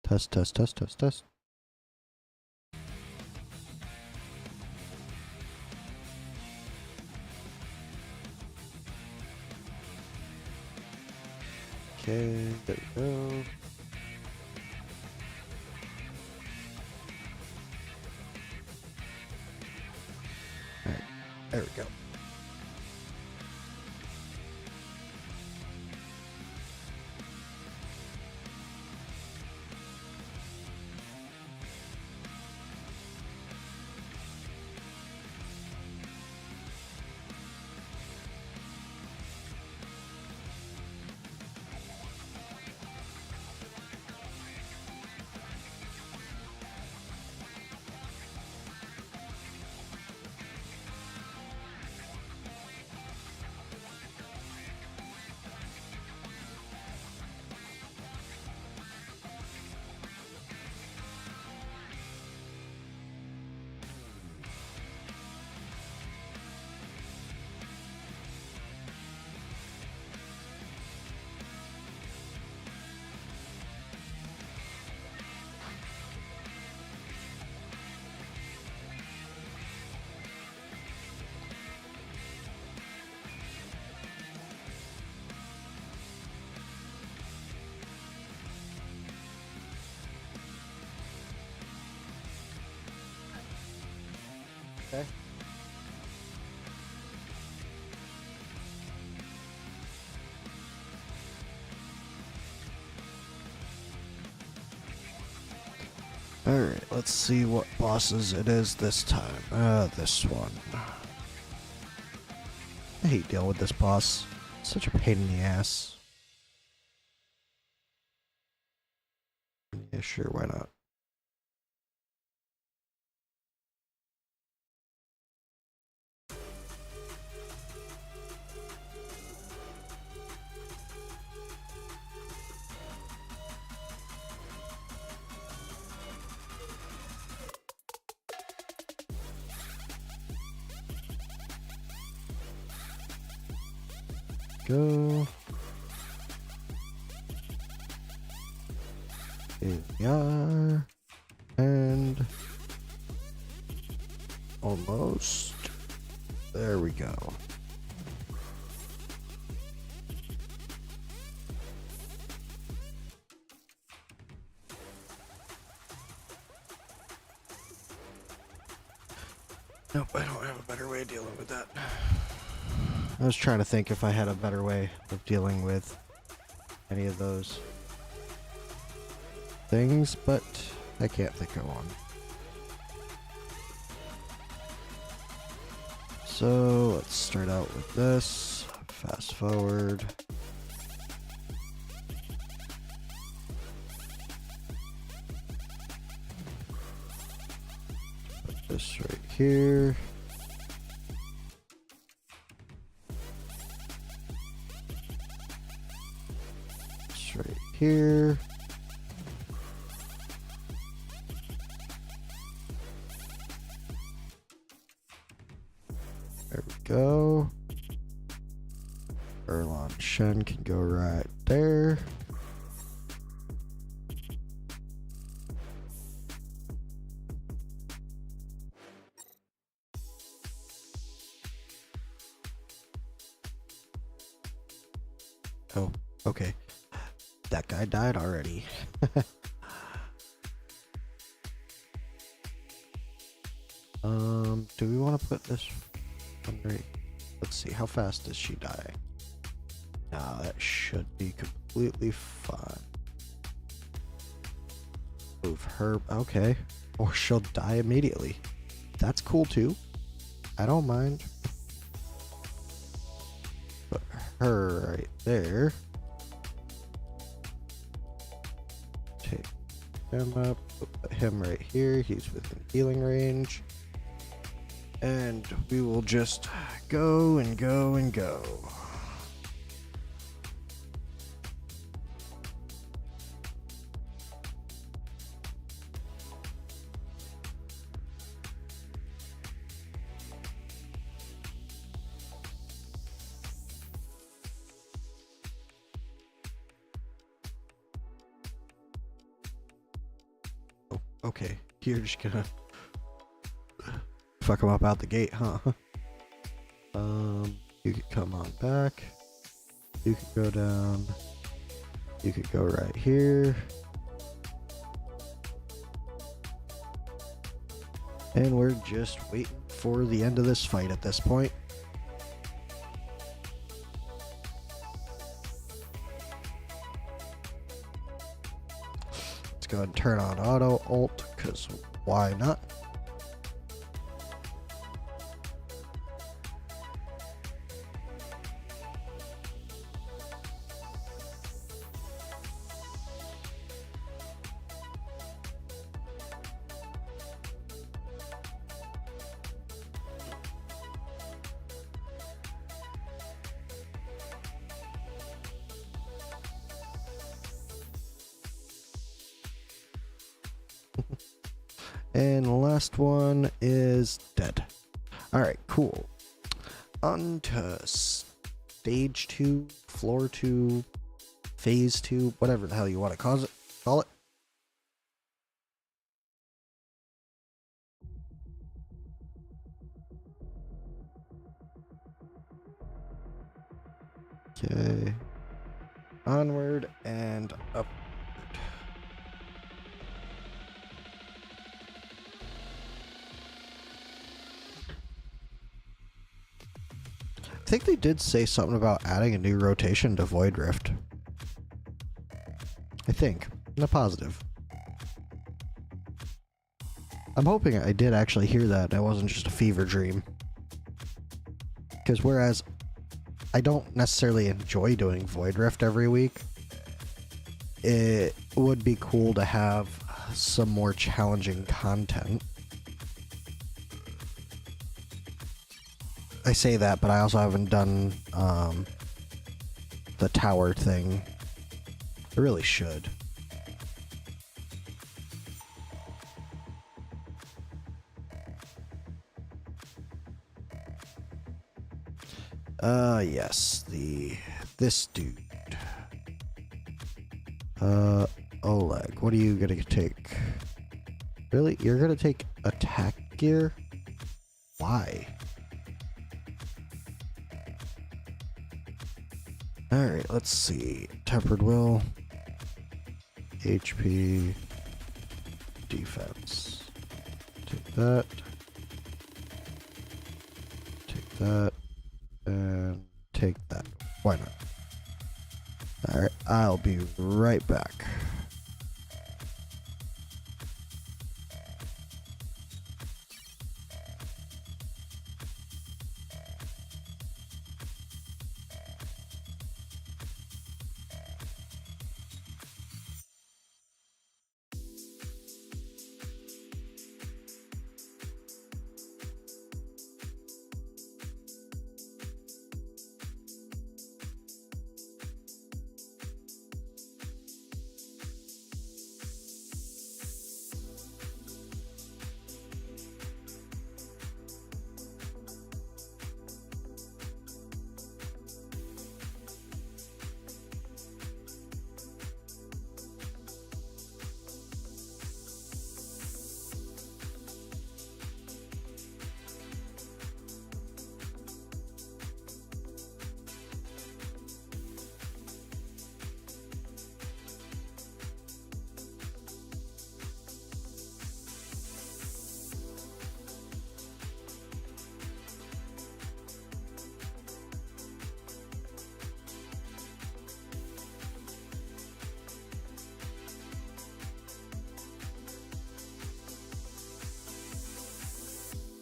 Test, test, test, test, test. Okay, there we go. Alright, there we go. Okay. Alright, let's see what bosses it is this time. This one. I hate dealing with this boss. It's such a pain in the ass. Yeah, sure, why not? Go. Here we are. And almost. There we go. Nope, I don't have a better way of dealing with that. I was trying to think if I had a better way of dealing with any of those things, but I can't think of one. So let's start out with this. Fast forward. Put this right here. This right here. There we go. Erlon Shen can go right there. Oh, okay. That guy died already. Do we want to put this one right? Let's see, how fast is she dying? Nah, that should be completely fine. Move her, okay. Or she'll die immediately. That's cool too. I don't mind. Put her right there. Take him up, put him right here. He's within healing range. And we will just go and go and go. Okay, you're just gonna fuck him up out the gate, huh? You could come on back. You could go down. You could go right here. And we're just waiting for the end of this fight at this point. Let's go ahead and turn on auto alt, because why not? And the last one is dead. Alright, cool. On to stage 2, floor 2, phase 2, whatever the hell you want to call it. Okay. Onward and up. I think they did say something about adding a new rotation to Void Rift. I think. I'm not positive. I'm hoping I did actually hear that and it wasn't just a fever dream. Because whereas I don't necessarily enjoy doing Void Rift every week, it would be cool to have some more challenging content. I say that, but I also haven't done the tower thing. I really should. Yes, this dude. Oleg, what are you gonna take? Really? You're gonna take attack gear? Why? Alright, let's see. Tempered will. HP. Defense. Take that. Take that. And take that. Why not? Alright, I'll be right back.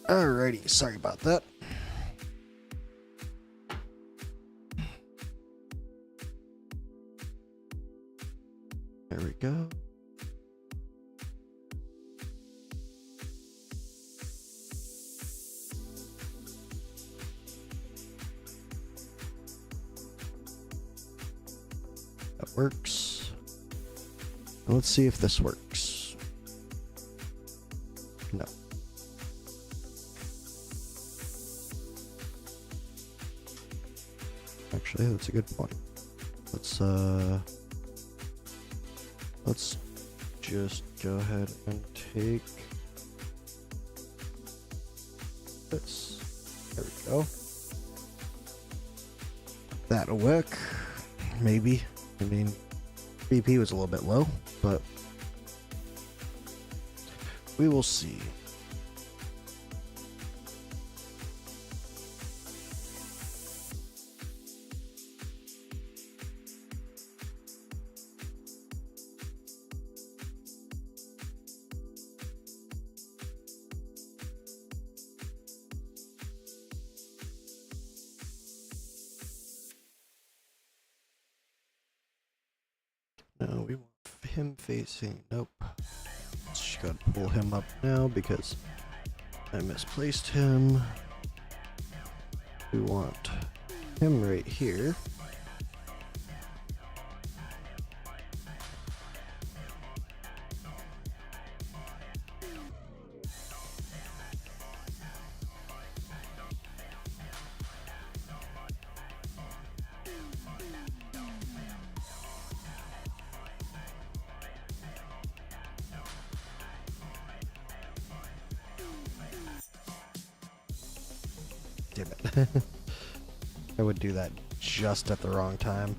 Alrighty, sorry about that. There we go. That works. Let's see if this works. No. Actually, that's a good point. Let's just go ahead and take this. There we go. That'll work. Maybe. I mean, BP was a little bit low, but we will see. No, we want him facing. Nope. Just gotta pull him up now because I misplaced him. We want him right here. Damn it. I would do that just at the wrong time.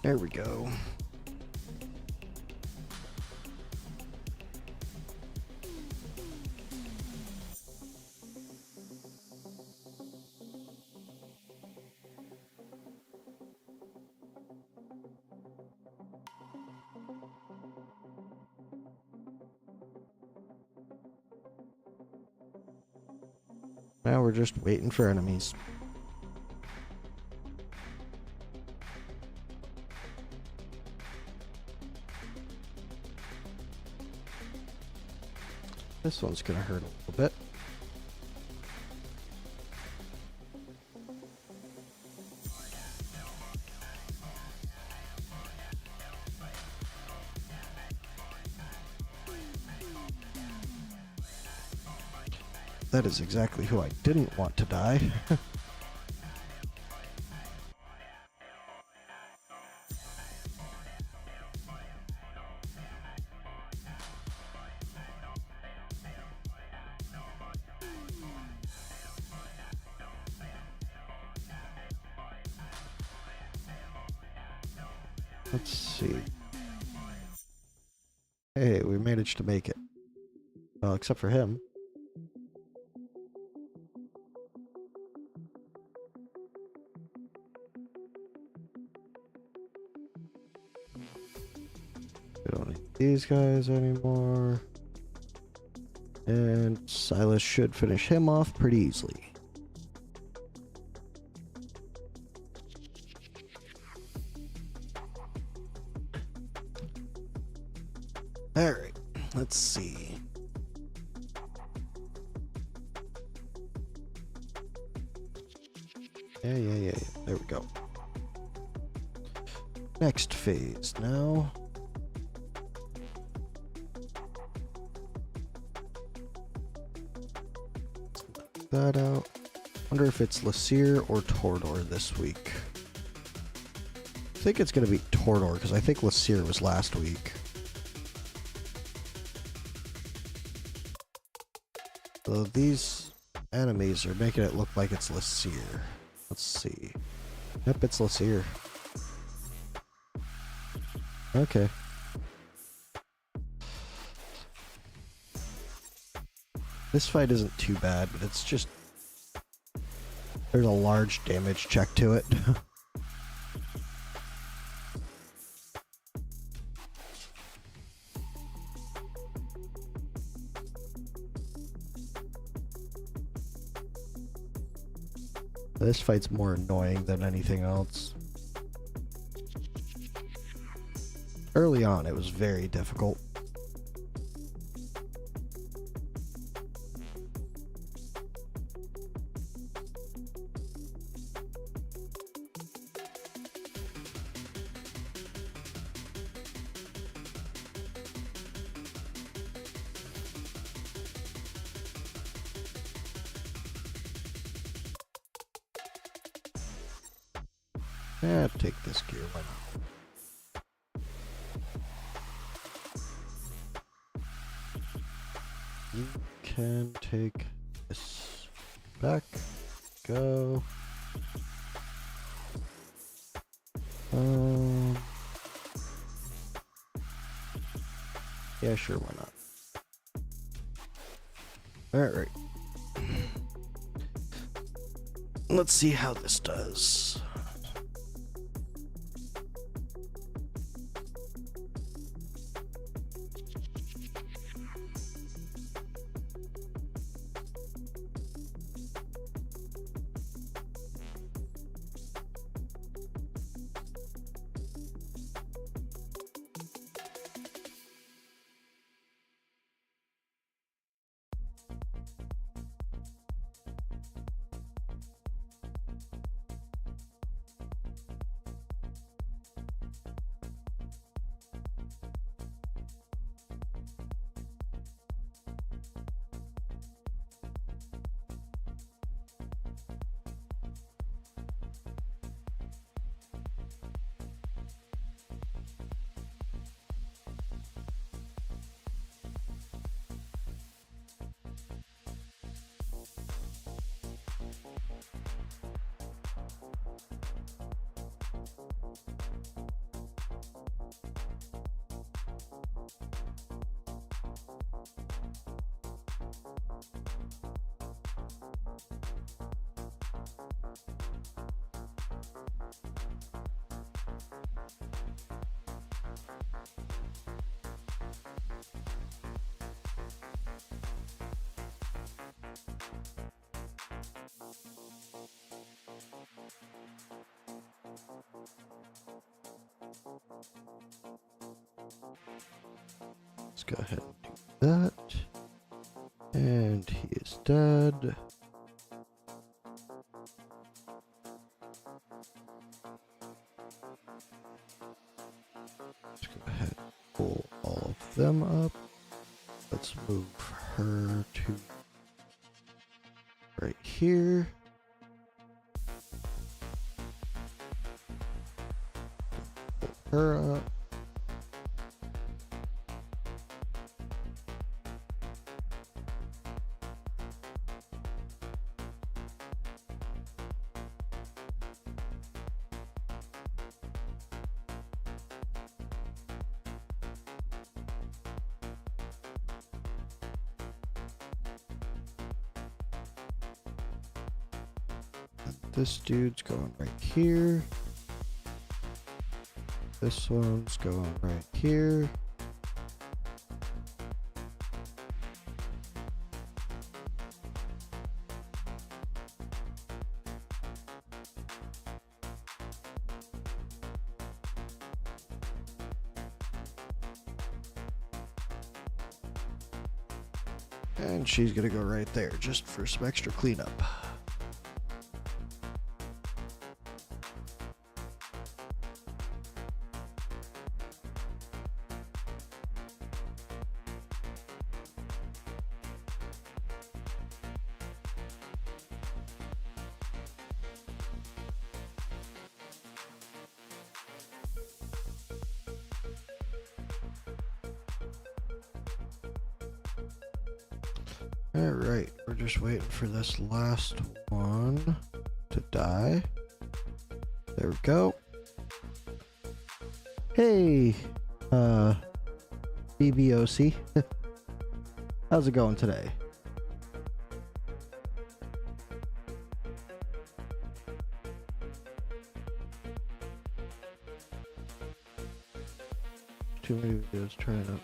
There we go. Now we're just waiting for enemies. This one's gonna hurt a little bit. That is exactly who I didn't want to die. Let's see. Hey, we managed to make it. Well, except for him. We don't need these guys anymore. And Silas should finish him off pretty easily. Alright, let's see. Yeah. There we go. Next phase now. That out. Wonder if it's Lasir or Tordor this week. I think it's gonna be Tordor because I think Lasir was last week. So these enemies are making it look like it's Lasir. Let's see. Yep, it's Lasir. Okay. This fight isn't too bad, but it's just... there's a large damage check to it. This fight's more annoying than anything else. Early on, it was very difficult. Yeah, take this gear. Why not? You can take this back. Go. Yeah, sure, why not? Alright. Let's see how this does. Let's go ahead and do that. And he is dead. Let's go ahead and pull all of them up. Let's move her to right here. Pull her up. This dude's going right here. This one's going right here. And she's gonna go right there just for some extra cleanup. Alright, we're just waiting for this last one to die. There we go. Hey, BBOC. How's it going today? Too many videos trying to...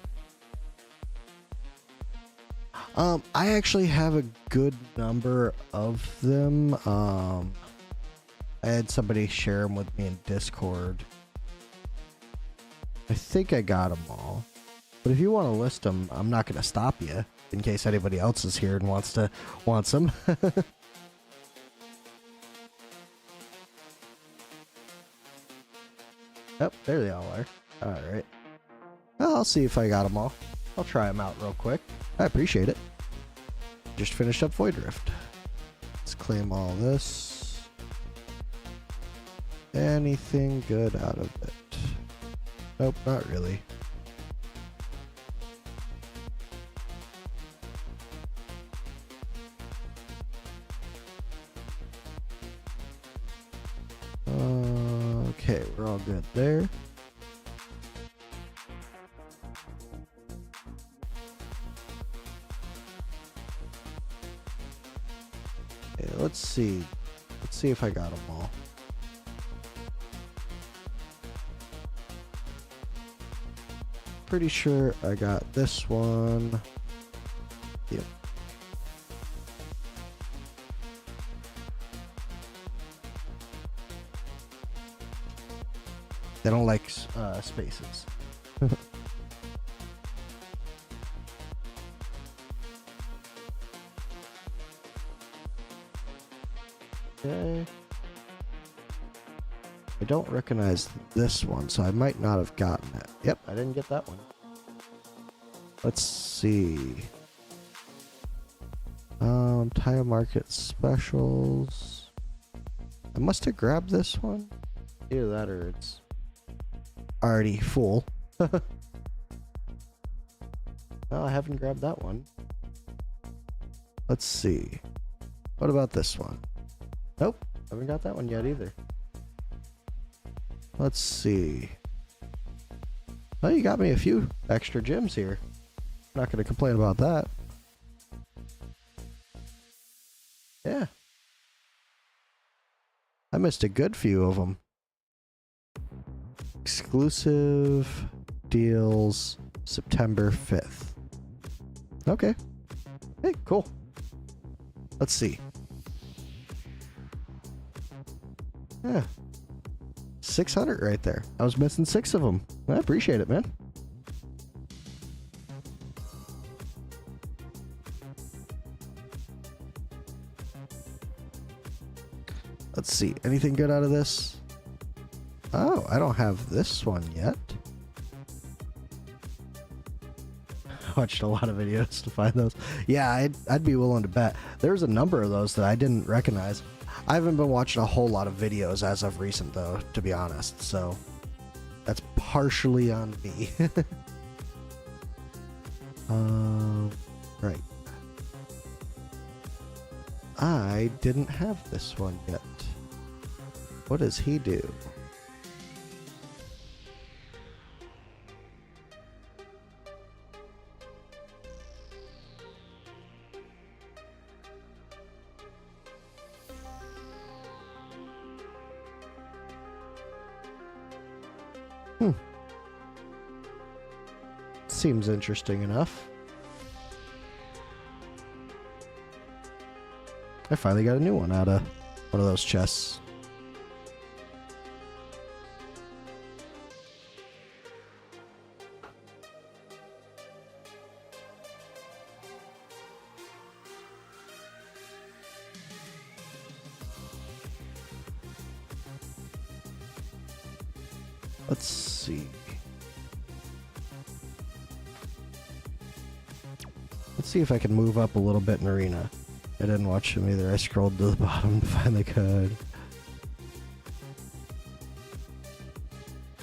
I actually have a good number of them. I had somebody share them with me in Discord. I think I got them all. But if you want to list them, I'm not going to stop you in case anybody else is here and wants them. Yep, there they all are. Alright. Well, I'll see if I got them all. I'll try them out real quick. I appreciate it. Just finished up Void Rift. Let's claim all this. anything good out of it? Nope, not really. Okay, we're all good there. Okay, let's see. Let's see if I got them all. Pretty sure I got this one. Yep. They don't like spaces. Okay. I don't recognize this one, so I might not have gotten it. Yep, I didn't get that one. Let's see. Tile market specials. I must have grabbed this one. Either that or it's already full. No, I haven't grabbed that one. Let's see. What about this one? Nope, haven't got that one yet either. Let's see. Oh, you got me a few extra gems here. Not going to complain about that. Yeah. I missed a good few of them. Exclusive deals September 5th. Okay. Hey, cool. Let's see. Yeah. 600 right there. I was missing 6 of them. I appreciate it, man. Let's see. Anything good out of this? Oh, I don't have this one yet. I watched a lot of videos to find those. Yeah, I'd be willing to bet. There's a number of those that I didn't recognize. I haven't been watching a whole lot of videos as of recent, though, to be honest. So that's partially on me. Right. I didn't have this one yet. What does he do? Seems interesting enough. I finally got a new one out of one of those chests. Let's see. Let's see if I can move up a little bit in Arena. I didn't watch him either. I scrolled to the bottom to find the code.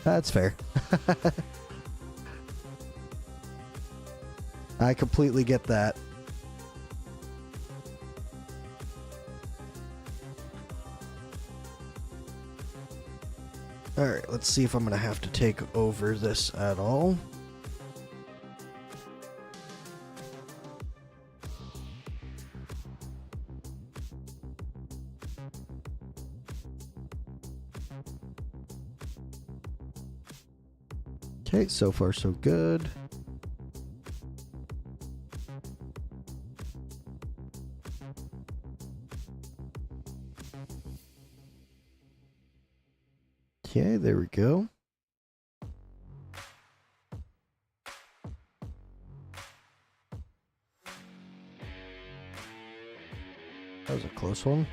That's fair. I completely get that. Alright, let's see if I'm gonna have to take over this at all. Okay, so far so good. Okay, there we go. That was a close one.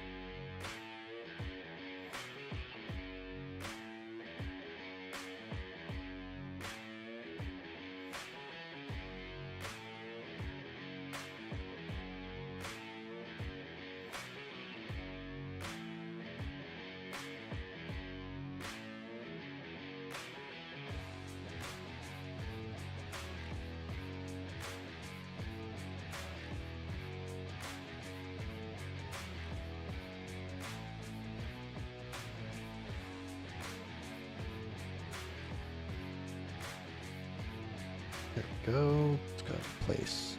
There we go. Let's go place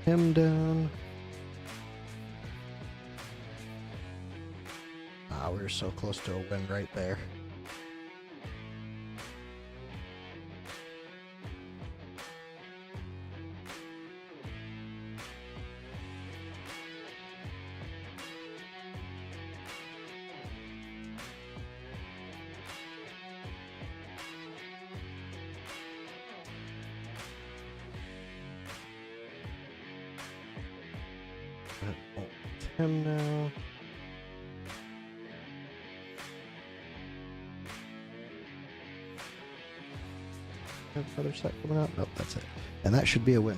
him down. Ah, we were so close to a win right there. Him now. Have another set coming out? Nope, that's it. And that should be a win.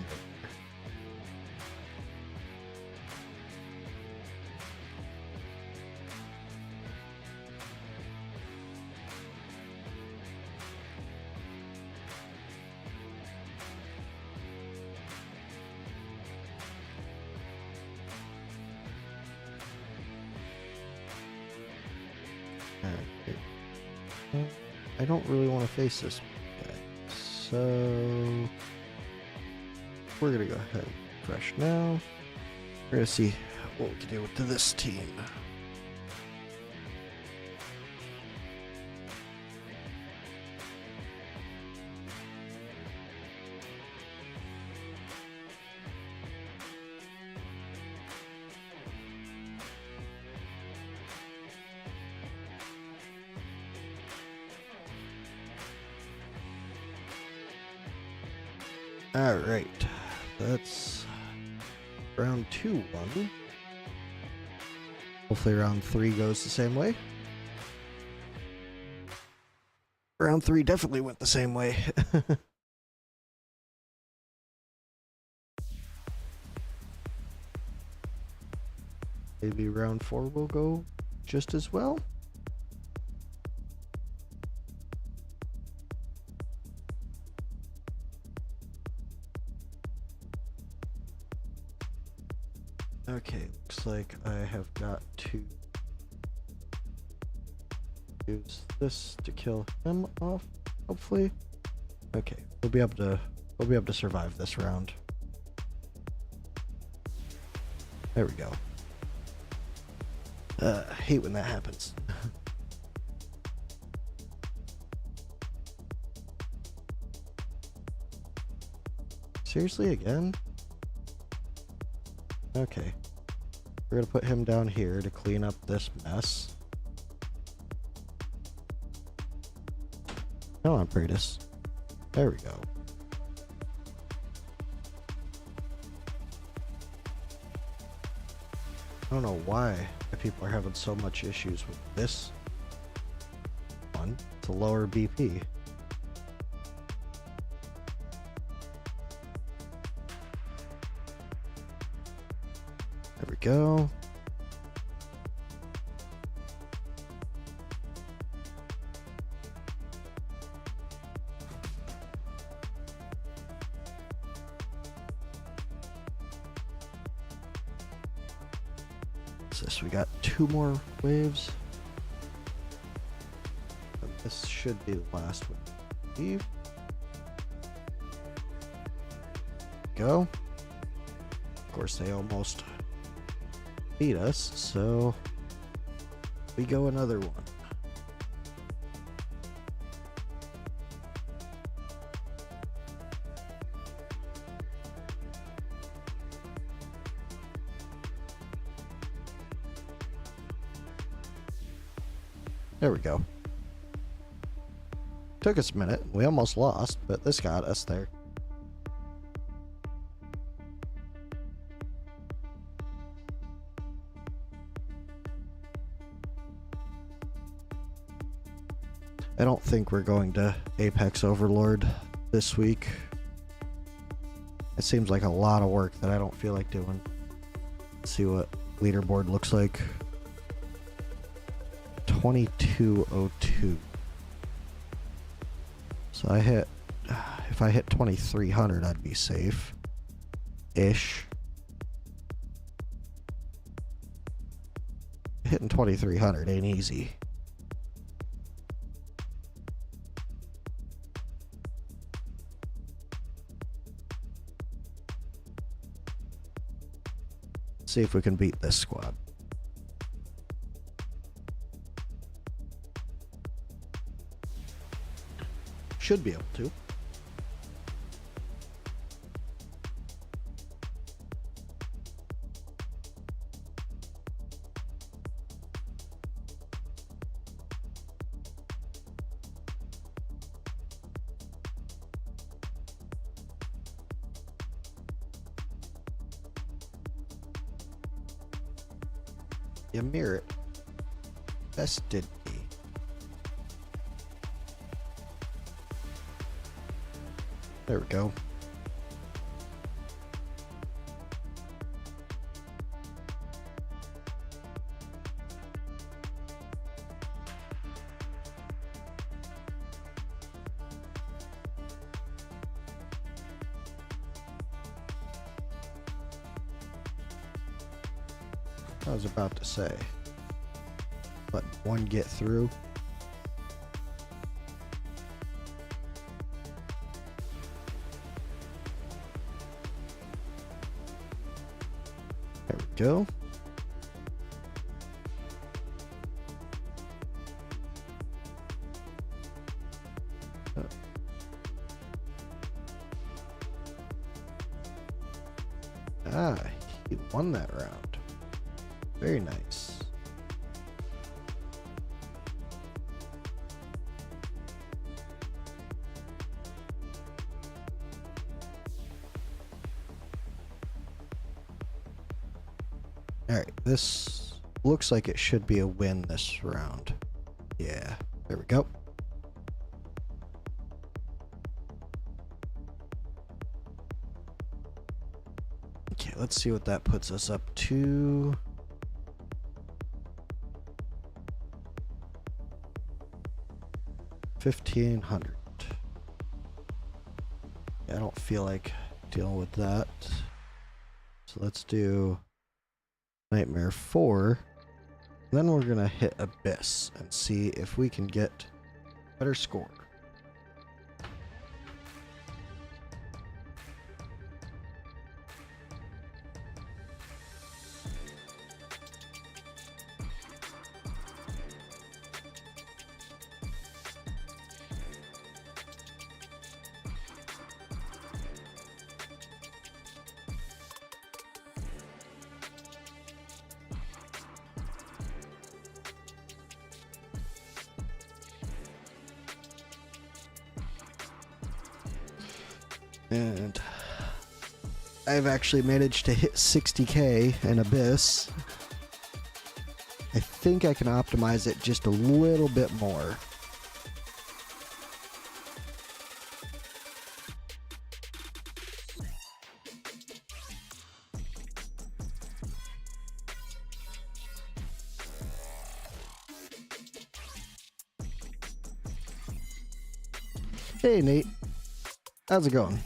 I don't really want to face this guy, so we're gonna go ahead and refresh now. We're gonna see what we can do to this team. Alright, that's round 2 won. Hopefully round 3 goes the same way. Round 3 definitely went the same way. Maybe round 4 will go just as well. Okay, looks like I have got to use this to kill him off, hopefully. Okay, we'll be able to survive this round. There we go. I hate when that happens. Seriously, again? Okay. We're gonna put him down here to clean up this mess. Come on, Praetus. There we go. I don't know why people are having so much issues with this one. It's a lower BP. There we go. What's this? We got 2 more waves. And this should be the last one. Leave. Go. Of course, they almost beat us, so we go another one. There we go. Took us a minute. We almost lost, but this got us there. I don't think we're going to Apex Overlord this week. It seems like a lot of work that I don't feel like doing. Let's see what leaderboard looks like. 2202. So if I hit 2300, I'd be safe. Ish. Hitting 2300 ain't easy. See if we can beat this squad. Should be able to. You mirror it. Bested me. There we go. I was about to say, let one get through. There we go. He won that round. Very nice. Alright, this looks like it should be a win this round. Yeah, there we go. Okay, let's see what that puts us up to. $1,500. I don't feel like dealing with that. So let's do Nightmare 4. Then we're gonna hit Abyss and see if we can get a better score. And I've actually managed to hit 60k in Abyss. I think I can optimize it just a little bit more. Hey Nate, how's it going?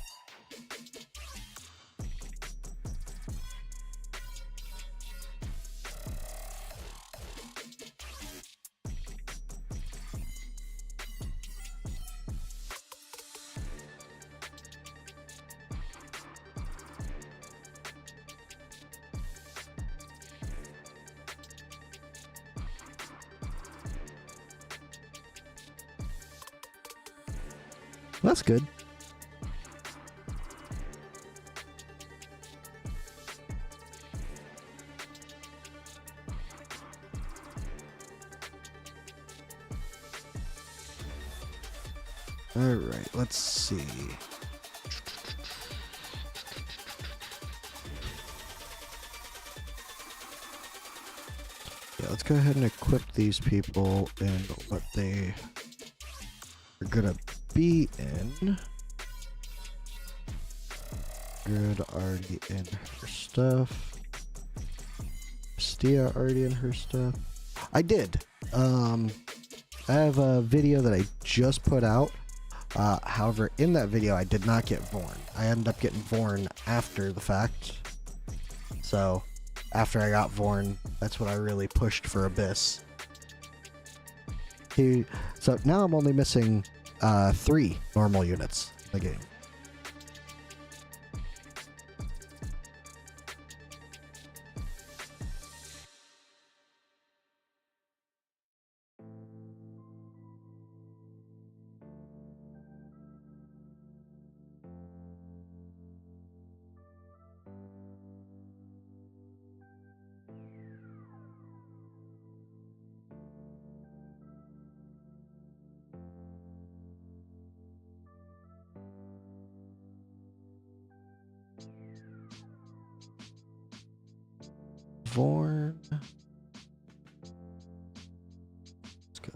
That's good. All right, let's see. Yeah, let's go ahead and equip these people and what they are gonna be in. Good, already in her stuff. Stia already in her stuff. I did. I have a video that I just put out. However, in that video, I did not get Vorn. I ended up getting Vorn after the fact. So, after I got Vorn, that's when I really pushed for Abyss. So now I'm only missing 3 normal units in the game. Vorn. Let's go.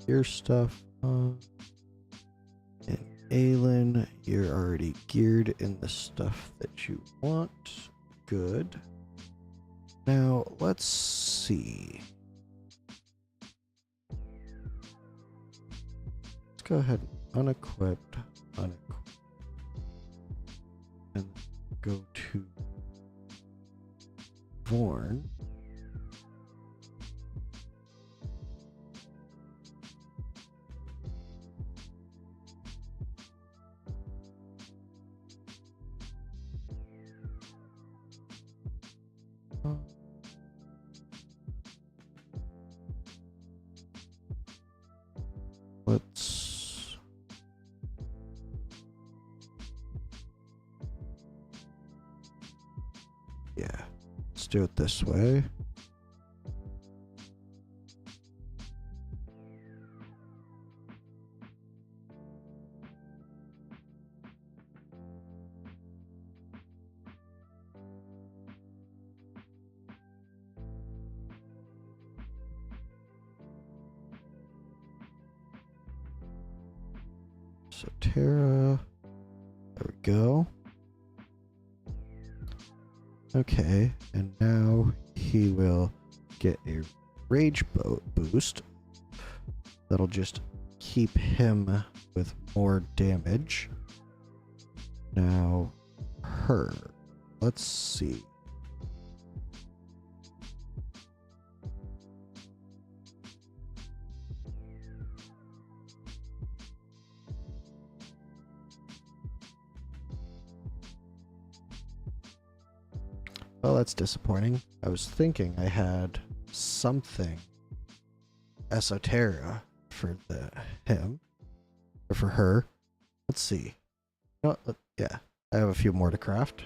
Your stuff. And Aelin, you're already geared in the stuff that you want. Good. Now, let's see. Let's go ahead and unequip, and go to Vorn. Let's let's do it this way. So Terra, there we go. Okay, and now he will get a rage boost. That'll just keep him with more damage. Now, her. Let's see. Well, that's disappointing. I was thinking I had something Esoterra for him, or for her. Let's see. No, yeah, I have a few more to craft.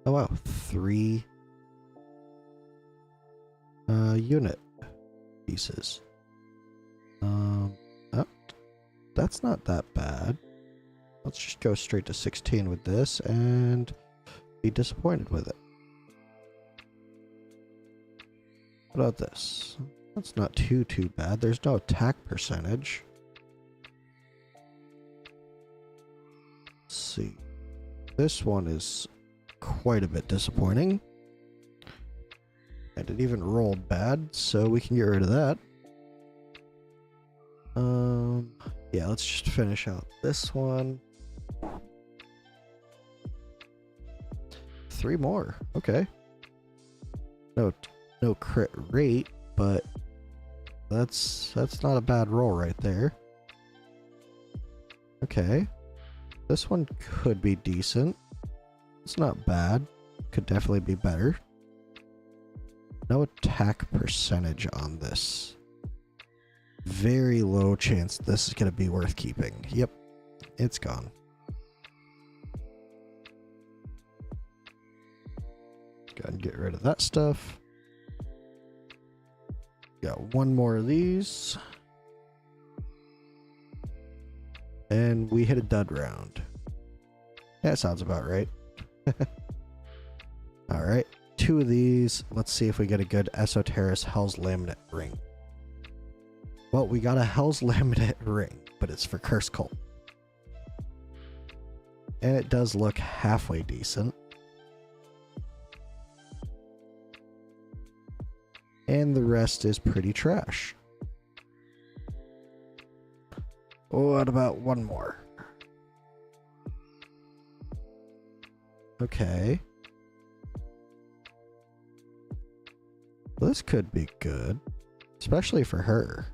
Oh wow, 3 unit pieces. Oh, that's not that bad. Let's just go straight to 16 with this and be disappointed with it. What about this? That's not too bad. There's no attack percentage. Let's see. This one is quite a bit disappointing. And it even rolled bad, so we can get rid of that. Yeah, let's just finish out this one. 3 more. Okay. No crit rate, but that's not a bad roll right there. Okay. This one could be decent. It's not bad. Could definitely be better. No attack percentage on this. Very low chance this is going to be worth keeping. Yep. It's gone. Go ahead and get rid of that stuff. Got 1 more of these. And we hit a dud round. That sounds about right. Alright, 2 of these. Let's see if we get a good Esoterra's Hell's Laminate ring. Well, we got a Hell's Laminate ring, but it's for Curse Cult. And it does look halfway decent. And the rest is pretty trash. What about 1 more? Okay. This could be good, especially for her.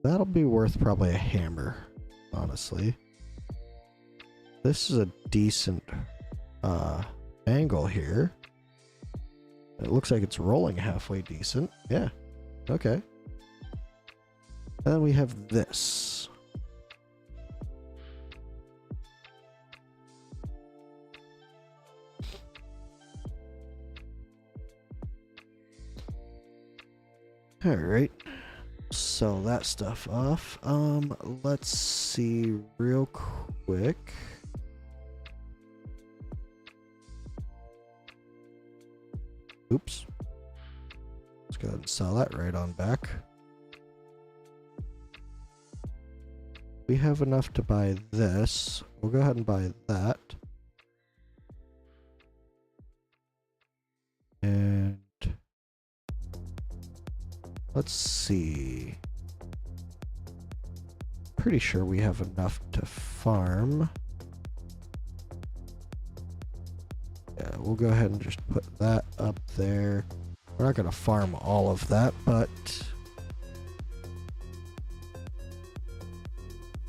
That'll be worth probably a hammer, honestly. This is a decent angle here. It looks like it's rolling halfway decent. Yeah. Okay. And then we have this. All right. Sell that stuff off. Let's see real quick. quick. Oops. Let's go ahead and sell that right on back. We have enough to buy this. We'll go ahead and buy that. And let's see. Pretty sure we have enough to farm. Yeah, we'll go ahead and just put that up there. We're not going to farm all of that, but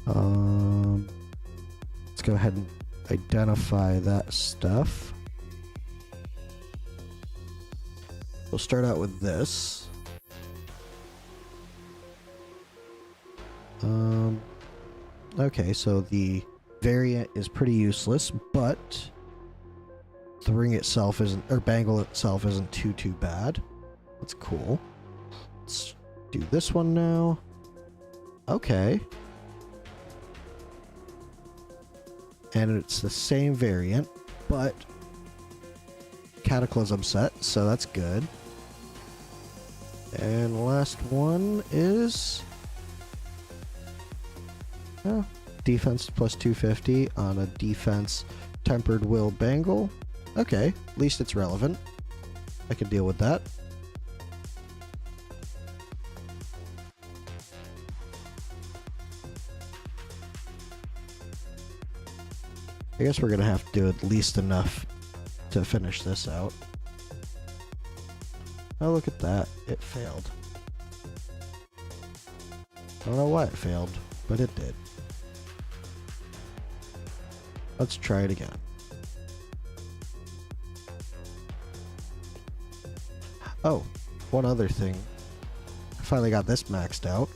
let's go ahead and identify that stuff. We'll start out with this. Okay, so the variant is pretty useless, but the ring itself isn't, or bangle itself isn't too bad. That's cool. Let's do this one now. Okay. And it's the same variant, but Cataclysm set, so that's good. And the last one is defense plus 250 on a defense tempered will bangle. Okay, at least it's relevant. I can deal with that. I guess we're gonna have to do at least enough to finish this out. Oh, look at that. It failed. I don't know why it failed, but it did. Let's try it again. Oh, one other thing. I finally got this maxed out,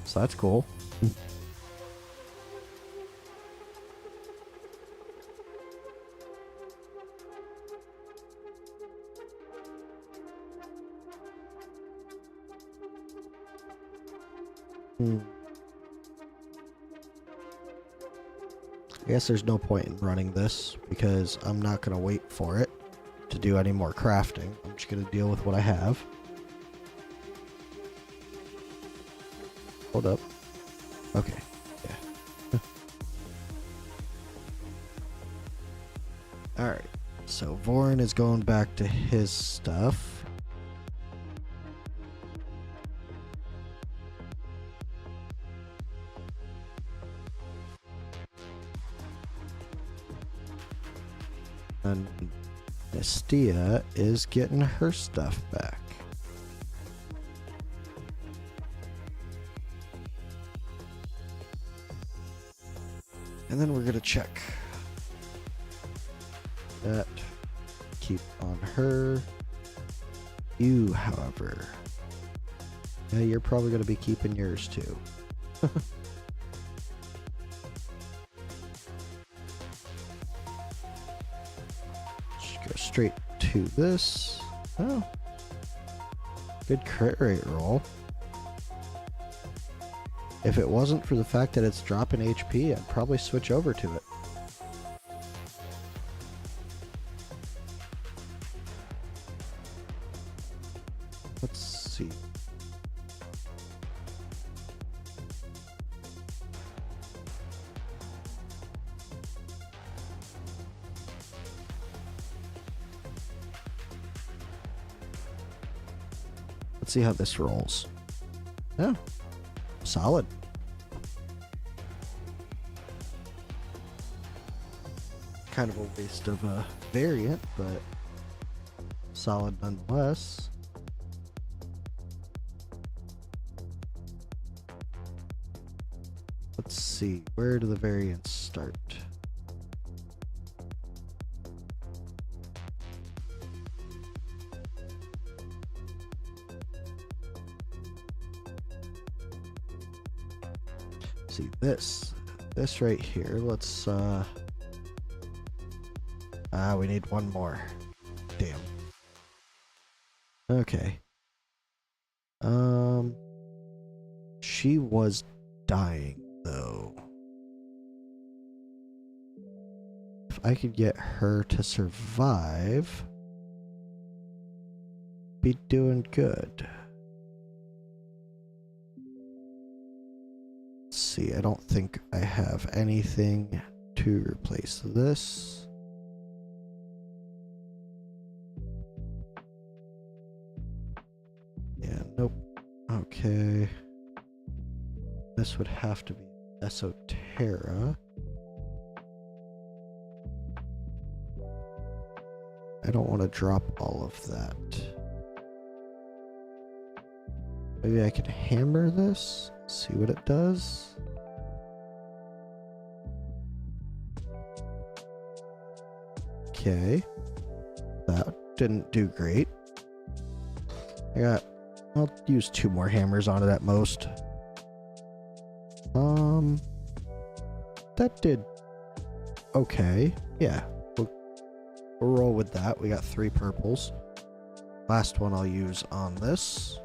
so that's cool. I guess there's no point in running this because I'm not going to wait for it to do any more crafting. I'm just going to deal with what I have. Hold up. Okay. Yeah. Alright. So Vorin is going back to his stuff. And Nestia is getting her stuff back. And then we're gonna check that. Keep on her. You, however, yeah, you're probably gonna be keeping yours too. Go straight to this. Oh, good crit rate roll. If it wasn't for the fact that it's dropping HP, I'd probably switch over to it. Let's see. Let's see how this rolls. Yeah, solid. Kind of a waste of a variant, but solid nonetheless. Let's see, where do the variants start? See this right here. Let's we need one more. Damn. Okay. She was dying though. If I could get her to survive, be doing good. Let's see, I don't think I have anything to replace this. Yeah, nope. Okay. This would have to be Esoterra. I don't want to drop all of that. Maybe I can hammer this, see what it does. Okay. That didn't do great. I'll use 2 more hammers on it at most. That did okay. Yeah, we'll roll with that. We got 3 purples. Last one I'll use on this.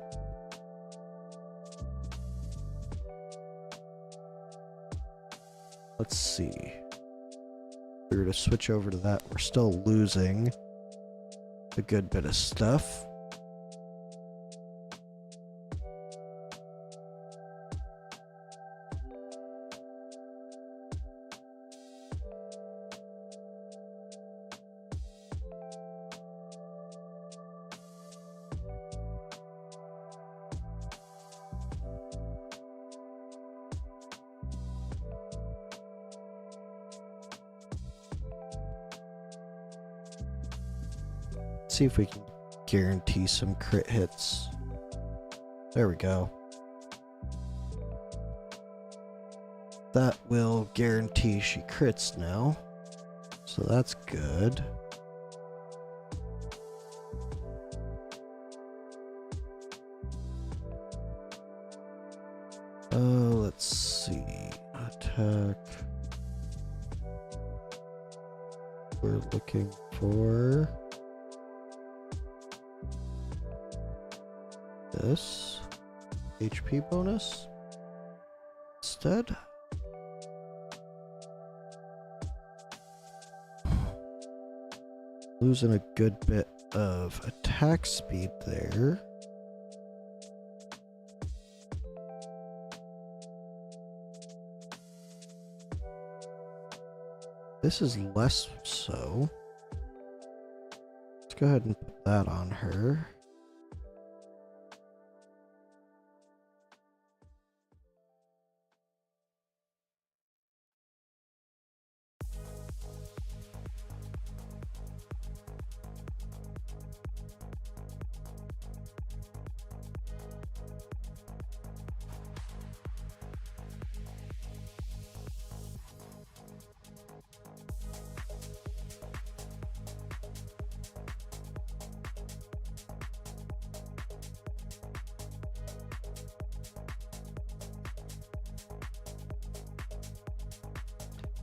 Let's see. If we were to switch over to that, we're still losing a good bit of stuff. See if we can guarantee some crit hits. There we go. That will guarantee she crits now. So that's good. Let's see. Attack. We're looking for this HP bonus instead. Losing a good bit of attack speed there. This is less so. Let's go ahead and put that on her.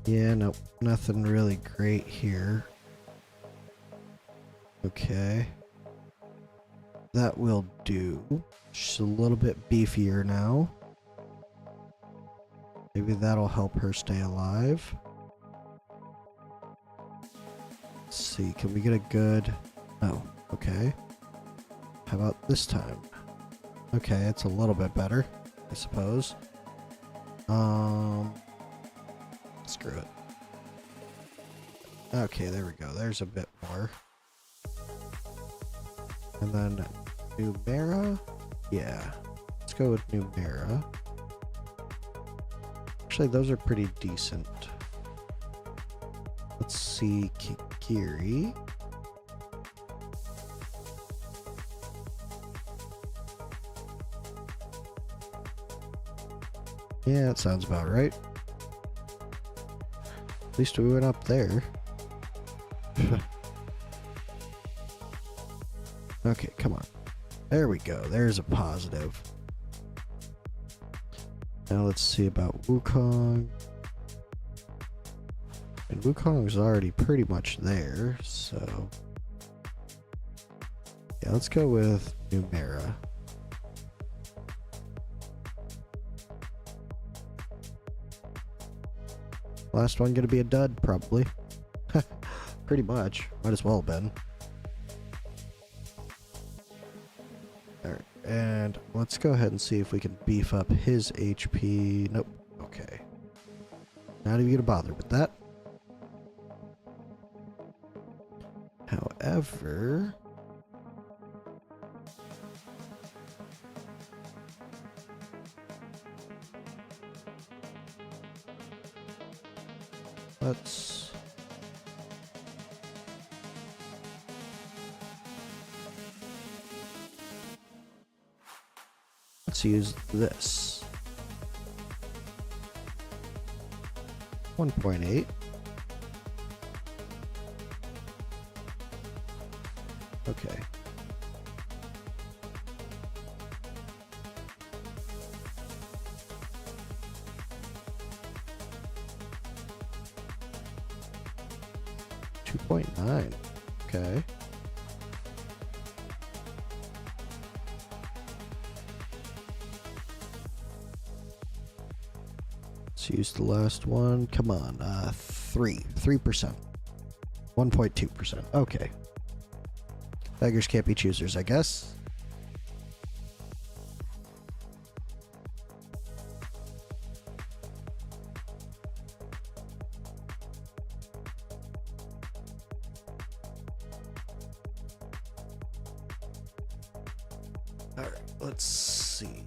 Yeah, nope, nothing really great here. Okay. That will do. She's a little bit beefier now. Maybe that'll help her stay alive. Let's see, can we get a good... Oh, okay. How about this time? Okay, it's a little bit better, I suppose. Screw it. Okay, there we go. There's a bit more. And then Numera? Yeah. Let's go with Numera. Actually, those are pretty decent. Let's see Kikiri. Yeah, that sounds about right. At least we went up there. Okay, come on. There we go. There's a positive. Now let's see about Wukong. And Wukong's already pretty much there, so... Yeah, let's go with Numera. Last one gonna be a dud, probably. Pretty much. Might as well have been. Alright, and let's go ahead and see if we can beef up his HP. Nope. Okay. Not even gonna bother with that. However... let's use this. 1.8. Okay. .9. Okay. Let's use the last one. Come on, 3%. 1.2%. Okay. Beggars can't be choosers, I guess. Alright, let's see.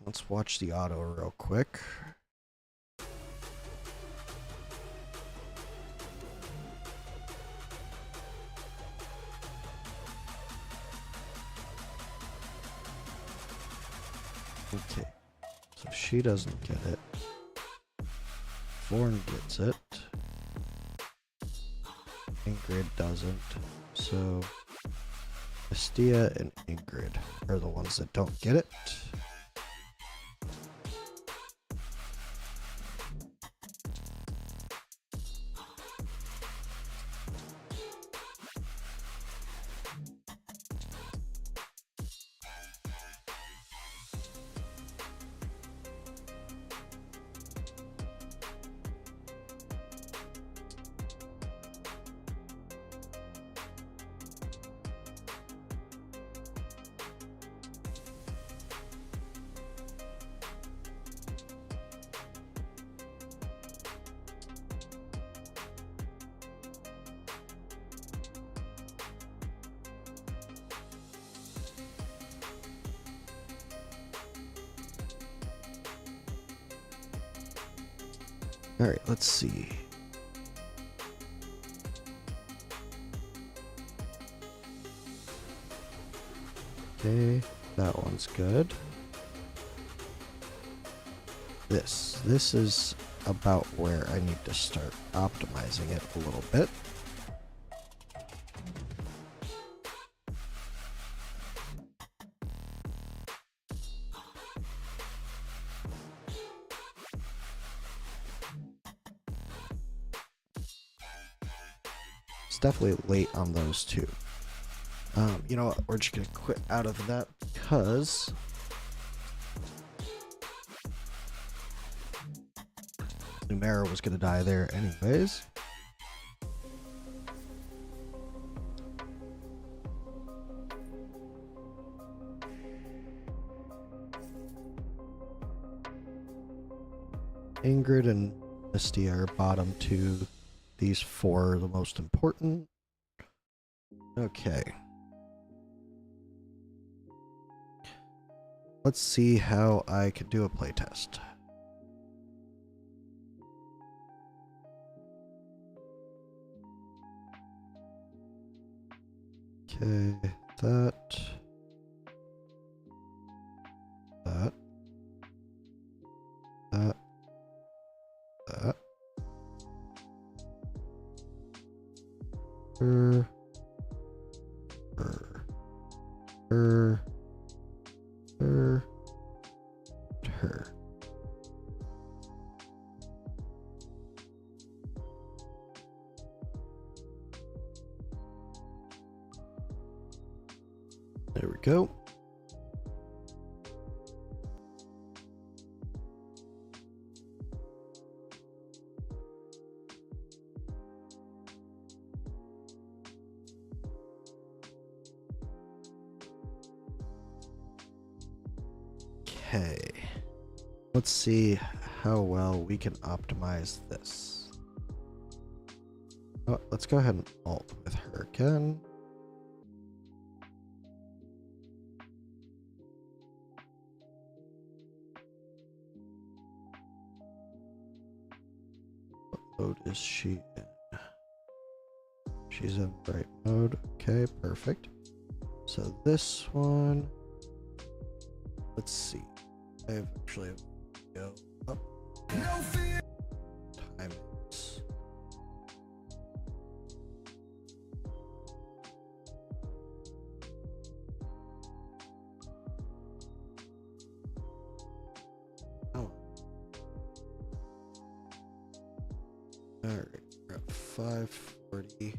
Let's watch the auto real quick. Okay, so she doesn't get it. Vorn gets it. Ingrid doesn't. So Estia and Ingrid are the ones that don't get it. All right, let's see. Okay, that one's good. This is about where I need to start optimizing it a little bit. It's definitely late on those two. You know what? We're just gonna quit out of that because Numera was gonna die there anyways. Ingrid and Misty are bottom two. These four are the most important. Okay. Let's see how I can do a playtest. Okay, that. That. Her. There we go. Okay. Let's see how well we can optimize this. Oh, let's go ahead and alt with her again. What mode is she in? She's in bright mode. Okay, perfect. So this one, let's see. I have actually go up. Time is 5:40.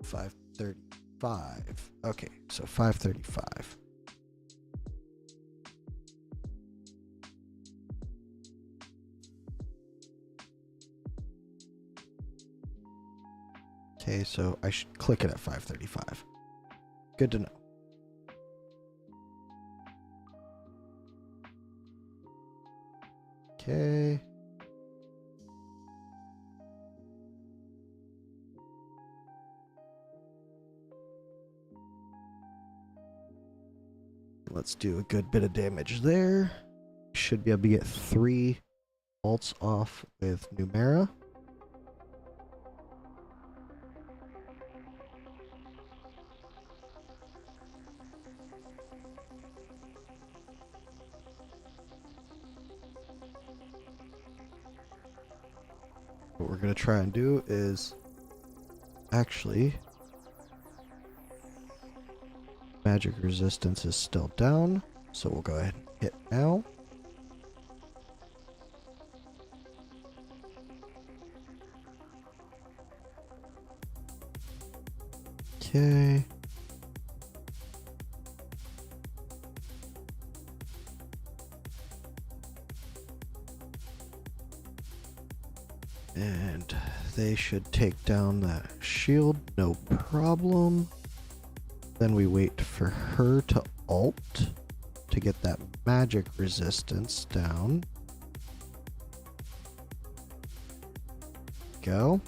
$5:35. Okay, so 5:35. Okay, so I should click it at 5:35. Good to know. Okay. Let's do a good bit of damage there. Should be able to get 3 ults off with Numera. What we're going to try and do is actually magic resistance is still down, so we'll go ahead and hit now. Okay. And they should take down that shield, no problem. Then we wait for her to ult to get that magic resistance down. Go.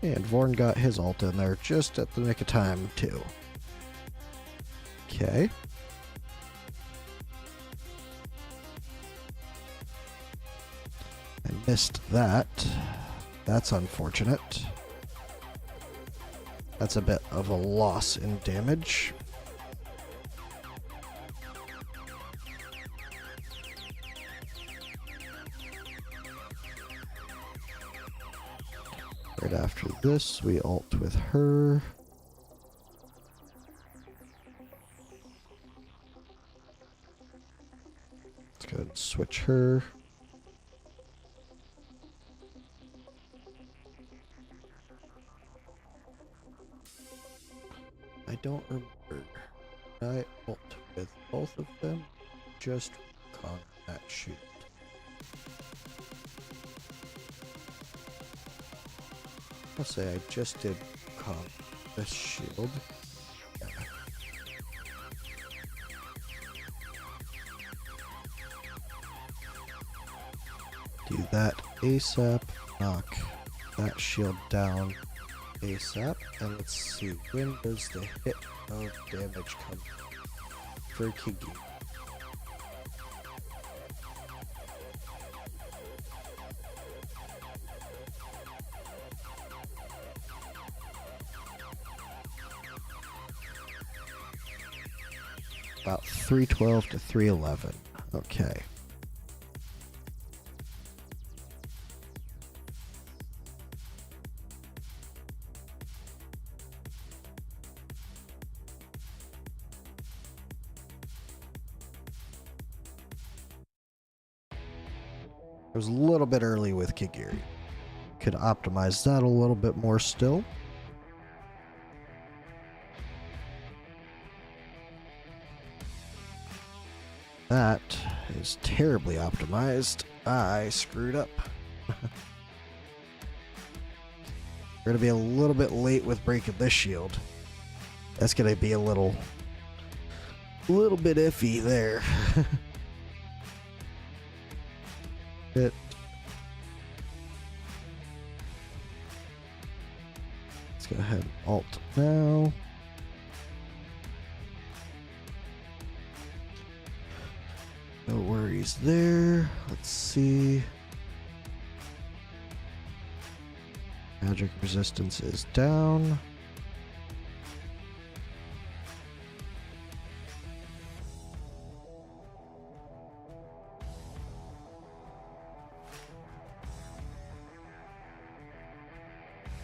And Vorn got his ult in there just at the nick of time, too. Okay. I missed that. That's unfortunate. That's a bit of a loss in damage. Right after this, we ult with her. Let's go ahead and switch her. I don't remember. I ult with both of them. Just con that shield. I'll say I just did con this shield. Do that ASAP. Knock that shield down ASAP. And let's see, when does the hit of damage come for Kigi? About 312 to 311. Okay. It was a little bit early with Kigiri. Could optimize that a little bit more still. That is terribly optimized. I screwed up. We're gonna be a little bit late with breaking this shield. That's gonna be a little bit iffy there. Bit. Let's go ahead and alt now. No worries there. Let's see. Magic resistance is down.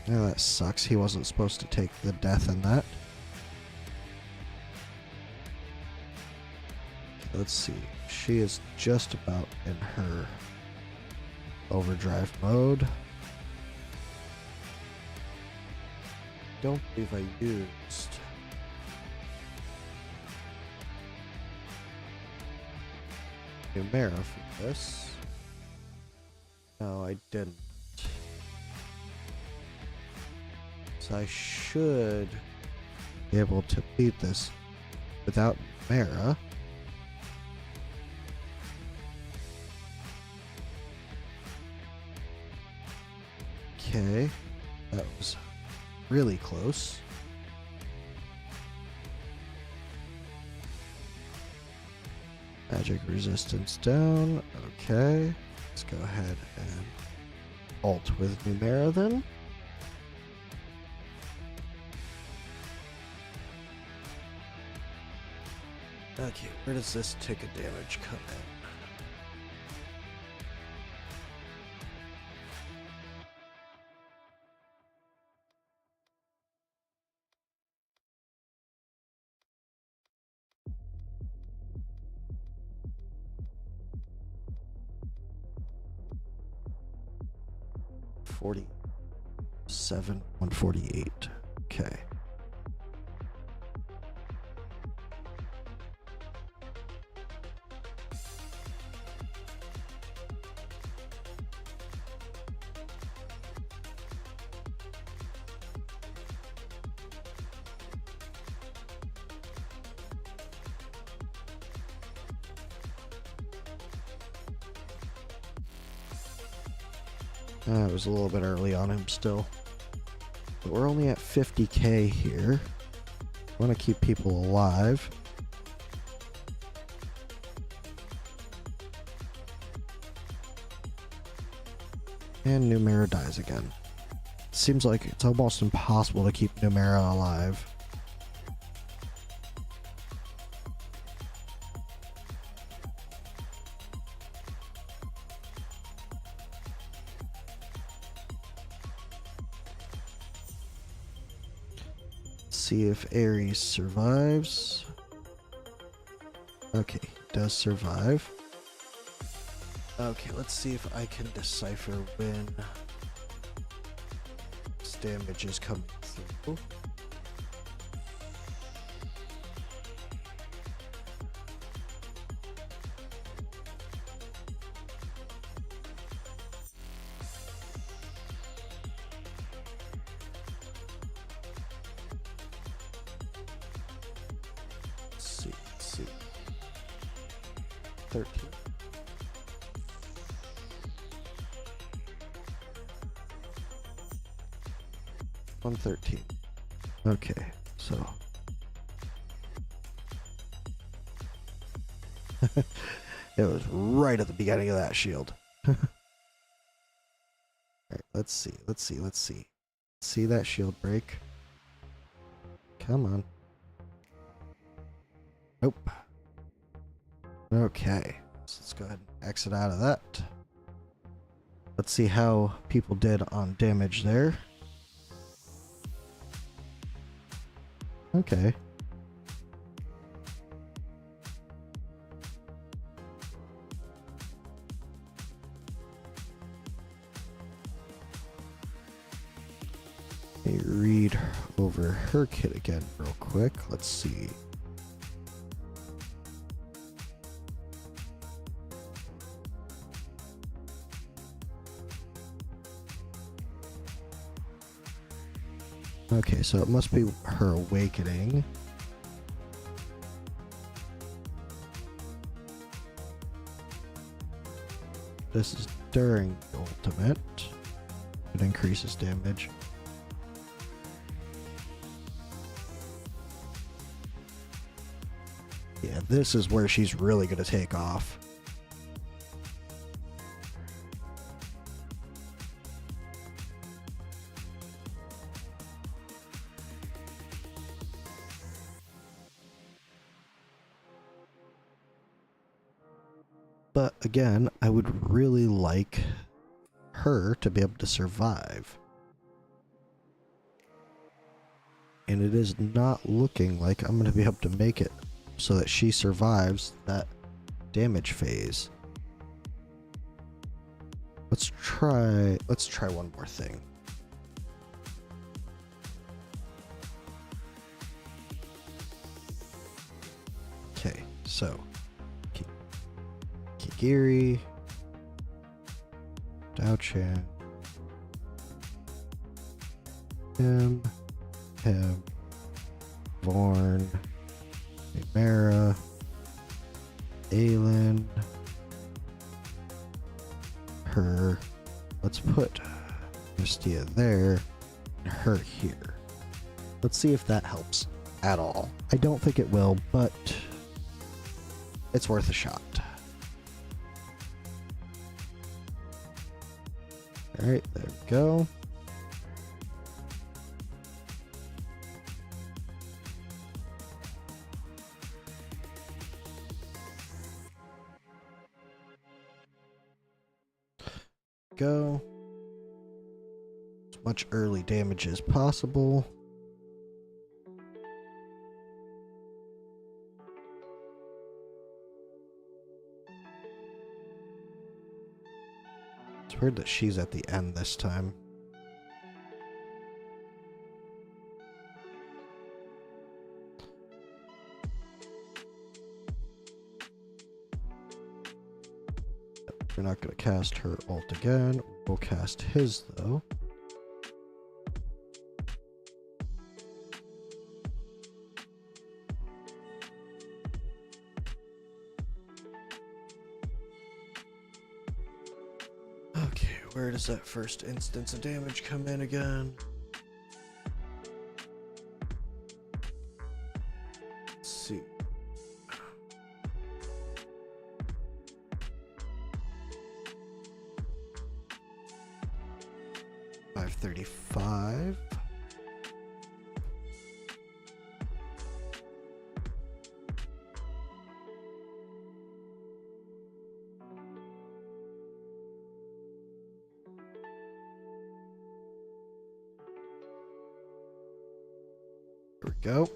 Yeah, that sucks. He wasn't supposed to take the death in that. Let's see. She is just about in her overdrive mode. Don't believe I used Numera for this. No, I didn't. So I should be able to beat this without Numera. Okay, that was really close. Magic resistance down. Okay, let's go ahead and alt with Numera then. Okay, where does this tick of damage come in? $47, $148. Okay. It was a little bit early on him still. But we're only at 50k here. I want to keep people alive. And Numera dies again. Seems like it's almost impossible to keep Numera alive. See if Ares survives. Okay, does survive. Okay, let's see if I can decipher when this damage is coming through. Let's see. 13. $113. Okay, so it was right at the beginning of that shield. Alright, let's see. See that shield break. Come on. Nope. Okay, so let's go ahead and exit out of that. Let's see how people did on damage there. Okay. Let me read over her kit again real quick. Let's see. Okay, so it must be her awakening. This is during the ultimate. It increases damage. Yeah, this is where she's really going to take off. But again, I would really like her to be able to survive. And it is not looking like I'm going to be able to make it so that she survives that damage phase. Let's try one more thing. Okay, so Kigiri, Dao-Chan, him, Vorn, Mara, Aelin, her. Let's put Mystia there and her here. Let's see if that helps at all. I don't think it will, but it's worth a shot. Alright, there we go. Go. As much early damage as possible. It's weird that she's at the end this time. We're not going to cast her ult again. We'll cast his, though. Okay, where does that first instance of damage come in again? Let's see. $535. There we go.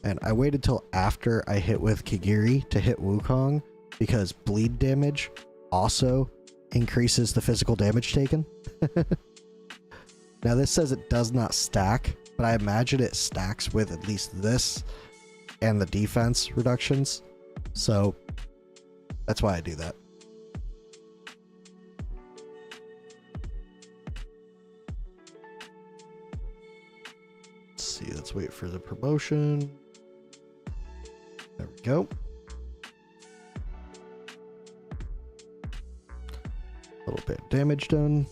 And I waited till after I hit with Kigiri to hit Wukong because bleed damage also increases the physical damage taken. Now this says it does not stack, but I imagine it stacks with at least this and the defense reductions. So that's why I do that. Let's see, let's wait for the promotion. There we go. A little bit of damage done.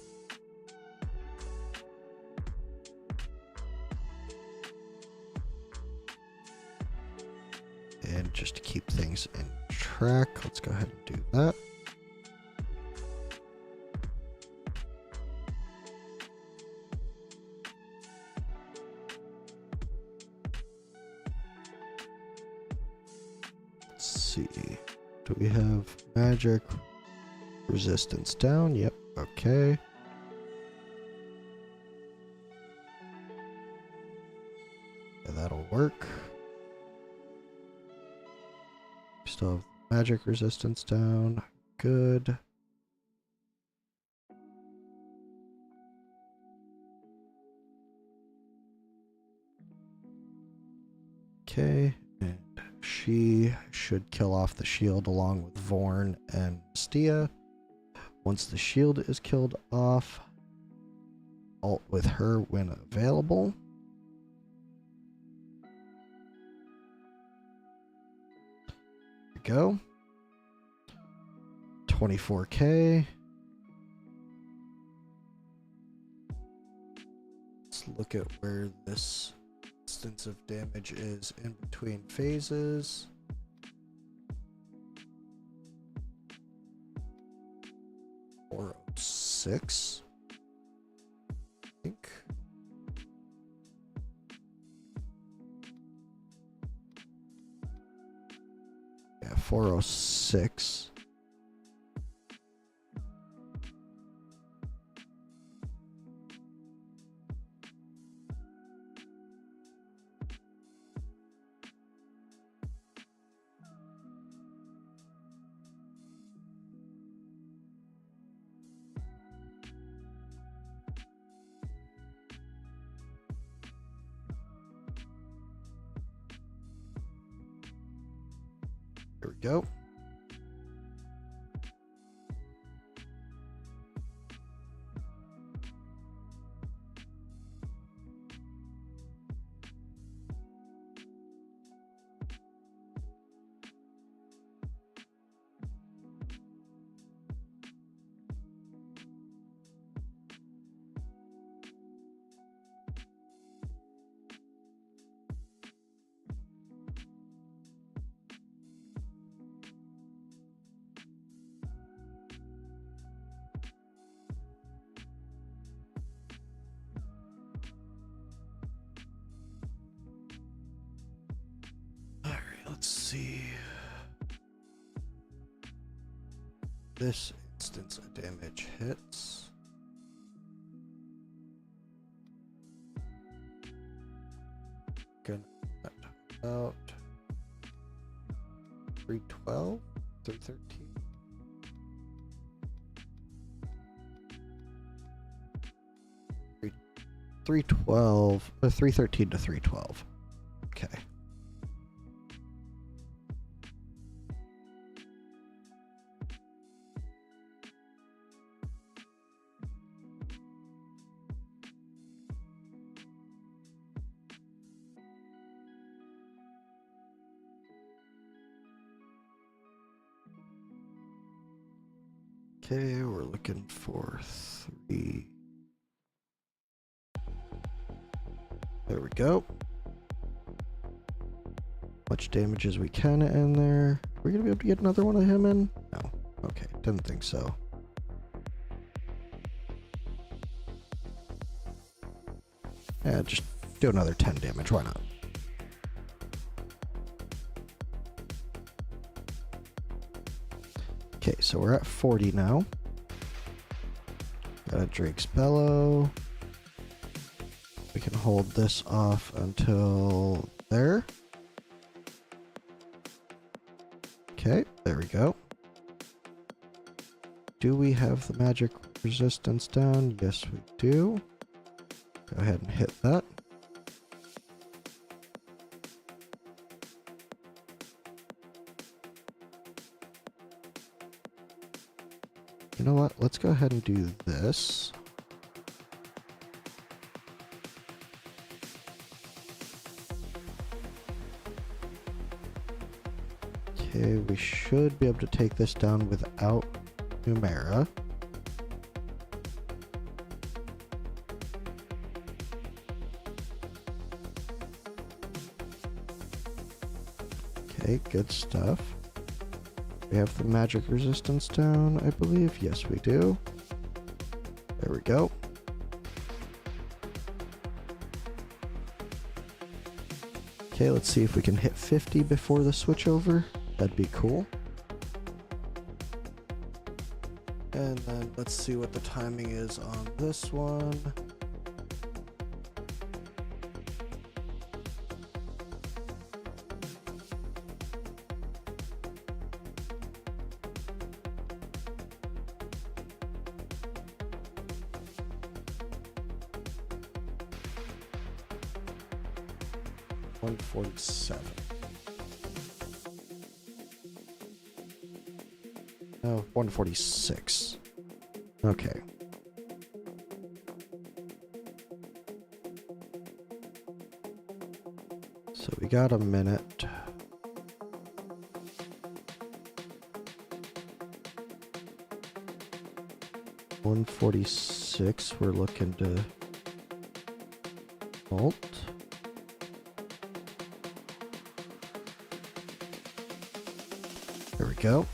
And just to keep things in track, let's go ahead and do that. Let's see. Do we have magic resistance down? Yep. Okay. Yeah, that'll work. Still have magic resistance down. Good. Okay, and she should kill off the shield along with Vorn and Mystia. Once the shield is killed off, alt with her when available. There we go. 24k. Let's look at where this instance of damage is in between phases. Or 6, I think. Yeah, 406. There we go. Let's see. This instance of damage hits. Gonna about 312, 313. Three 312, 313 to 312. Okay. Okay, we're looking for 3. There we go. Much damage as we can in there. Are we gonna be able to get another one of him in? No. Okay, didn't think so. Yeah, just do another 10 damage, why not? Okay, so we're at 40 now. Got a Drake's Bellow. We can hold this off until there. Okay, there we go. Do we have the magic resistance down? Yes, we do. Go ahead and hit that. You know what? Let's go ahead and do this. Okay, we should be able to take this down without Numera. Okay, good stuff. We have the magic resistance down, I believe. Yes, we do. There we go. Okay, let's see if we can hit 50 before the switchover. That'd be cool. And then let's see what the timing is on this one. $147. No, 146. Okay. So we got a minute. $146. We're looking to alt. There we go.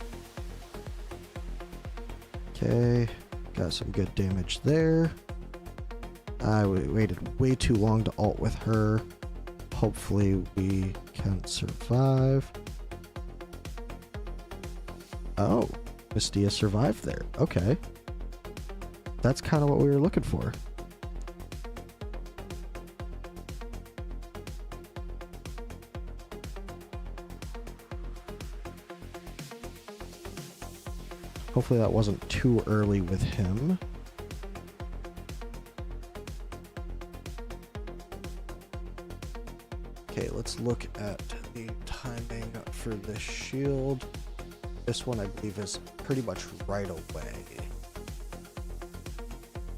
Okay, got some good damage there. I waited way too long to alt with her. Hopefully we can survive. Oh, Mystia survived there. Okay. That's kind of what we were looking for. Hopefully that wasn't too early with him. Okay, let's look at the timing for this shield. This one, I believe, is pretty much right away.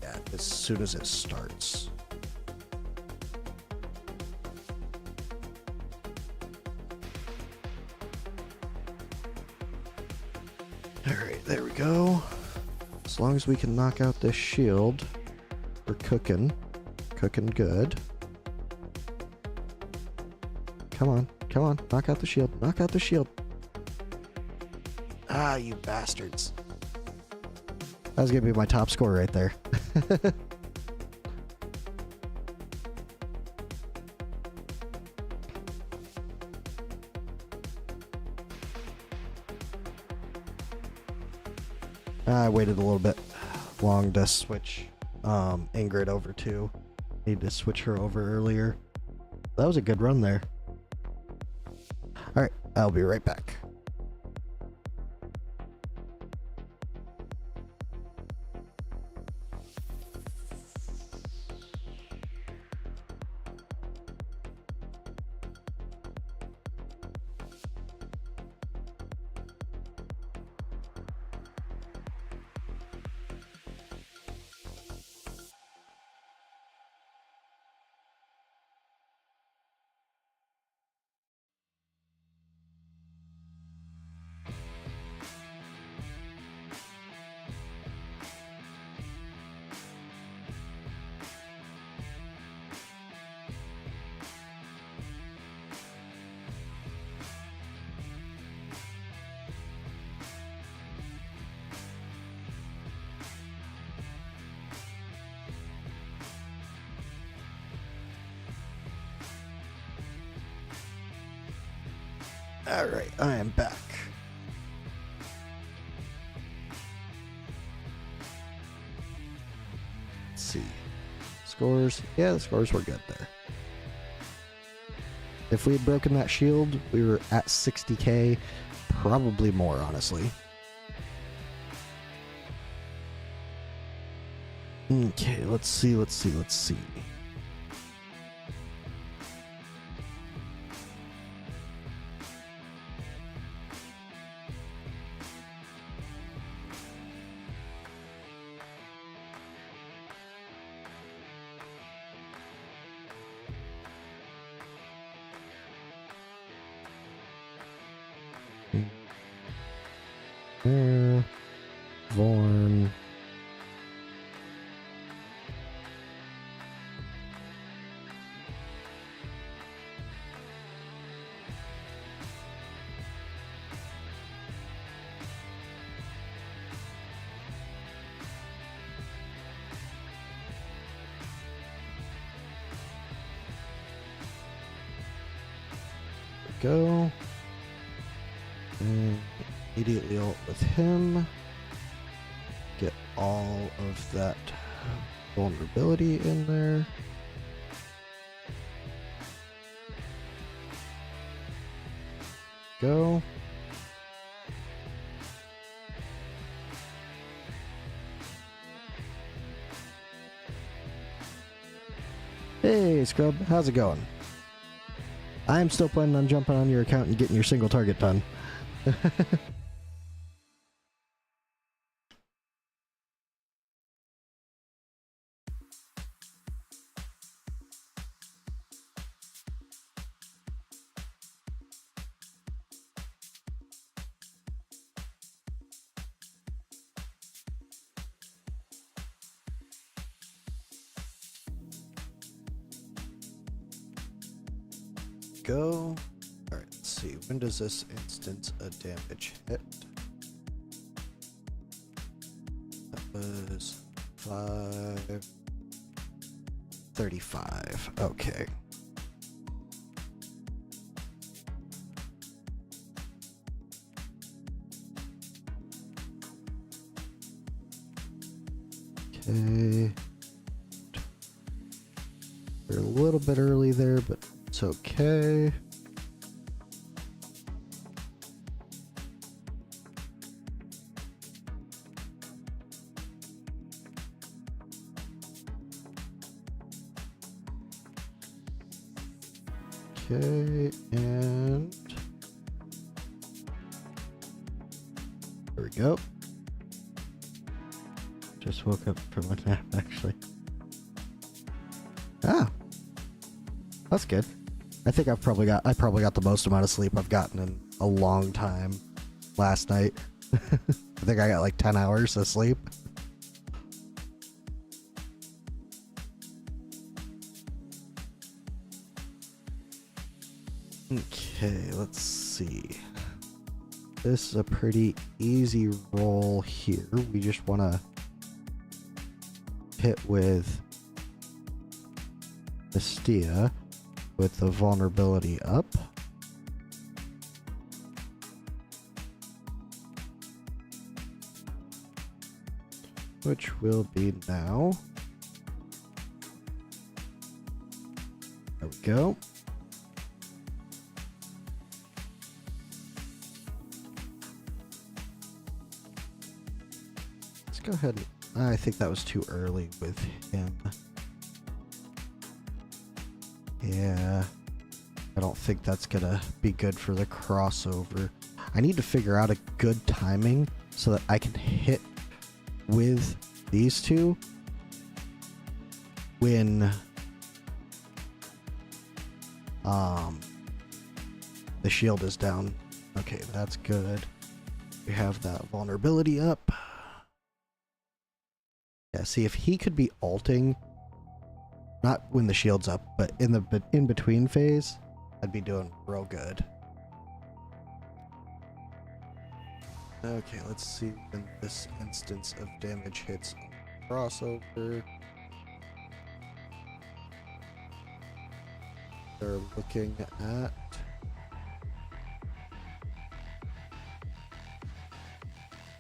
Yeah, as soon as it starts. Alright, there we go. As long as we can knock out this shield, we're cooking. Cooking good. Come on, come on, knock out the shield, knock out the shield. Ah, you bastards. That was gonna be my top score right there. I waited a little bit long to switch Ingrid over to. Need to switch her over earlier. That was a good run there. Alright, I'll be right back. Alright, I am back. Let's see. Scores. Yeah, the scores were good there. If we had broken that shield, we were at 60k. Probably more, honestly. Okay, let's see. Vorn. Go. And immediately ult with him. Get all of that vulnerability in there. Go. Hey, Scrub, how's it going? I'm still planning on jumping on your account and getting your single target done. go. Alright, let's see. When does this instance of damage hit? That was 535. Okay. Okay. We're a little bit early there, but it's okay. Okay, and there we go. Just woke up from a nap, actually. Ah, that's good. I think I probably got the most amount of sleep I've gotten in a long time last night. I think I got like 10 hours of sleep. Okay, let's see. This is a pretty easy roll here. We just want to hit with Estia with the vulnerability up. Which will be now. There we go. Let's go ahead and I think that was too early with him. Yeah. I don't think that's gonna be good for the crossover. I need to figure out a good timing so that I can hit with these two when the shield is down. Okay, that's good. We have that vulnerability up. Yeah, see if he could be ulting, not when the shield's up, but in the in-between phase, I'd be doing real good. Okay, let's see when this instance of damage hits crossover. They're looking at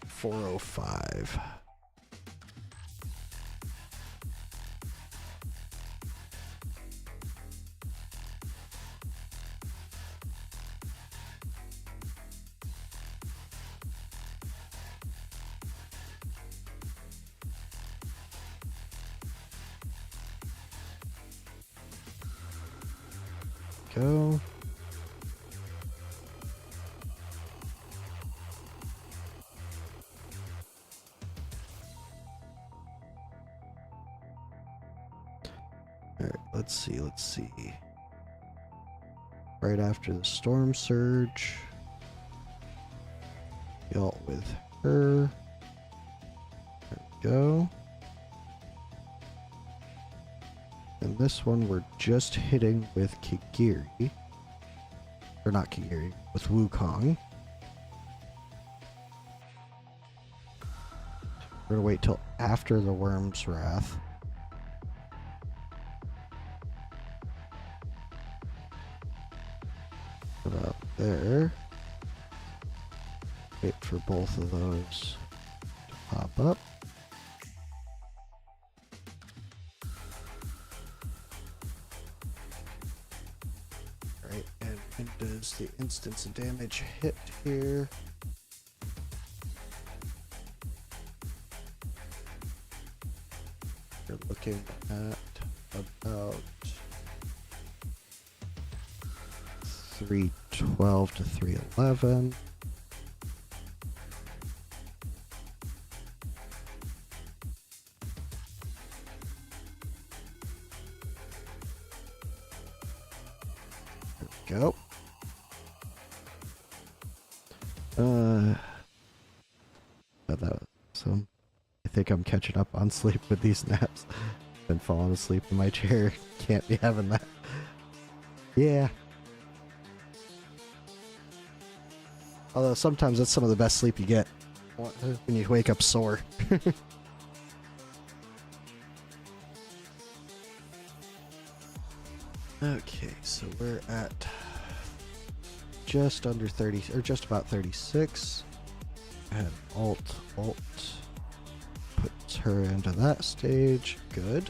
405. Go. Alright, let's see. Right after the storm surge. Ult with her. There we go. And this one we're just hitting with Kigiri. Or not Kigiri, with Wukong. We're gonna wait till after the Worm's Wrath. About there. Wait for both of those to pop up. Right, and when does the instance of damage hit here? You're looking at about 312 to 311. There we go. So I think I'm catching up on sleep with these naps. Been falling asleep in my chair. Can't be having that. Yeah. Although sometimes that's some of the best sleep you get when you wake up sore. Okay, so we're at just under 30, or just about 36. And alt, puts her into that stage. Good.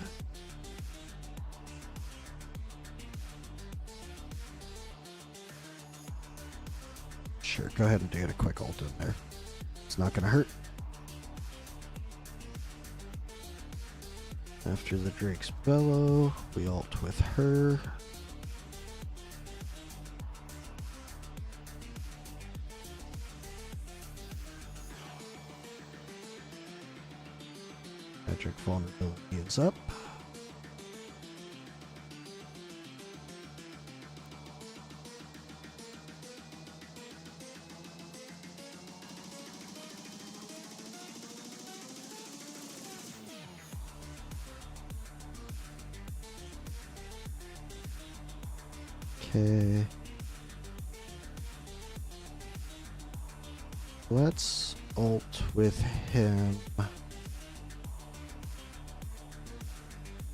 Sure, go ahead and do a quick alt in there. It's not going to hurt. After the Drake's Bellow, we alt with her. Magic Vulnerability is up. Okay. Let's ult with him.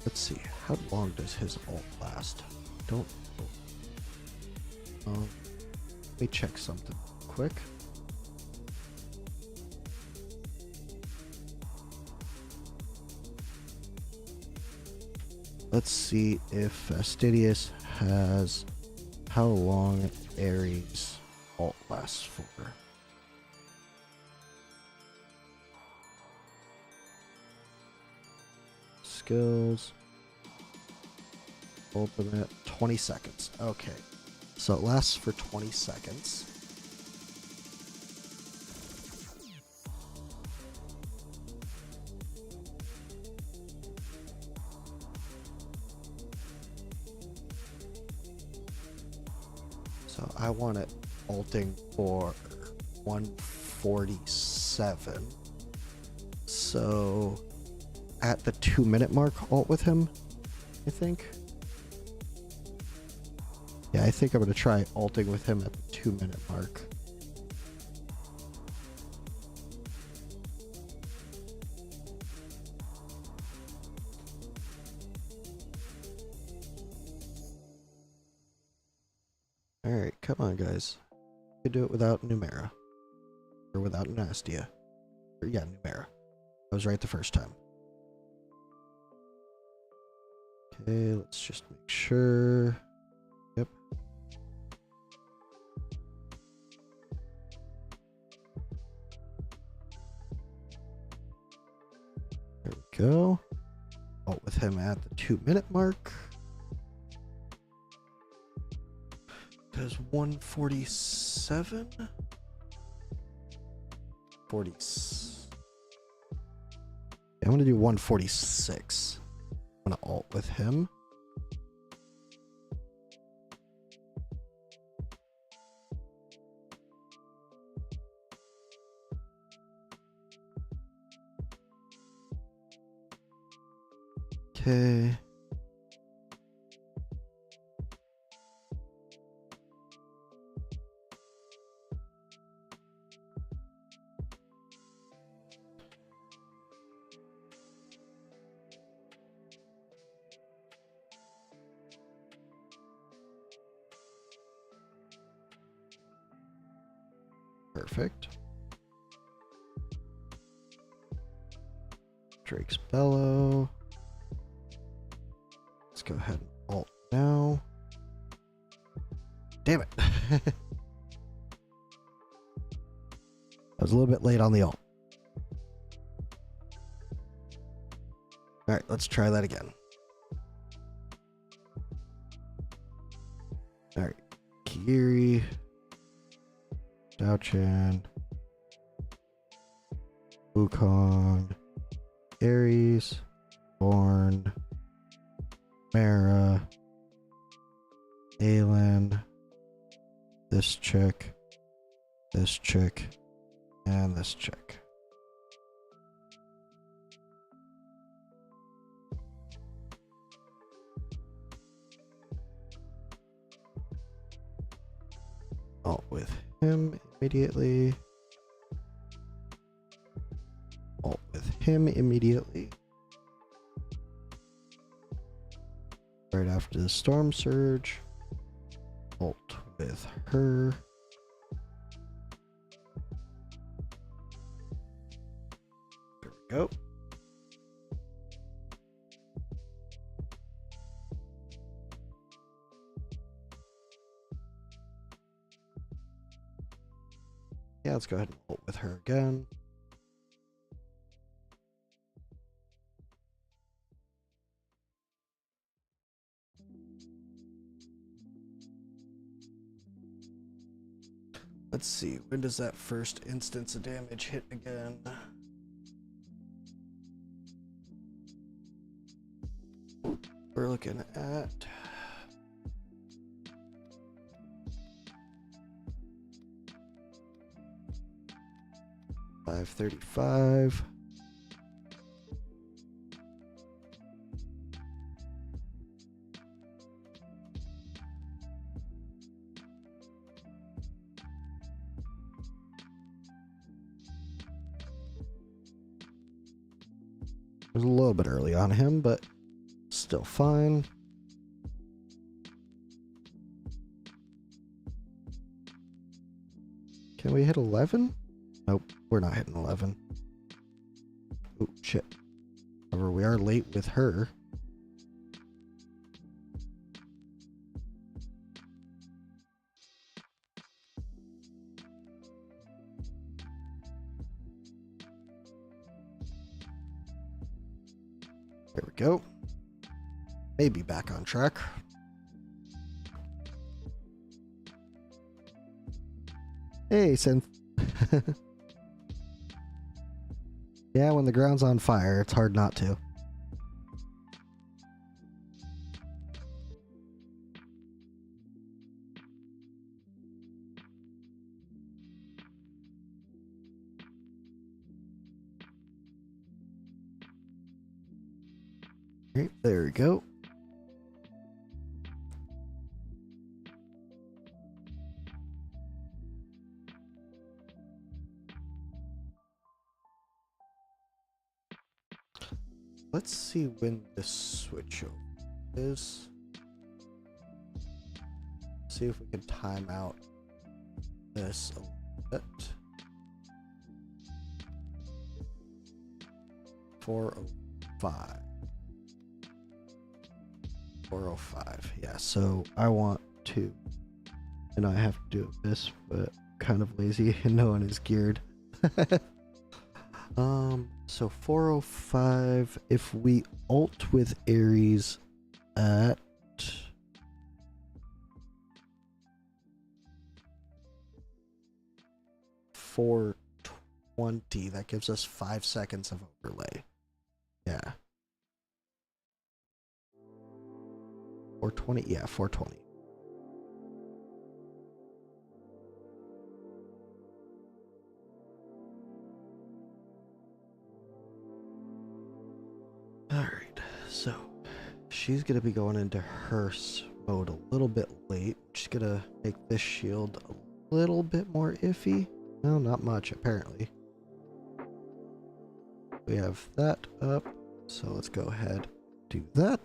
Let's see, how long does his ult last? Don't know. Let me check something quick. Let's see if Fastidious has how long Ares ult lasts for. Skills. Ultimate. 20 seconds. Okay. So it lasts for 20 seconds. So I want it ulting for 147. So at the 2-minute mark, ult with him, I think. Yeah, I think I'm going to try ulting with him at the 2-minute mark. Alright, come on, guys. You can do it without Numera. Or without Nastia. Or, yeah, Numera. I was right the first time. Okay, let's just make sure. Yep. There we go. Ult with him at the 2-minute mark. Does 147? 40. I'm gonna do 146. I'm gonna ult with him. Okay. Perfect. Drake's Bellow. Let's go ahead and ult now. Damn it. I was a little bit late on the ult. Alright, let's try that again. Alright. Kiri. Dao-Chan. Wukong. Ares. Born. Mara. Aelin. This chick. This chick. And this chick. Ult with him immediately. Ult with him immediately. Right after the Storm Surge. Ult with her. There we go. Yeah, let's go ahead and ult with her again. Let's see, when does that first instance of damage hit again? We're looking at 535. It was a little bit early on him, but still fine. Can we hit 11? Nope, we're not hitting 11. Oh, shit. However, we are late with her. There we go. Maybe back on track. Hey, Synth. Yeah, when the ground's on fire, it's hard not to. Right, there we go. Let's see when this switch over is. See if we can time out this a little bit. 405. 405. Yeah, so I want to, and I have to do this, but kind of lazy and no one is geared. So 405, if we ult with Ares at 420, that gives us 5 seconds of overlay. Yeah. 420, yeah, 420. Alright, so she's gonna be going into hearse mode a little bit late. She's gonna make this shield a little bit more iffy. No, not much, apparently. We have that up, so let's go ahead and do that.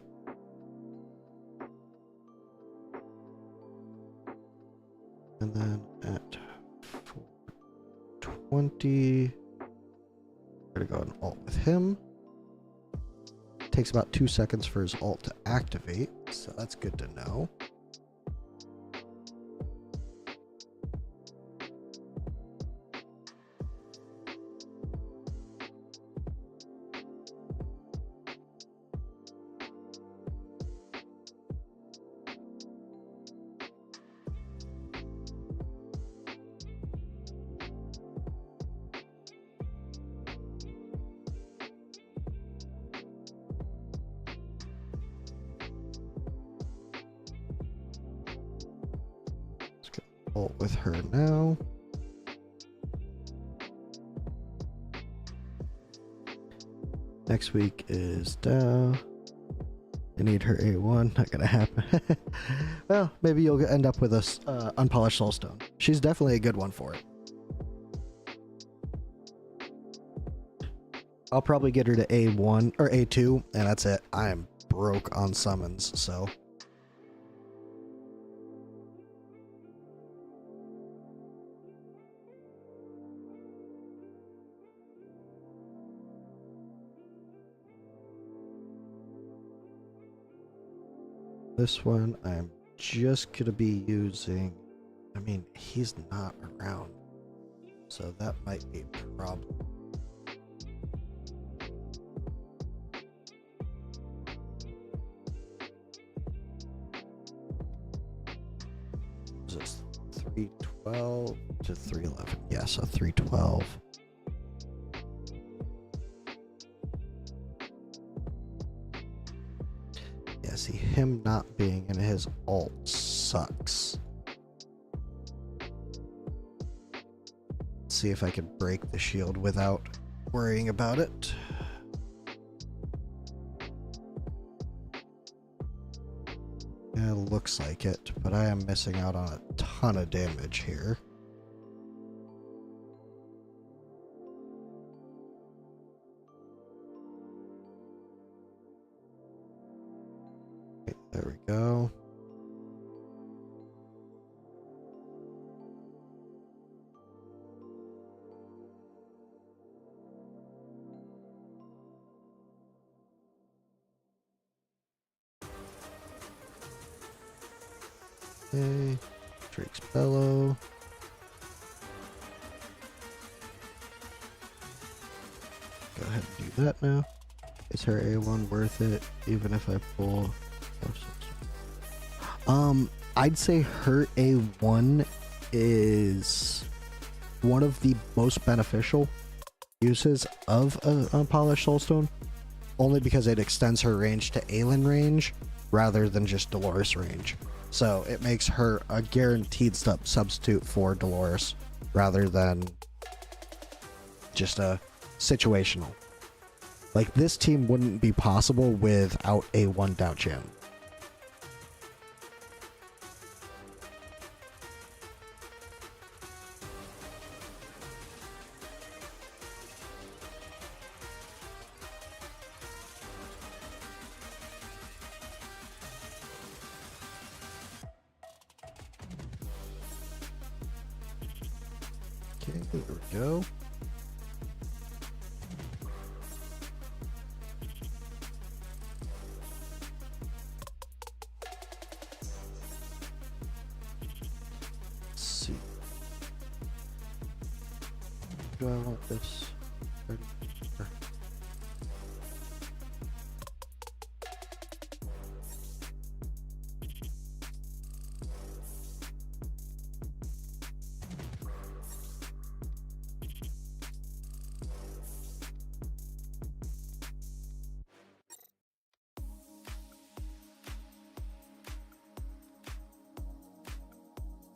And then at 420, we're gonna go and ult with him. Takes about 2 seconds for his ult to activate, so that's good to know. Ult with her now. Next week is Dow. I need her A1. Not gonna happen. Well, maybe you'll end up with a unpolished soulstone. She's definitely a good one for it. I'll probably get her to A1 or A2, and that's it. I am broke on summons, so. This one I'm just gonna be using. I mean, he's not around, so that might be a problem. Is this 312 to 311? Yeah, so 312. Yeah, see, him not being in his ult sucks. Let's see if I can break the shield without worrying about it. Yeah, it looks like it, but I am missing out on a ton of damage here. Okay, there we go. Okay, Drake's Bellow. Go ahead and do that now. Is her A1 worth it, even if I pull? I'd say her A1 is one of the most beneficial uses of a Polished Soulstone, only because it extends her range to Aelin range rather than just Dolores range. So it makes her a guaranteed substitute for Dolores rather than just a situational. Like, this team wouldn't be possible without A1 Daoqian. Okay, there we go. Let's see. Do I want this ready? Or-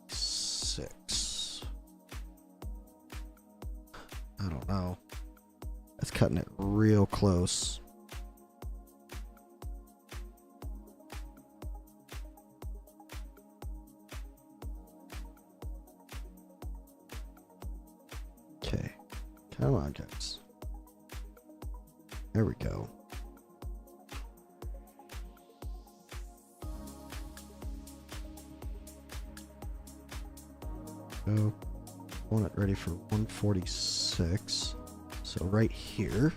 Six. I don't know. That's cutting it real close. Okay. Come on, guys. There we go. Go. Want it ready for 146. So right here.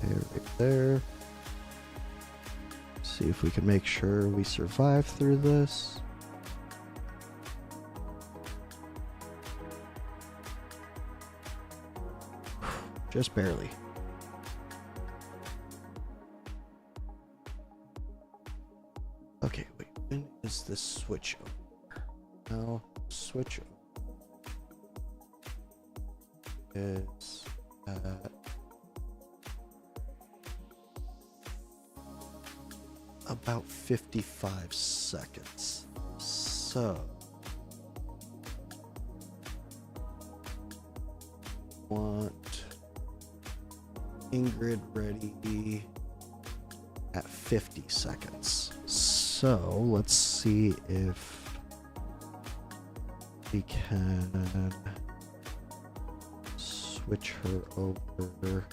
There, right there. See if we can make sure we survive through this. Just barely. Okay, wait. When is this switch over? Now switch is at about 55 seconds. So want Ingrid ready at 50 seconds. So let's see if we can switch her over.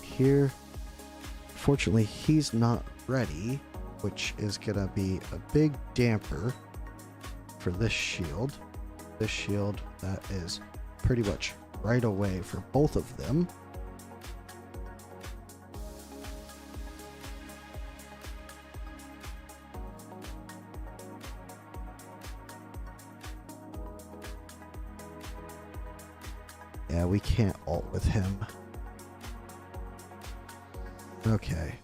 Here, fortunately, he's not ready, which is gonna be a big damper for this shield. This shield that is pretty much right away for both of them. Yeah, we can't ult with him. Okay.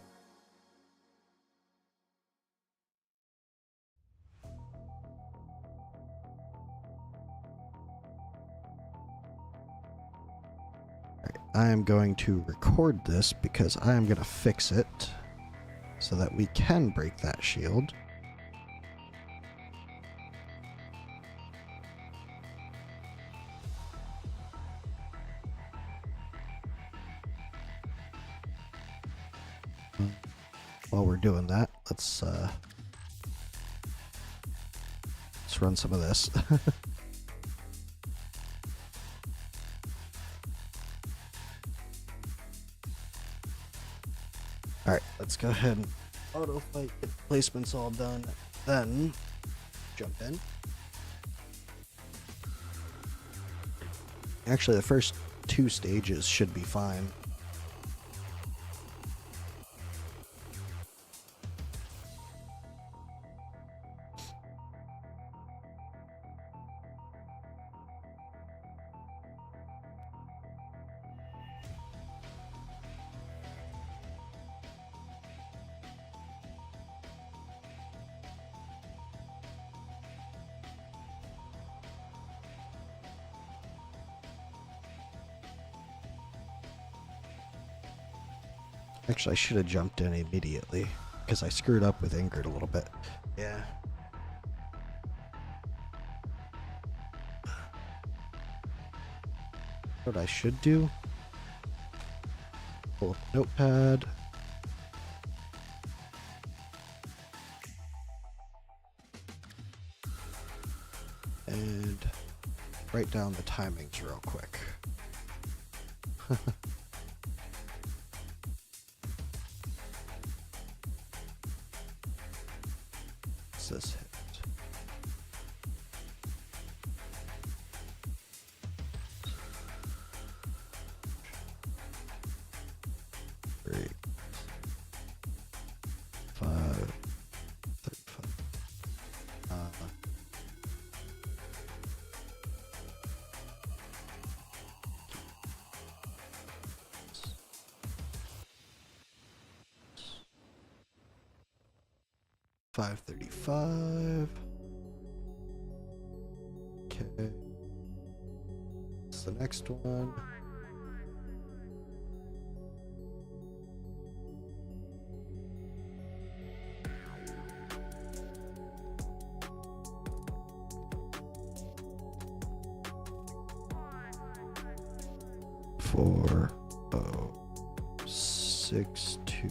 I am going to record this because I am going to fix it so that we can break that shield. While we're doing that, let's run some of this. Alright, let's go ahead and auto fight, get the placements all done, then jump in. Actually, the first 2 stages should be fine. Actually, I should have jumped in immediately because I screwed up with Ingrid a little bit. Yeah. What I should do? Pull up a notepad. And write down the timings real quick. This hit. Three, 5, 35. 5:35. Okay. What's the next one? Four, 6, 2,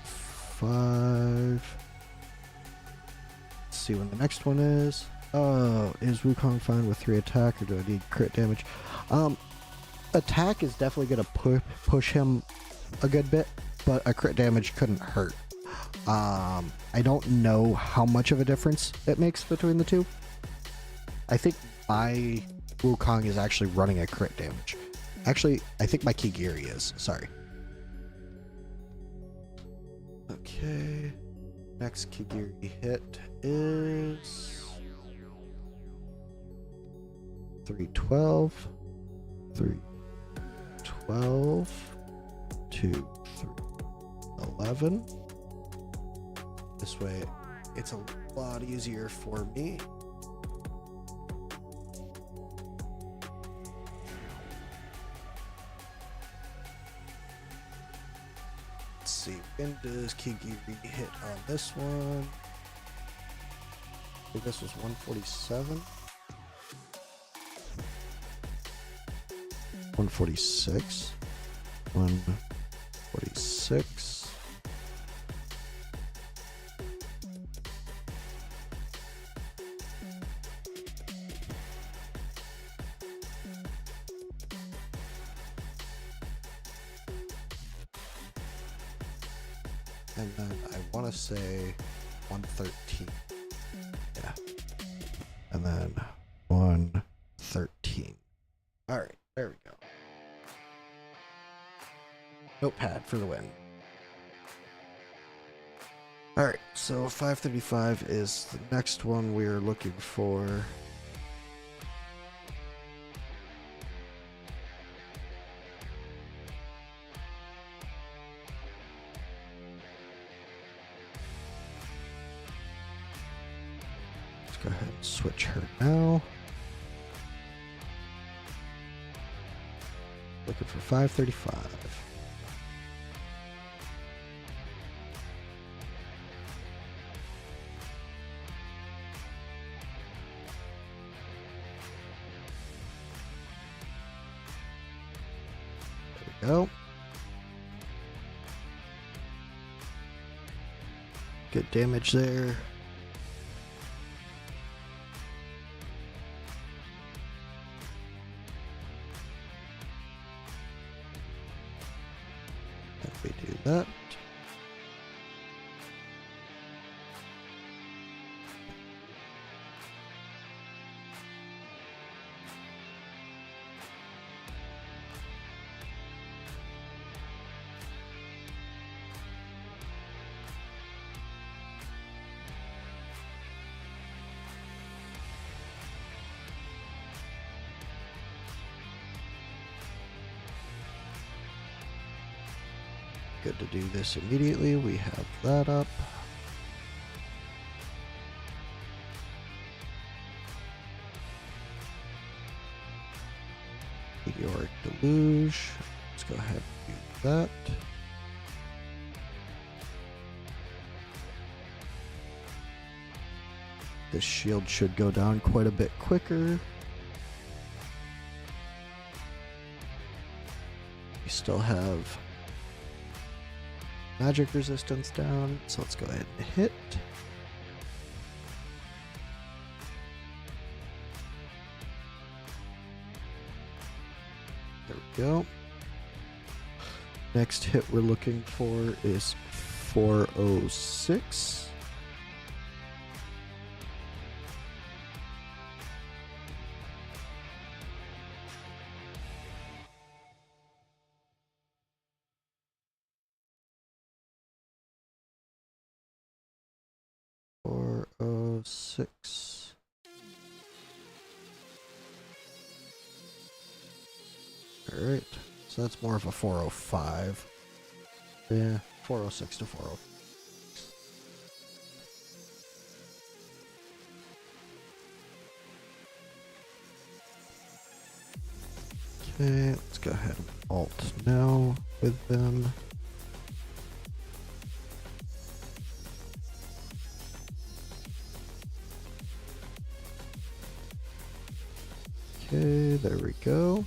5. Let's see when the next one is. Oh, is Wukong fine with 3 attack, or do I need crit damage? Attack is definitely gonna push him a good bit, but a crit damage couldn't hurt. I don't know how much of a difference it makes between the two. I think my Wukong is actually running a crit damage. Actually, I think my Kigiri is. Sorry. Okay. Next Kigiri hit is 312. 312. 2, 3. 11. This way, it's a lot easier for me. Let's see, when does Kigiri hit on this one? I think this was 147. 146. 146. And then I want to say 113. Yeah. And then 113. All right, there we go. Notepad for the win. All right, so 535 is the next one we're looking for. Let's go ahead and switch her now. Looking for 535. Go. Good damage there. If we do that. Good to do this immediately. We have that up. Meteoric Deluge. Let's go ahead and do that. This shield should go down quite a bit quicker. We still have magic resistance down, so let's go ahead and hit. There we go. Next hit we're looking for is 406. Six. All right, so that's more of a 405. Yeah, 406 to 405. Okay, let's go ahead and alt now with them. Okay, there we go.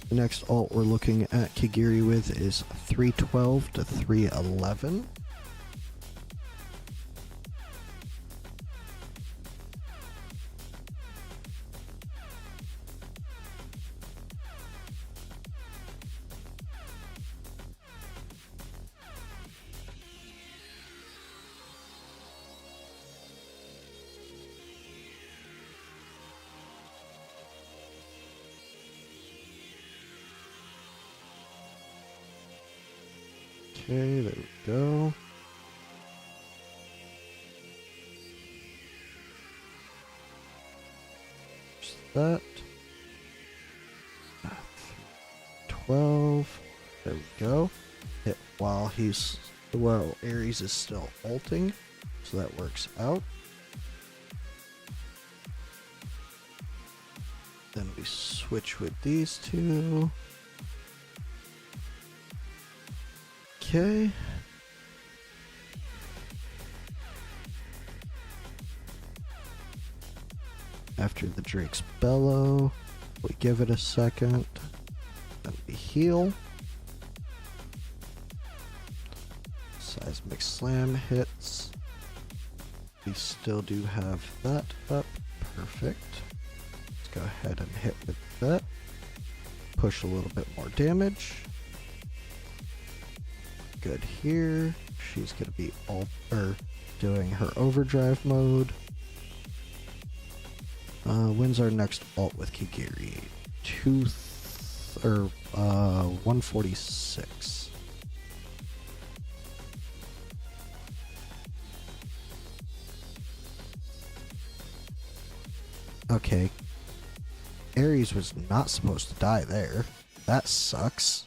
The next alt we're looking at Kigiri with is 312 to 311. Okay, there we go. Just that. 12. There we go. Hit while Ares is still ulting, so that works out. Then we switch with these two. Okay. After the Drake's Bellow, we give it a second. Then we heal. Seismic Slam hits. We still do have that up. Perfect. Let's go ahead and hit with that. Push a little bit more damage. Good here. She's going to be doing her overdrive mode. When's our next ult with Kigiri? 146. Okay. Ares was not supposed to die there. That sucks.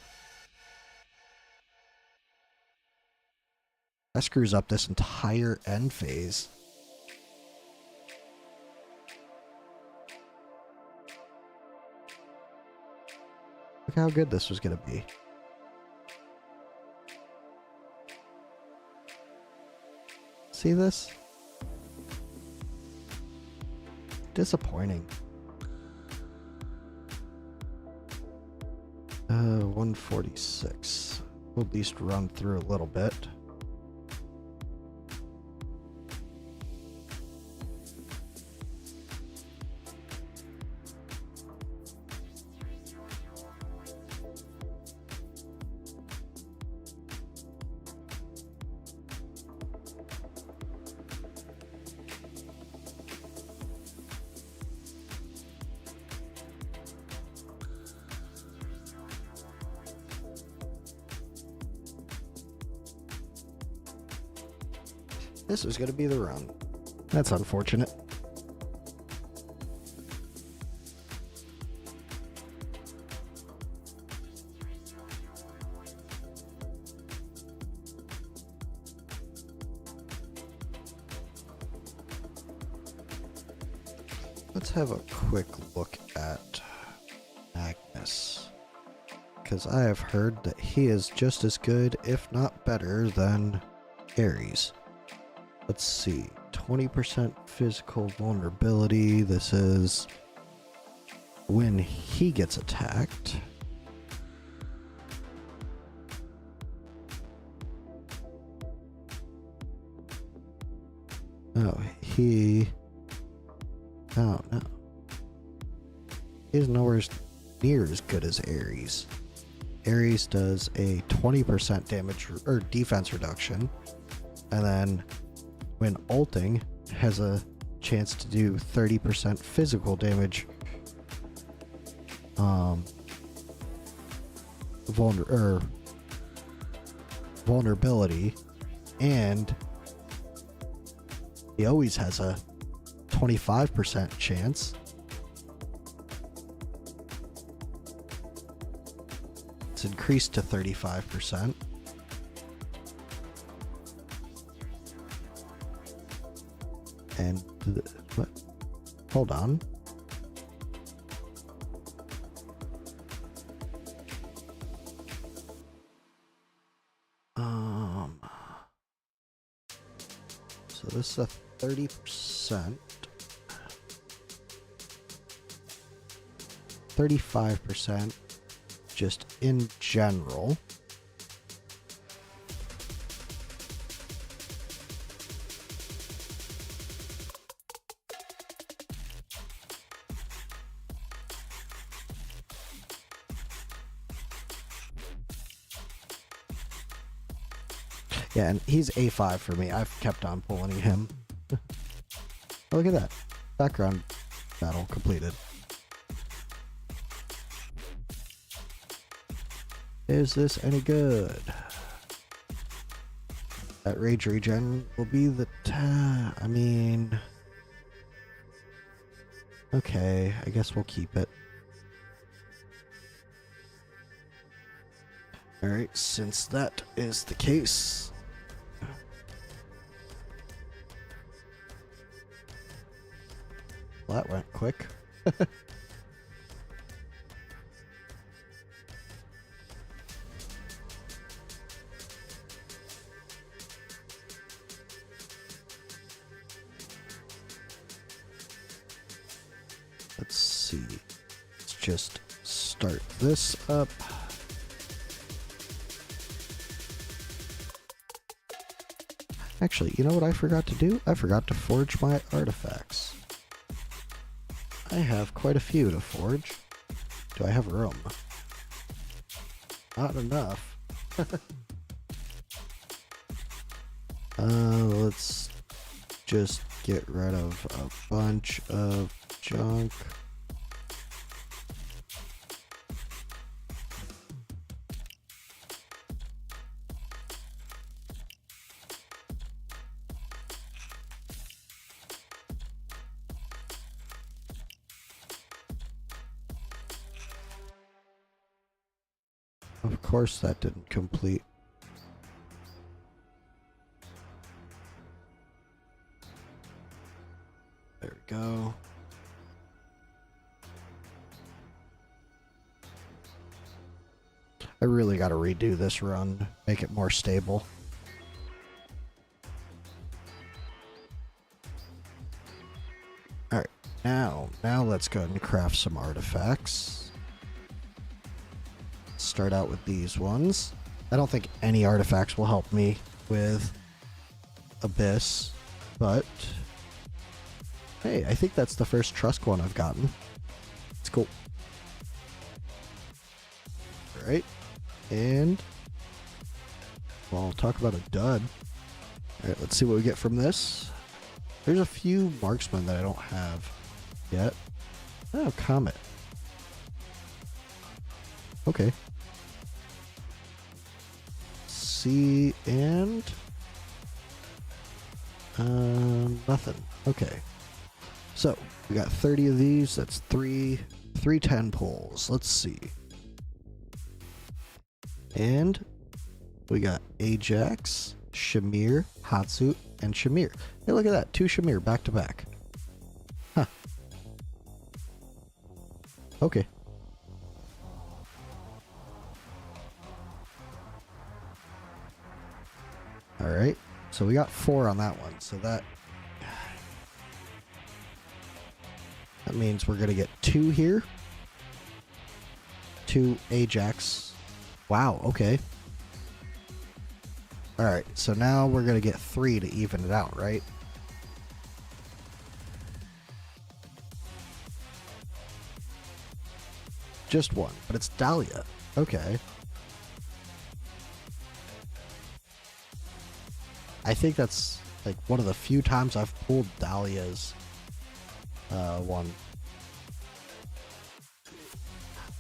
That screws up this entire end phase. Look how good this was going to be. See this? Disappointing. 146. We'll at least run through a little bit. This was going to be the run. That's unfortunate. Let's have a quick look at Magnus, because I have heard that he is just as good, if not better, than Ares. Let's see, 20% physical vulnerability. This is when he gets attacked. Oh, oh no. He's nowhere near as good as Ares. Ares does a 20% damage or defense reduction, and then when ulting, has a chance to do 30% physical damage. Vulnerability, and he always has a 25% chance. It's increased to 35%. And what? Hold on. So this is a 30%. 35% just in general. Yeah, and he's A5 for me. I've kept on pulling him. Oh, look at that. Background battle completed. Is this any good? That rage regen will be the I mean... Okay, I guess we'll keep it. Alright, since that is the case, well, that went quick. Let's see. Let's just start this up. Actually, you know what I forgot to do? I forgot to forge my artifacts. I have quite a few to forge. Do I have room? Not enough. Let's just get rid of a bunch of junk. Of course that didn't complete. There we go. I really got to redo this run, make it more stable. Alright, now let's go ahead and craft some artifacts. Start out with these ones. I don't think any artifacts will help me with Abyss, but hey, I think that's the first Trusk one I've gotten. It's cool. Alright, and well, I'll talk about a dud. Alright, let's see what we get from this. There's a few marksmen that I don't have yet. Oh, Comet. Okay. C and nothing. Okay. So we got 30 of these. That's three 10 pulls. Let's see. And we got Ajax, Shamir, Hatsu, and Shamir. Hey, look at that. 2 Shamir back to back. Huh. Okay. Alright, so we got 4 on that one, so that means we're gonna get 2 here. 2 Ajax. Wow, okay. Alright, so now we're gonna get 3 to even it out, right? Just 1, but it's Dahlia. Okay. I think that's like one of the few times I've pulled Dahlia's one.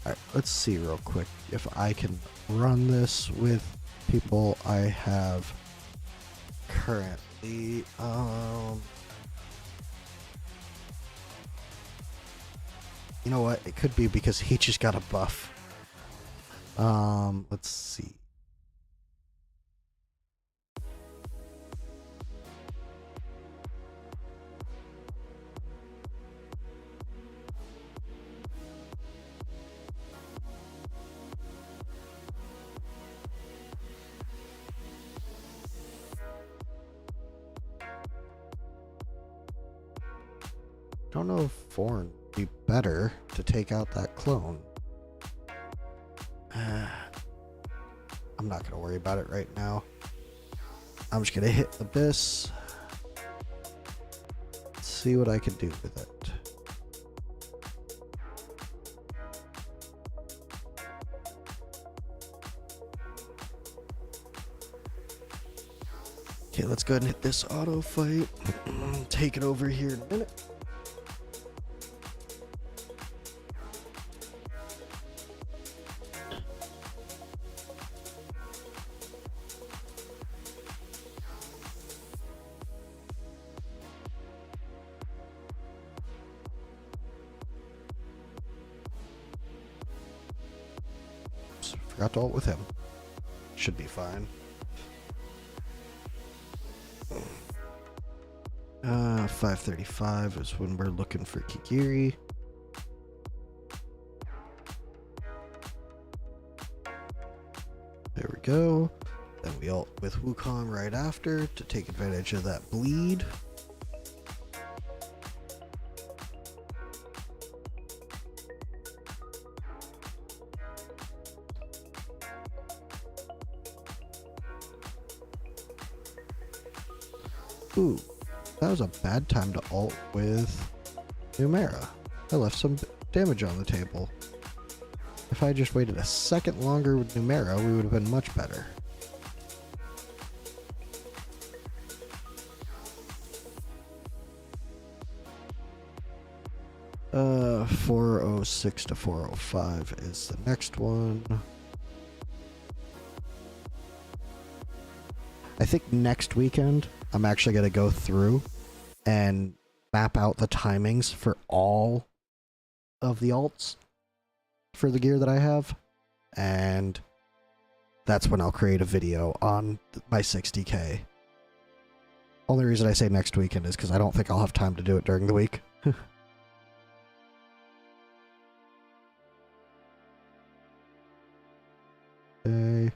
Alright, let's see real quick if I can run this with people I have currently. You know what? It could be because he just got a buff. Let's see. Don't know if Forn would be better to take out that clone. I'm not going to worry about it right now. I'm just going to hit Abyss. See what I can do with it. Okay, let's go ahead and hit this auto fight. Take it over here in a minute. Forgot to ult with him. should be fine. 535 is when we're looking for Kikiri. There we go. Then we ult with Wukong right after to take advantage of that bleed. Ooh, that was a bad time to ult with Numera. I left some damage on the table. If I just waited a second longer with Numera, we would have been much better. Uh, 406 to 405 is the next one. I think next weekend I'm actually going to go through and map out the timings for all of the alts for the gear that I have, and that's when I'll create a video on my 60k. Only reason I say next weekend is because I don't think I'll have time to do it during the week. Okay,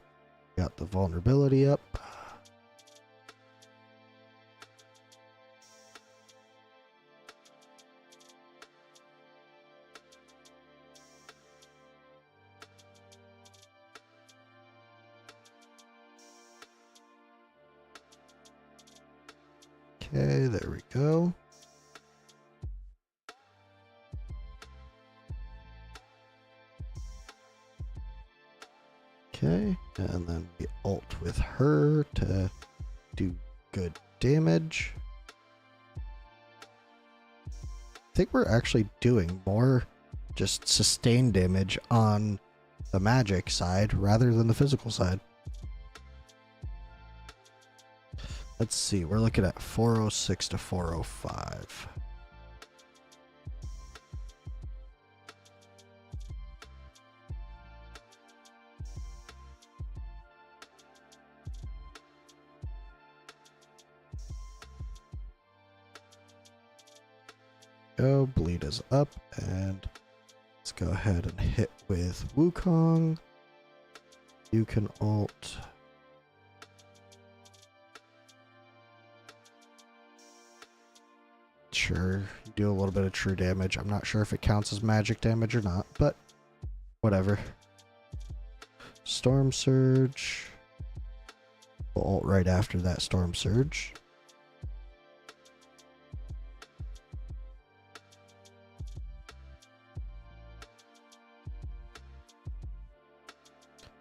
got the vulnerability up. Okay, there we go. Okay, and then we ult with her to do good damage. I think we're actually doing more just sustained damage on the magic side rather than the physical side. Let's see, we're looking at 406 to 405. Go, bleed is up, and let's go ahead and hit with Wukong. You can ult. Sure, you do a little bit of true damage. I'm not sure if it counts as magic damage or not, but whatever. Storm Surge. We'll ult right after that Storm Surge.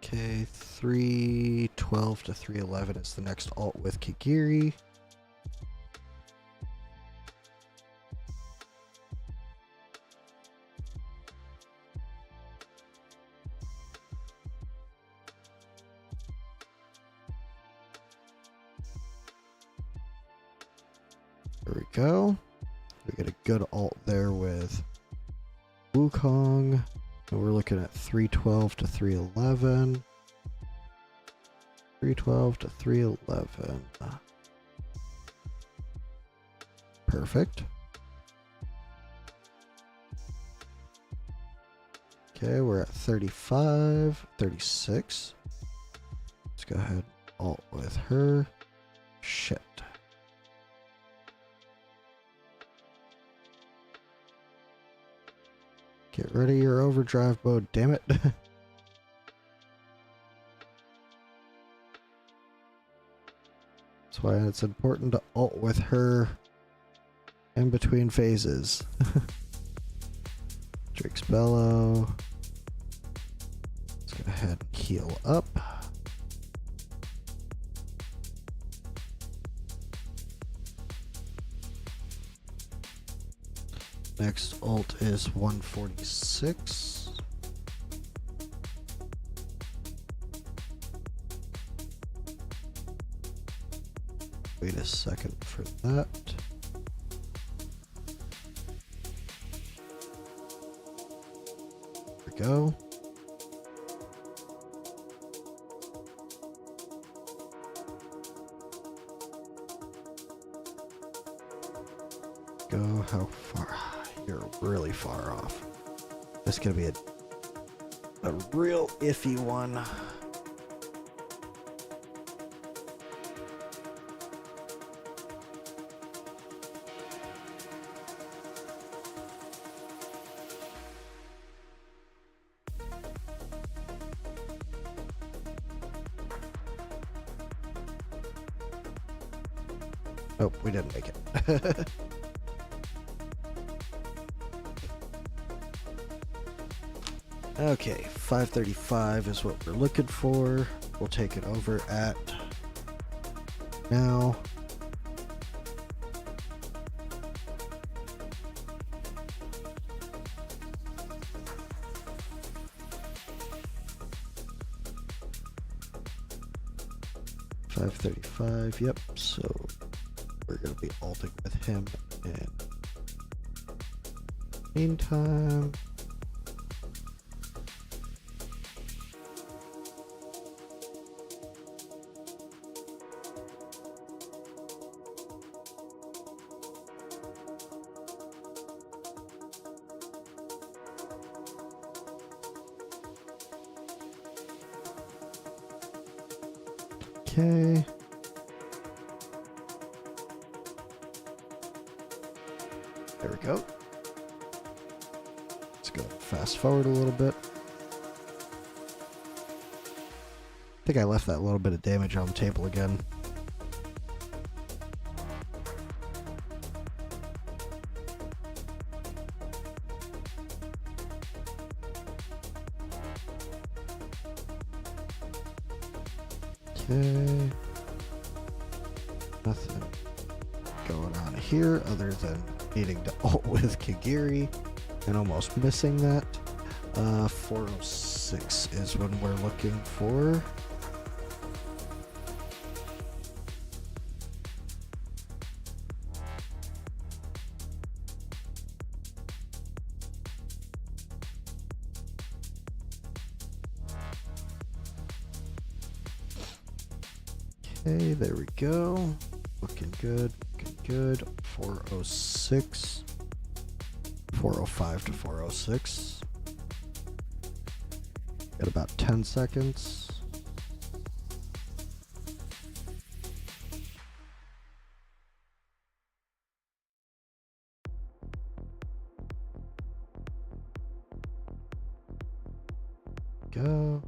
Okay, 312 to 311 is the next ult with Kikiri. There we go. We get a good ult there with Wukong. And we're looking at 312 to 311. 312 to 311. Perfect. Okay, we're at 35, 36. Let's go ahead and ult with her. Shit. Get rid of your overdrive mode, damn it. That's why it's important to ult with her in between phases. Drake's Bellow. Let's go ahead and heal up. Next ult is 146. Wait a second for that. There we go. go. How far? You're really far off. This is gonna be a real iffy one. Oh, we didn't make it. Okay, 535 is what we're looking for. We'll take it over at now. $535, yep, so we're gonna be alting with him in meantime. Okay. There we go. Let's go fast forward a little bit. I think I left that little bit of damage on the table again. Okay. Nothing going on here other than needing to ult with Kagiri and almost missing that. 406 is when we're looking for. Okay, there we go. Looking good, looking good. 406. 405 to 406. Got about 10 seconds. Go.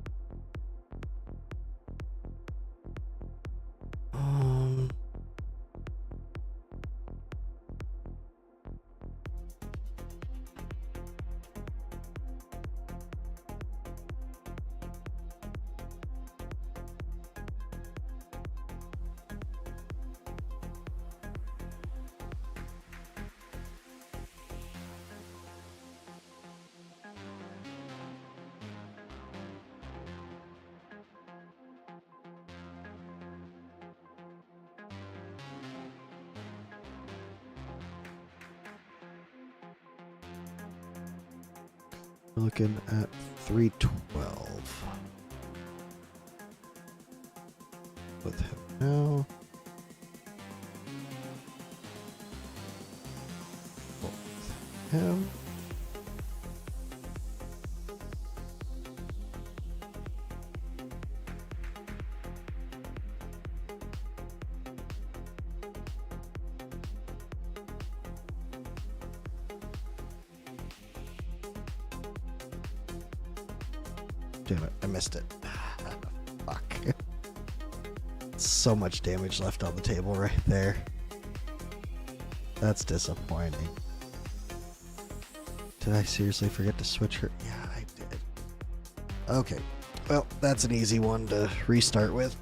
We're looking at 312 with him now. With him. Damn it, I missed it. Fuck. So much damage left on the table right there. That's disappointing. Did I seriously forget to switch her? Yeah, I did. Okay. Well, that's an easy one to restart with.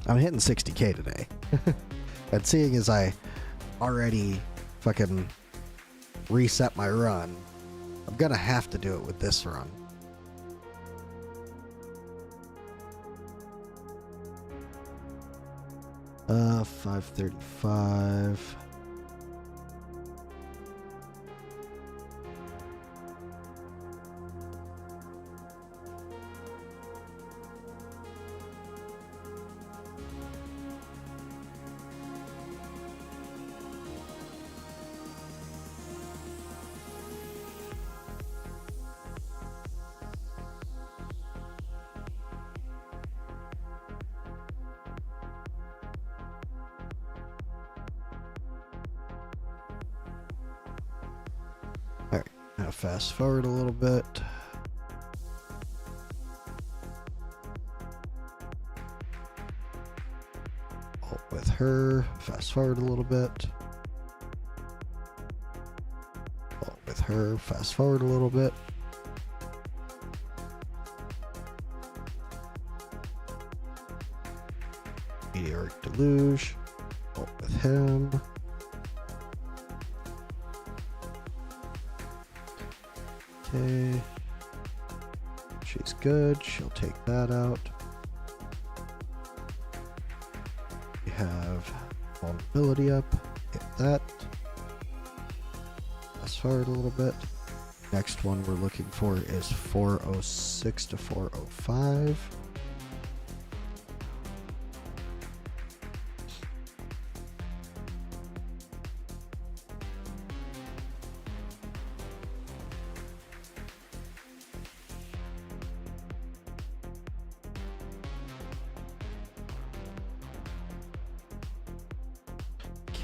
I'm hitting 60k today. And seeing as I already fucking reset my run, I'm gonna have to do it with this run. Uh, 535. Now fast forward a little bit. Alt with her, fast forward a little bit. Alt with her, fast forward a little bit. Meteoric Deluge, alt with him. Okay. She's good, she'll take that out. We have vulnerability up, hit that. Fast forward a little bit. Next one we're looking for is 406 to 405.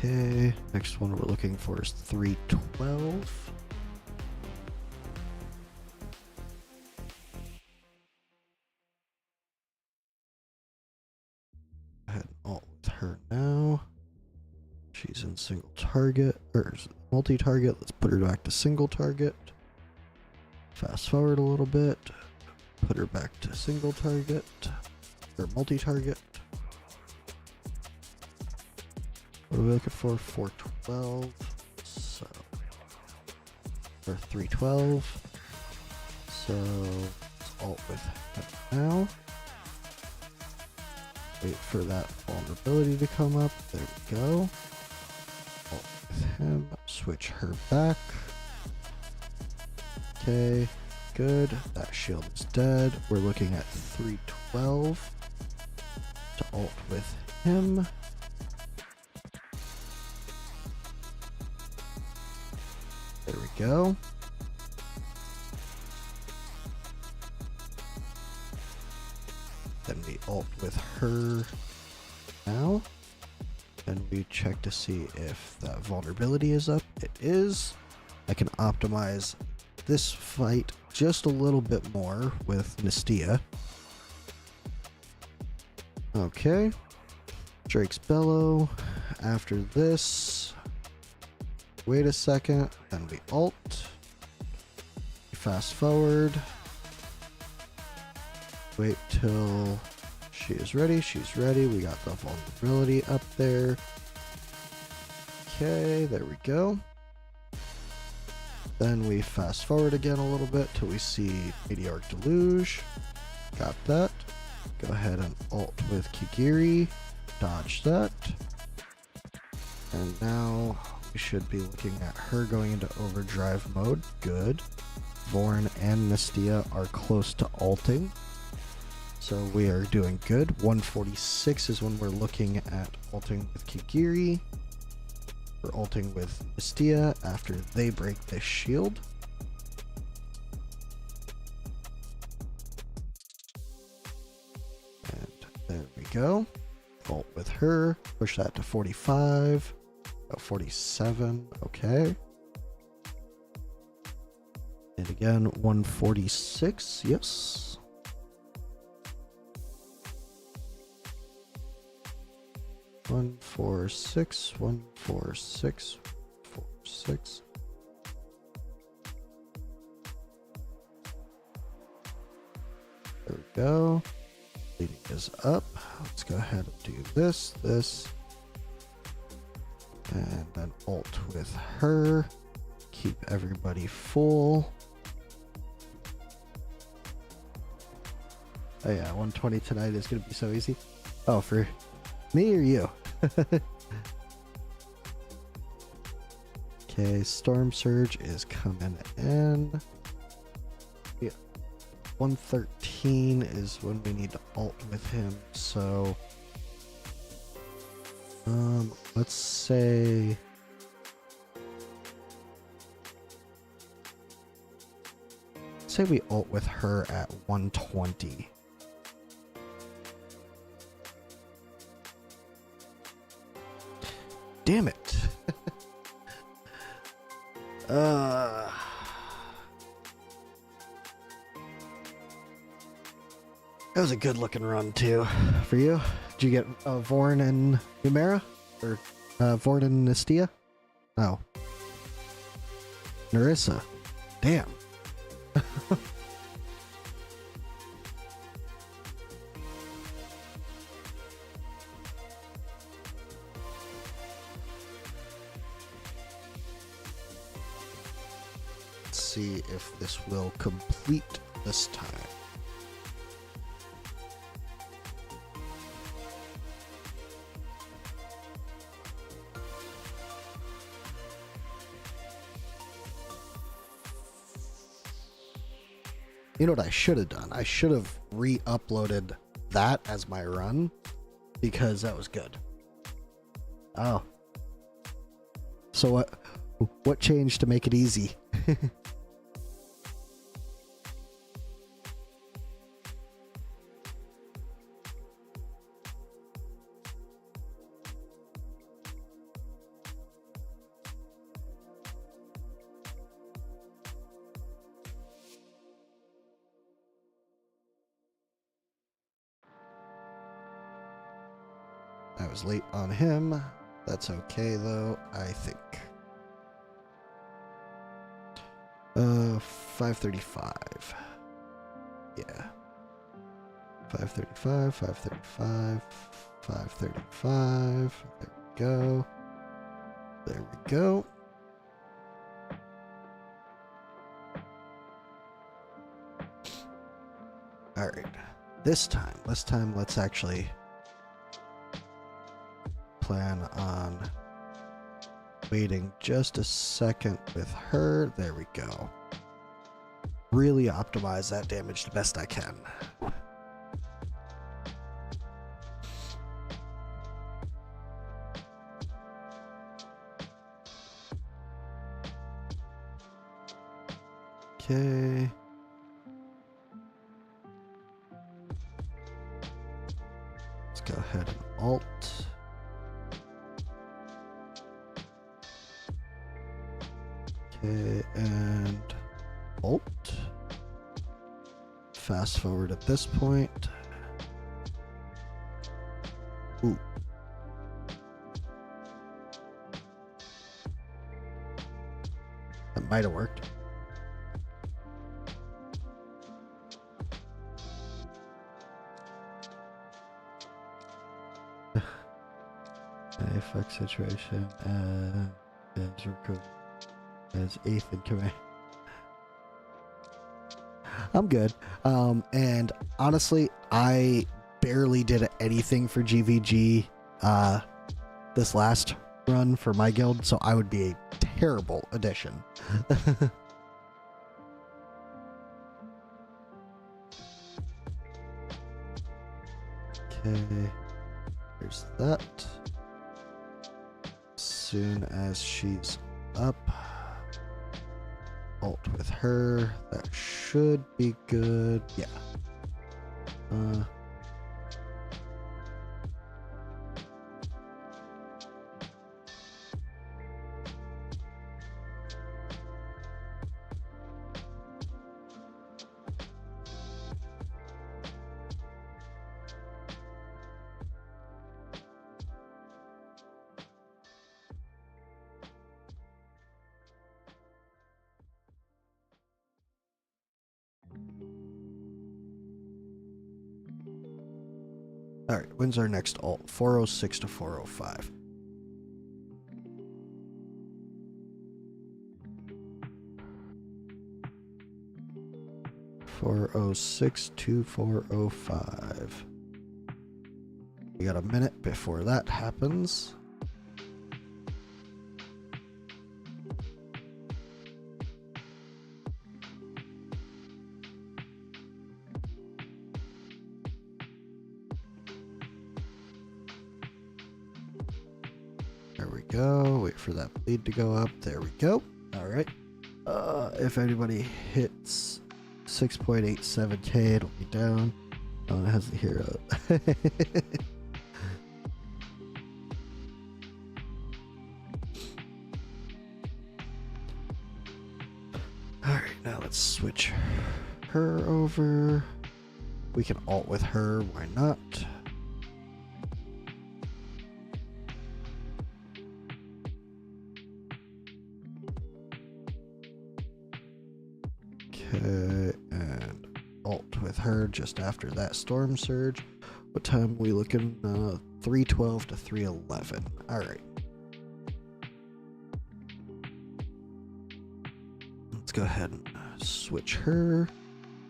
Okay, next one we're looking for is 312. Go ahead and alt with her now. She's in single target, or multi-target. Let's put her back to single target. Fast forward a little bit. Put her back to single target, or multi-target. What are we looking for? 412. So, or 312. So, let's alt with him now. Wait for that vulnerability to come up. There we go. Alt with him. Switch her back. Okay, good. That shield is dead. We're looking at 312 to alt with him. There we go. Then we alt with her now. And we check to see if that vulnerability is up. It is. I can optimize this fight just a little bit more with Mystia. Okay. Drake's Bellow. After this, wait a second, then we alt. Fast forward. Wait till she is ready. She's ready. We got the vulnerability up there. Okay, there we go. Then we fast forward again a little bit till we see Meteoric Deluge. Got that. Go ahead and alt with Kigiri. Dodge that. And now we should be looking at her going into overdrive mode. Good. Vorn and Mystia are close to alting. So we are doing good. 146 is when we're looking at alting with Kigiri. We're alting with Mystia after they break this shield. And there we go. Alt with her. Push that to 45. 47. Okay. And again, 146. Yes. 146, 146, 46. There we go. Leading is up. Let's go ahead and do this, and then alt with her. Keep everybody full. Oh yeah, 120 tonight is gonna be so easy. Oh, for me or you? Okay, Storm Surge is coming in. Yeah, 113 is when we need to alt with him. So, let's say we alt with her at 120. Damn it. That was a good looking run too. For you? Did you get Vorn and Numera? Or Vorn and Nistia? No. Narissa. Damn. Let's see if this will complete this time. You know what I should have done? I should have re-uploaded that as my run because that was good. Oh. So what changed to make it easy? I was late on him. That's okay though, I think. 5:35. Yeah. 5:35, 5:35, 5:35. There we go. There we go. All right. This time, let's actually plan on waiting just a second with her. There we go. Really optimize that damage the best I can. Okay. Let's go ahead and alt. Okay, and alt. Fast forward at this point. Ooh. That might have worked. Fuck situation is recruit as 8th in command. I'm good. And honestly, I barely did anything for GVG this last run for my guild, so I would be a terrible addition. Okay, here's that. Soon as she's up, alt with her. That should be good. Yeah. All right, when's our next alt? 406 to 405. .406 to 405. We got a minute before that happens. There we go. Wait for that bleed to go up. There we go. All right. If anybody hits 6.87k, it'll be down. Oh, it has the hero. All right, now let's switch her over. We can alt with her, why not? Okay, and alt with her just after that storm surge. What time are we looking? 312 to 311. Alright. Let's go ahead and switch her.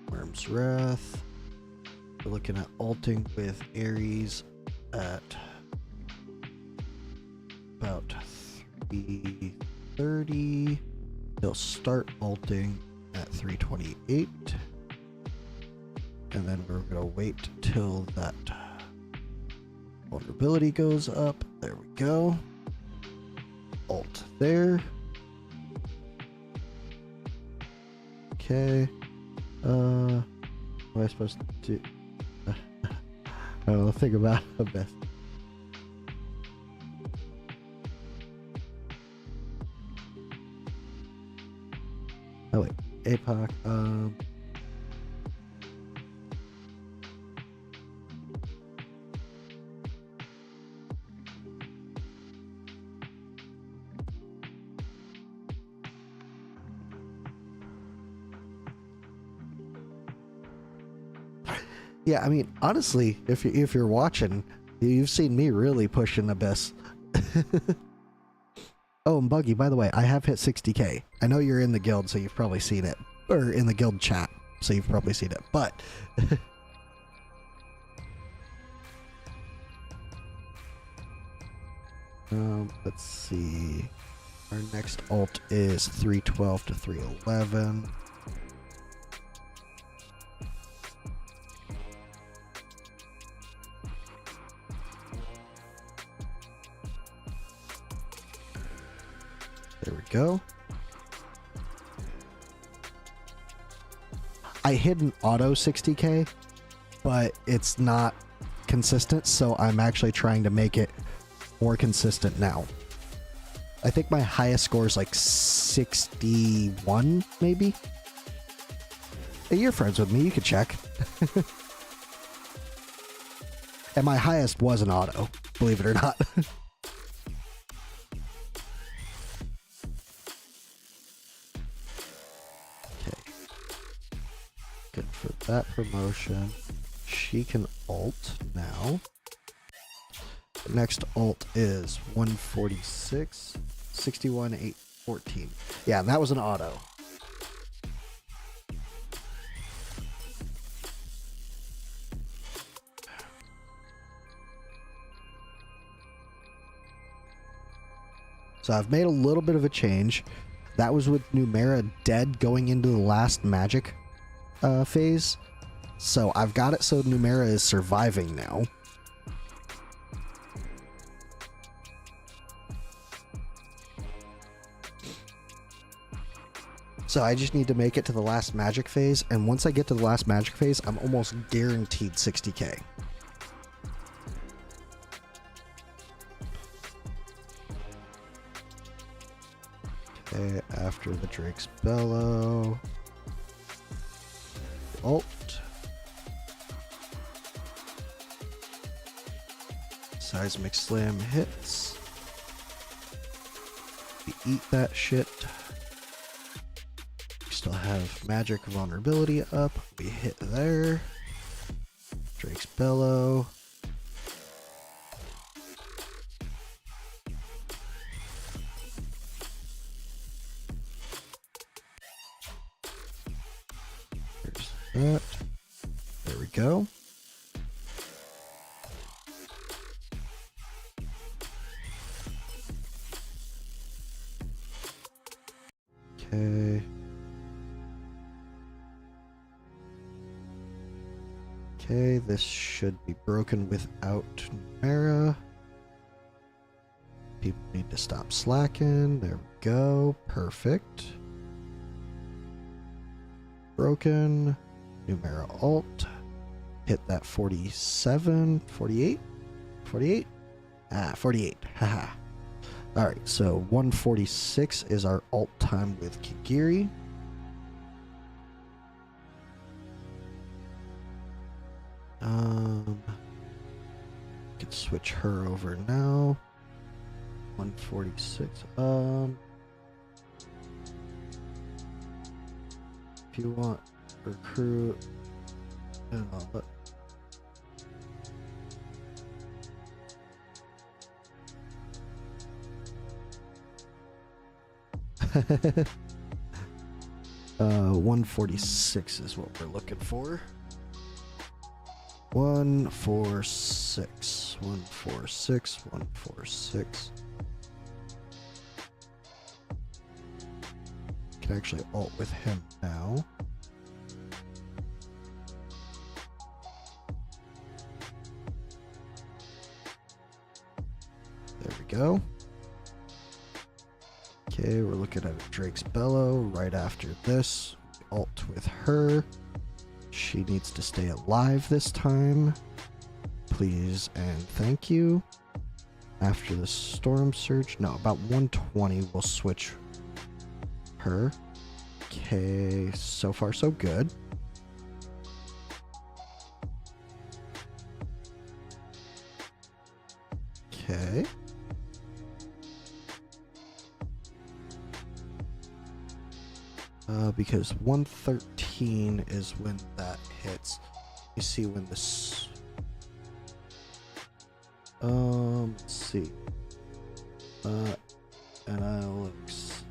Worm's Wrath. We're looking at alting with Ares at about 330. He'll start alting at 328. And then we're going to wait till that vulnerability goes up. There we go. Alt there. Okay. What am I supposed to do? I don't know, think about it best. Oh wait, APOC, yeah, I mean, honestly, if you're watching, you've seen me really pushing Abyss. Oh, and Buggy, by the way, I have hit 60k. I know you're in the guild, so you've probably seen it. Or in the guild chat, so you've probably seen it. But... let's see. Our next alt is 312 to 311. There we go. I hit an auto 60k, but it's not consistent, so I'm actually trying to make it more consistent now. I think my highest score is like 61, maybe? Hey, you're friends with me, you can check. And my highest was an auto, believe it or not. That promotion. She can alt now. The next alt is 146, 61, 814. Yeah, that was an auto. So I've made a little bit of a change. That was with Numera dead going into the last magic phase. So I've got it so Numera is surviving now. So I just need to make it to the last magic phase, and once I get to the last magic phase, I'm almost guaranteed 60k. Okay, after the Drake's Bellow. Alt. Seismic Slam hits. We eat that shit. We still have Magic Vulnerability up. We hit there. Drake's Bellow. That. There we go. Okay. Okay, this should be broken without Numera. People need to stop slacking. There we go. Perfect. Broken. Numera alt. Hit that 47, 48, 48. 48. Haha. Alright, so 146 is our alt time with Kigiri. Can switch her over now. 146. If you want recruit, and all that. Uh, 146 is what we're looking for. 146, 146, 146. Can actually alt with him now. There we go. Okay, we're looking at Drake's Bellow right after this. Alt with her. She needs to stay alive this time. Please and thank you. After the Storm Surge, no, about 120 we'll switch her. Okay, so far so good. Okay. Because 113 is when that hits. You see when this. Let's see. Analytics.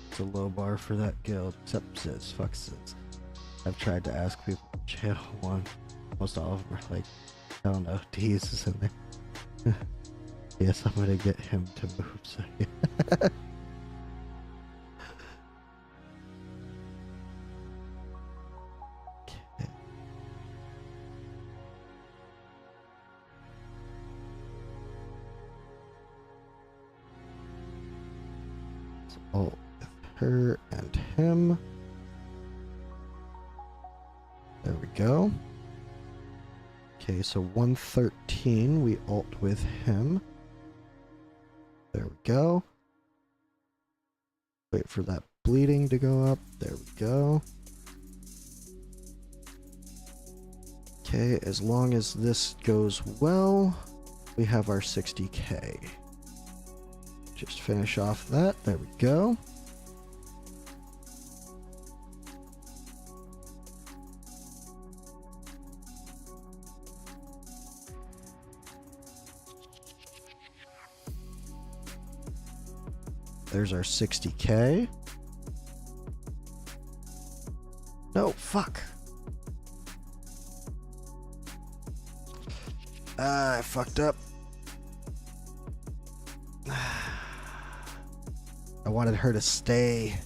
It's a low bar for that guild. Except says fuck says. I've tried to ask people in channel 1. Most all of them are like, I don't know, D's is in there. Yes, I'm gonna get him to move. So yeah. Alt with her and him. There we go. Okay, so 113, we alt with him. There we go. Wait for that bleeding to go up. There we go. Okay, as long as this goes well, we have our 60k. Just finish off that. There we go. There's our 60k. No, fuck. I fucked up. I wanted her to stay.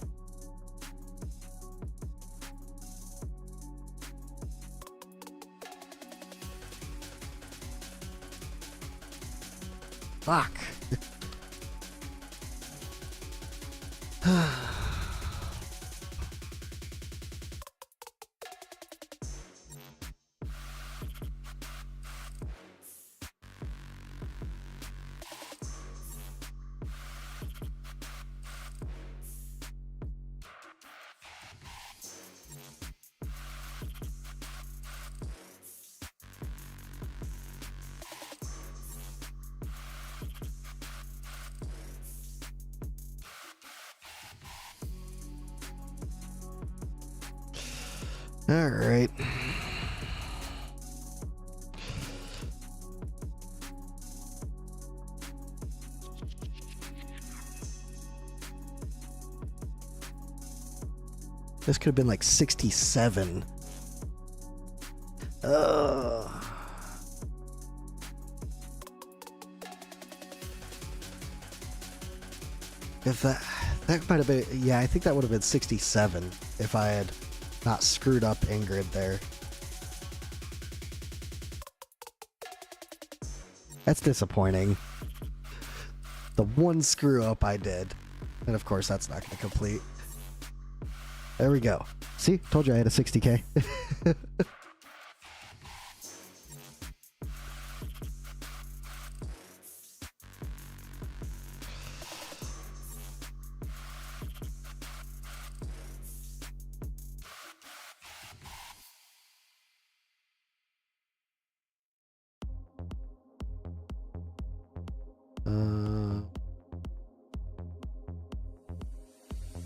Fuck. All right. This could have been like 67. Ugh. If that might have been, yeah, I think that would have been 67 if I had not screwed up Ingrid there. That's disappointing. The one screw up I did. And of course that's not going to complete. There we go. See? Told you I had a 60k.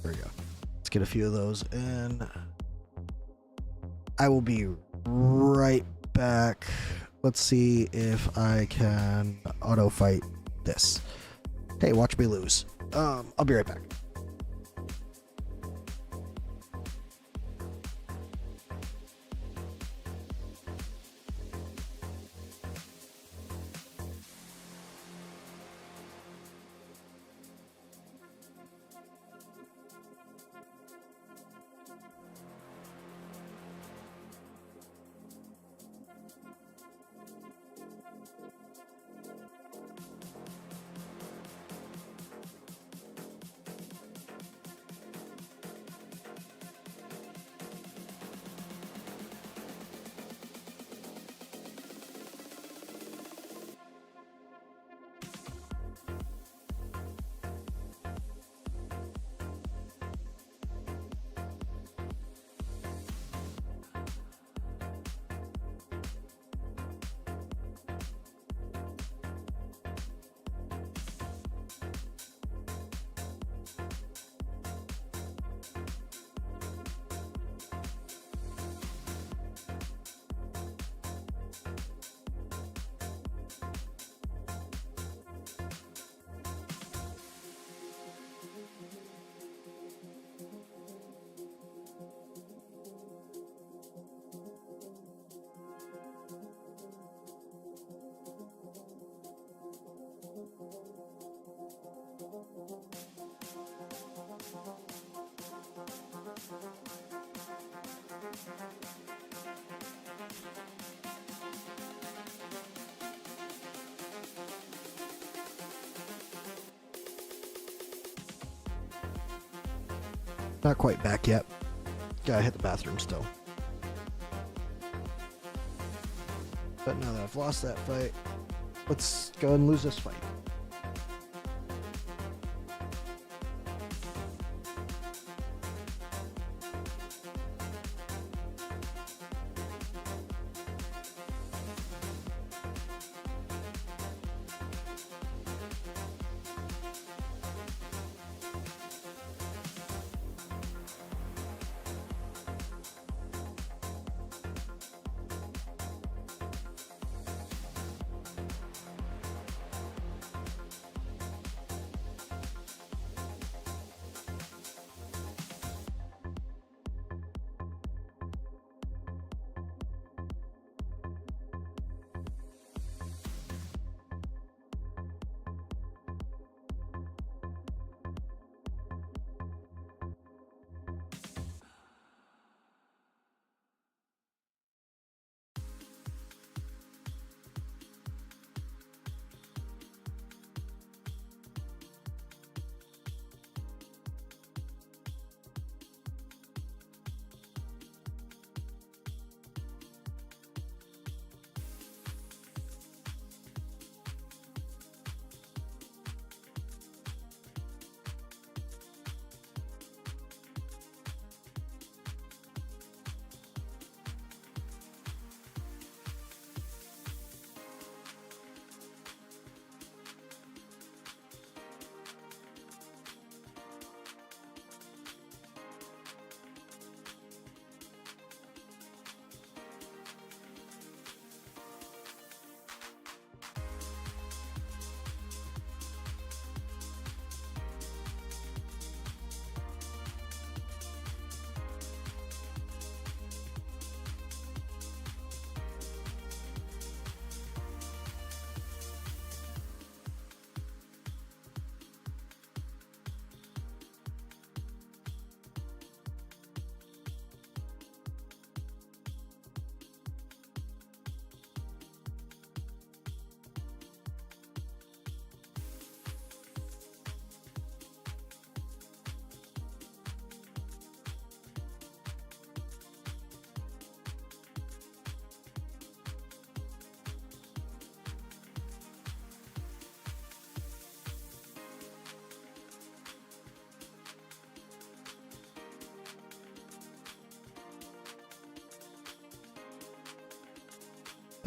There we go. Let's get a few of those in. I will be right back. Let's see if I can auto fight this. Hey, watch me lose. I'll be right back. Not quite back yet. Gotta hit the bathroom still. But now that I've lost that fight, let's go and lose this fight.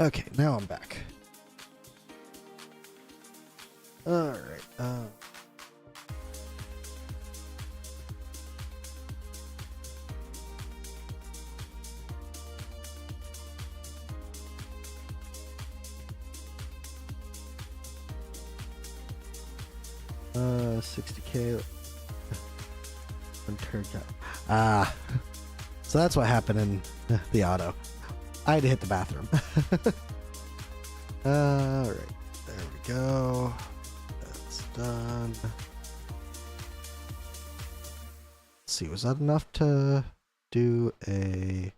Okay, now I'm back. Alright, 60K. Ah, so that's what happened in the auto. I had to hit the bathroom. Alright, there we go. That's done. Let's see, was that enough to do a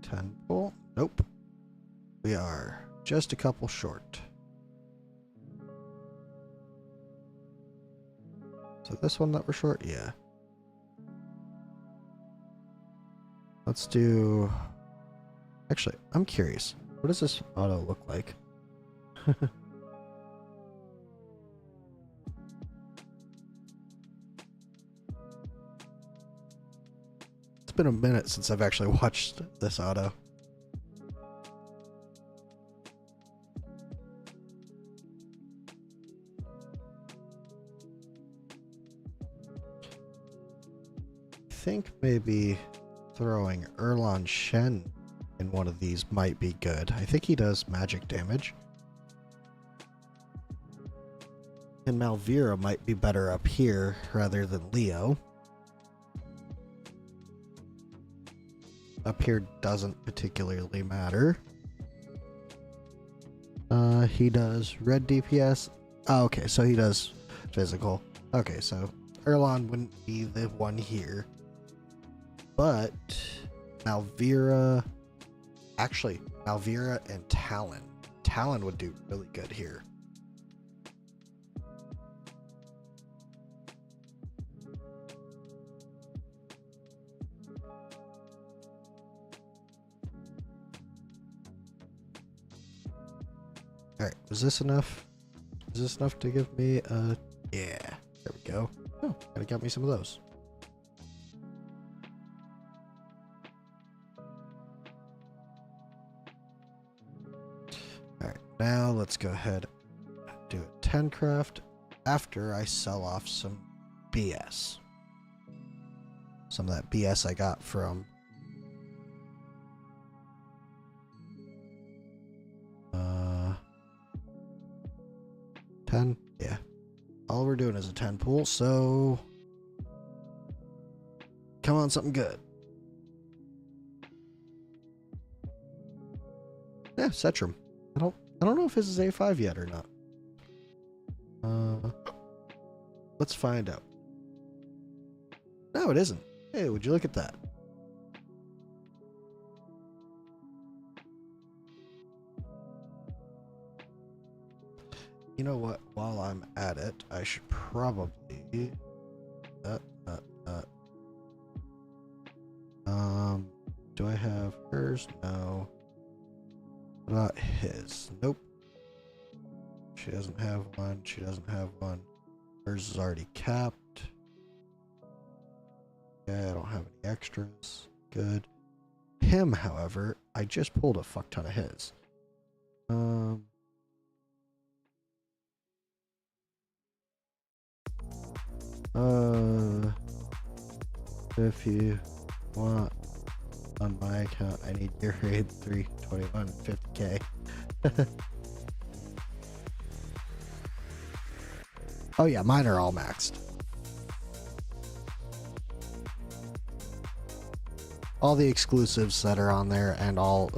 10 pull? Nope. We are just a couple short. So this one that we're short? Yeah. Let's do... Actually, I'm curious. What does this auto look like? It's been a minute since I've actually watched this auto. I think maybe throwing Erlon Shen in one of these might be good. I think he does magic damage. And Malvira might be better up here rather than Leo. Up here doesn't particularly matter. He does red DPS. Oh, okay, so he does physical. Okay, so Erlon wouldn't be the one here. But Malvira... Actually, Malvira and Talon. Talon would do really good here. Alright, was this enough? Is this enough to give me a... Yeah, there we go. Oh, gotta got me some of those. Alright, now let's go ahead and do a 10 craft after I sell off some BS. Some of that BS I got from... 10? Yeah. All we're doing is a 10 pool, so... Come on, something good. Yeah, Cetrum. I don't know if this is A5 yet or not. Let's find out. No, it isn't. Hey, would you look at that? You know what? While I'm at it, I should probably... do I have hers? No. What about his? Nope. She doesn't have one. She doesn't have one. Hers is already capped. Yeah, I don't have any extras. Good. Him, however, I just pulled a fuck ton of his. If you want on my account, I need your raid 321 50k. Oh yeah, mine are all maxed. All the exclusives that are on there and all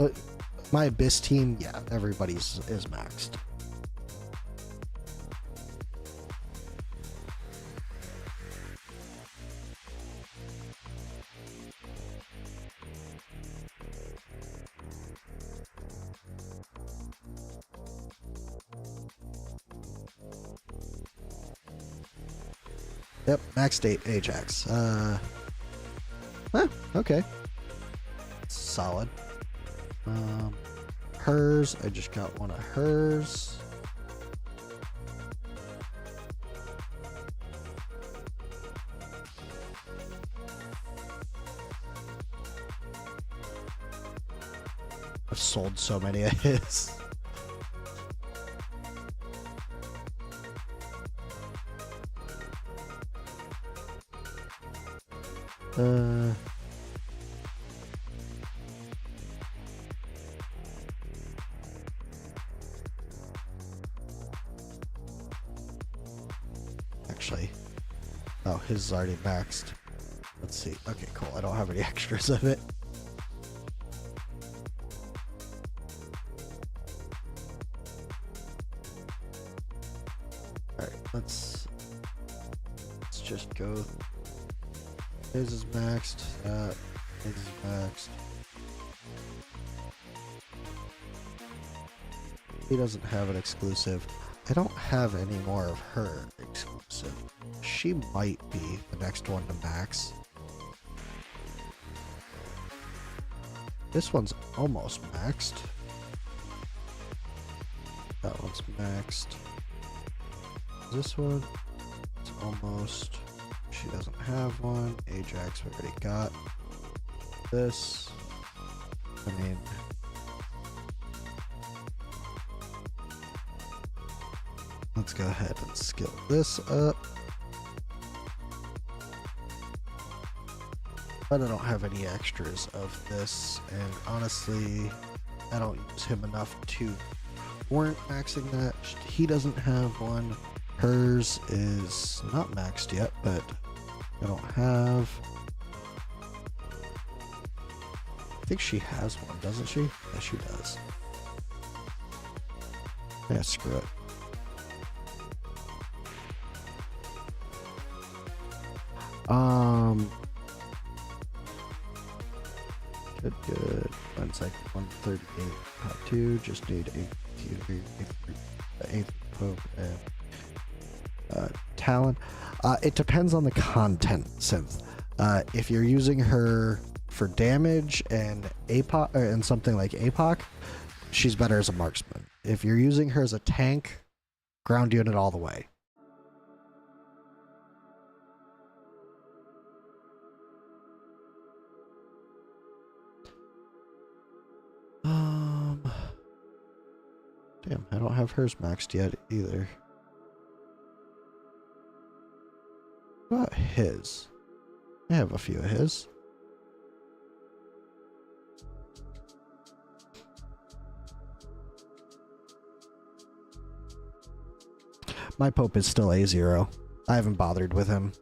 my Abyss team, yeah, everybody's is maxed. Yep, max state Ajax. Okay. Solid. Hers, I just got one of hers. I've sold so many of his. Uh... Actually... Oh, his is already maxed. Let's see. Okay, cool. I don't have any extras of it. Alright, let's just go. His is maxed. His is maxed. He doesn't have an exclusive. I don't have any more of her exclusive. She might be the next one to max. This one's almost maxed. That one's maxed. This one, it's almost. She doesn't have one. Ajax, we already got. This, I mean, let's go ahead and skill this up. But I don't have any extras of this, and honestly, I don't use him enough to warrant maxing that. He doesn't have one. Hers is not maxed yet, but I don't have. I think she has one, doesn't she? Yeah, she does. Yeah, screw it. Good. Mine's like 138 part 2. Just need a Pope and Talon. It depends on the content synth. If you're using her for damage and APOC and something like APOC, she's better as a marksman. If you're using her as a tank, ground unit all the way. Damn, I don't have hers maxed yet either. What about his? I have a few of his. My Pope is still A0. I haven't bothered with him.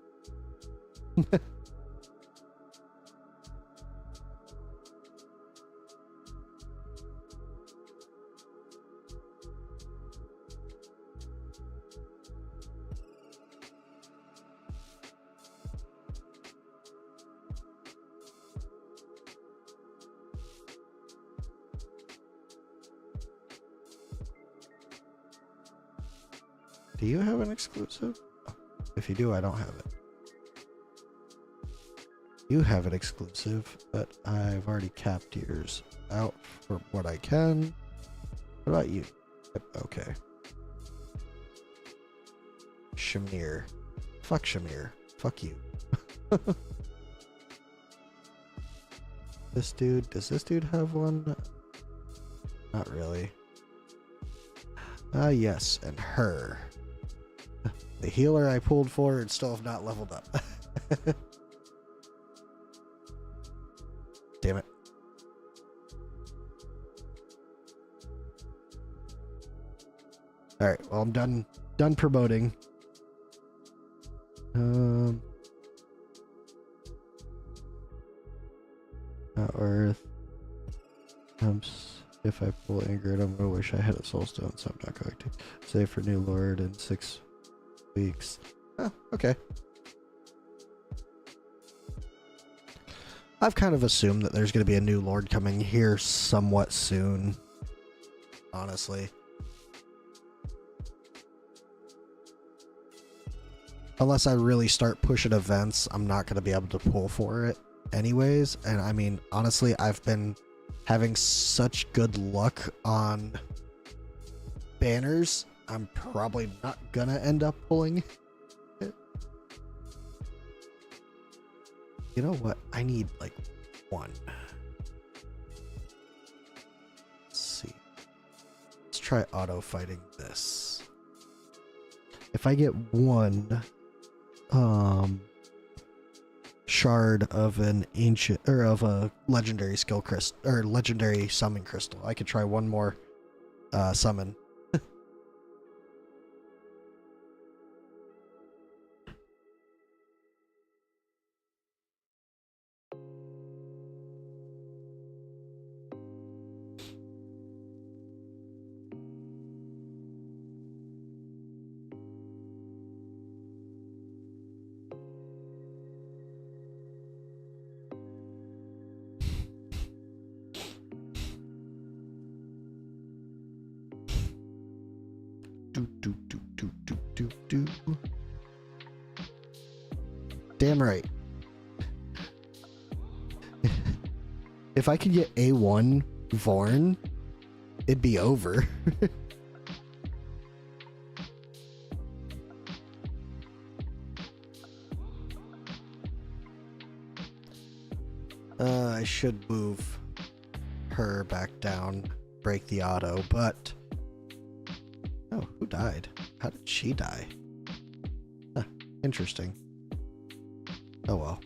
Do you have an exclusive? If you do, I don't have it. You have an exclusive, but I've already capped yours out for what I can. What about you? Yep, okay. Shamir. Fuck Shamir. Fuck you. This dude, does this dude have one? Not really. Yes, and her. The healer I pulled for and still have not leveled up. Damn it. Alright, well I'm done promoting. Earth. If I pull Ingrid, I'm gonna wish I had a soulstone, so I'm not going to. Save for new lord in 6 weeks. Oh, okay. I've kind of assumed that there's going to be a new lord coming here somewhat soon. Honestly. Unless I really start pushing events, I'm not going to be able to pull for it anyways. And I mean, honestly, I've been having such good luck on banners. I'm probably not gonna end up pulling it. You know what? I need like one. Let's see. Let's try auto fighting this. If I get one, shard of an ancient or of a legendary skill crystal or legendary summon crystal. I could try one more summon. Do. Damn right. If I could get A1 Vorn, it'd be over. I should move her back down, break the auto, but... Oh, who died? How did she die? Huh, interesting. Oh well.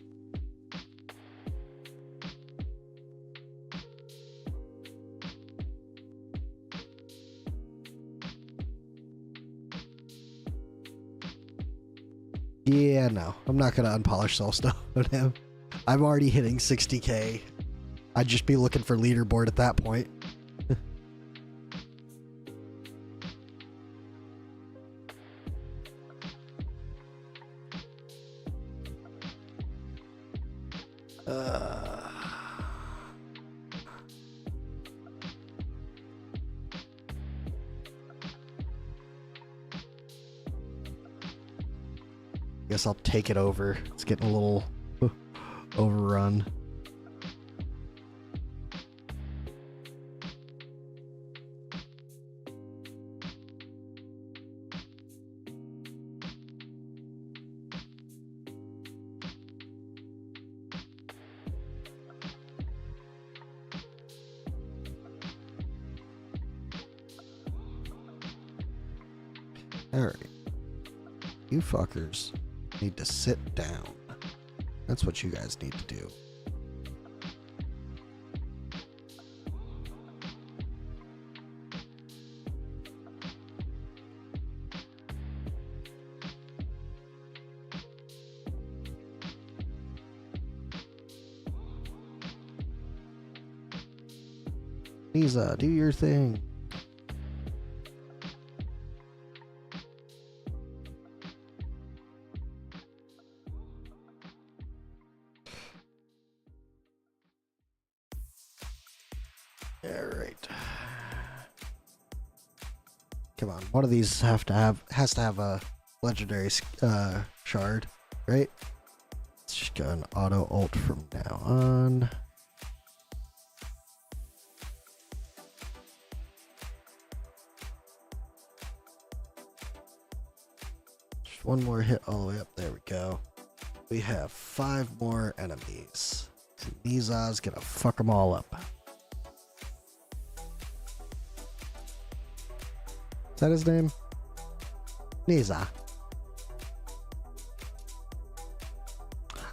Yeah, no. I'm not gonna unpolish Soulstone on him. I'm already hitting 60k. I'd just be looking for leaderboard at that point. Guess I'll take it over. It's getting a little overrun. Alright. You fuckers need to sit down. That's what you guys need to do. Lisa, do your thing. Alright. Come on, one of these has to have a legendary shard, right? Let's just go an auto ult from now on. Just one more hit all the way up. There we go. We have 5 more enemies. Niza's gonna fuck them all up. Is that his name? Niza.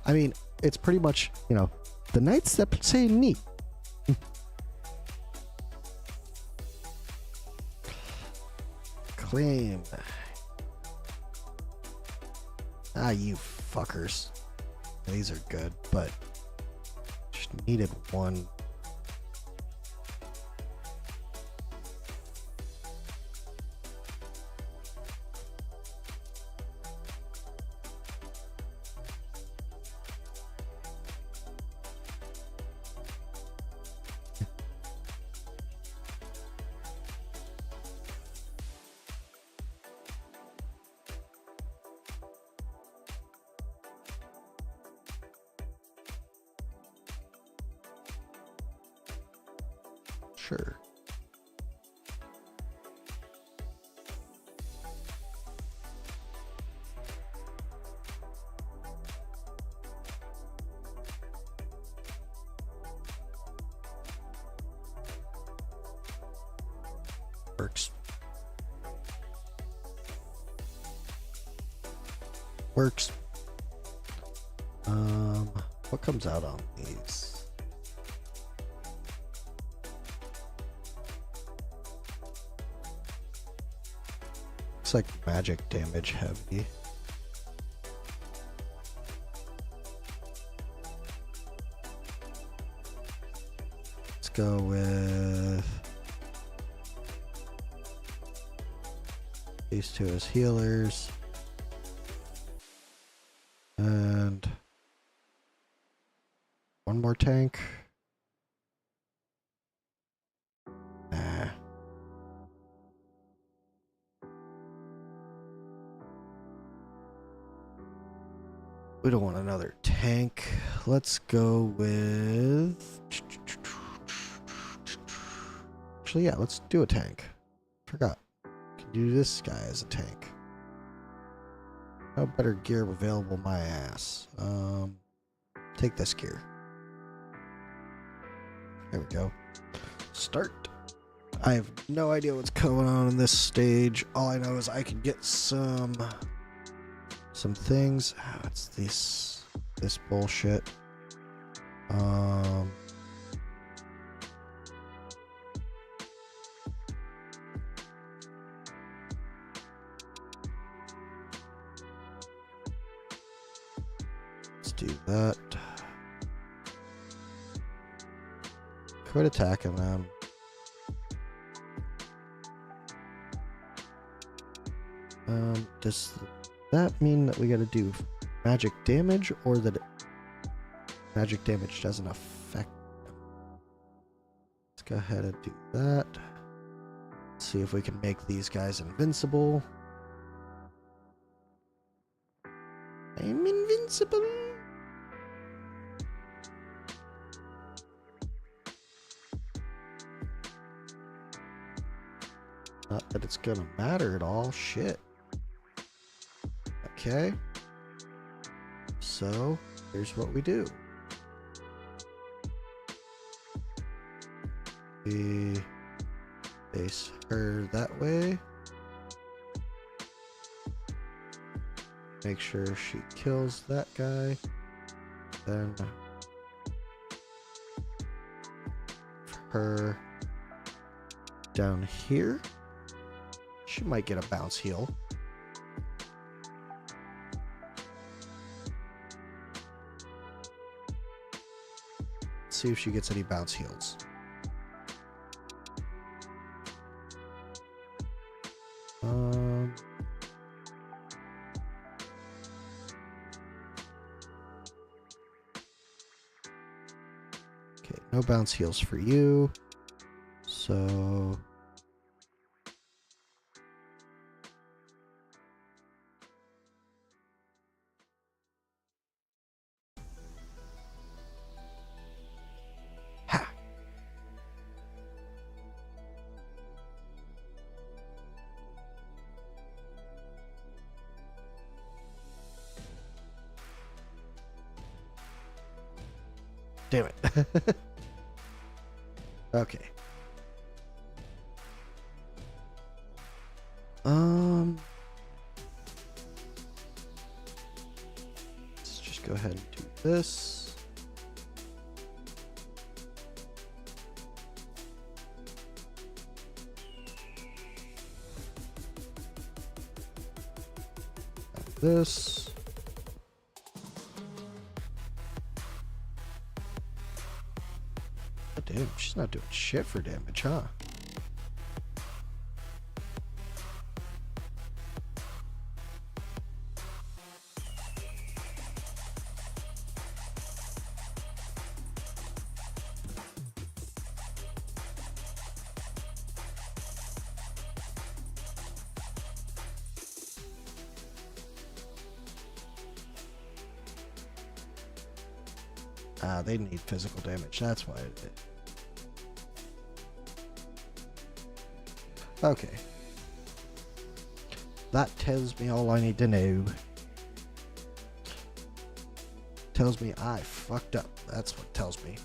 I mean, it's pretty much, you know, the knights that say neat. Claim. Ah, you fuckers. These are good, but just needed one. Sure. Works. Works. What comes out on these? Looks like magic damage heavy. Let's go with these two as healers. And one more tank. Nah. We don't want another tank. Let's go with... Actually, yeah, let's do a tank. Forgot. Can do this guy as a tank. No better gear available, my ass. Take this gear. There we go. Start. I have no idea what's going on in this stage. All I know is I can get some things. Oh, it's this bullshit. Let's do that. Quit attacking them. Does that mean that we gotta do magic damage, or that magic damage doesn't affect them? Let's go ahead and do that. See if we can make these guys invincible. I'm invincible. Not that it's gonna matter at all. Shit. Okay. So, here's what we do. We face her that way. Make sure she kills that guy. Then her down here. She might get a bounce heal. Let's see if she gets any bounce heals. Okay, no bounce heals for you. So damn it. Okay. Let's just go ahead and do this. Like this. Oh, damn, she's not doing shit for damage, huh? Ah, they need physical damage. That's why it did. Okay. That tells me all I need to know. Tells me I fucked up. That's what tells me.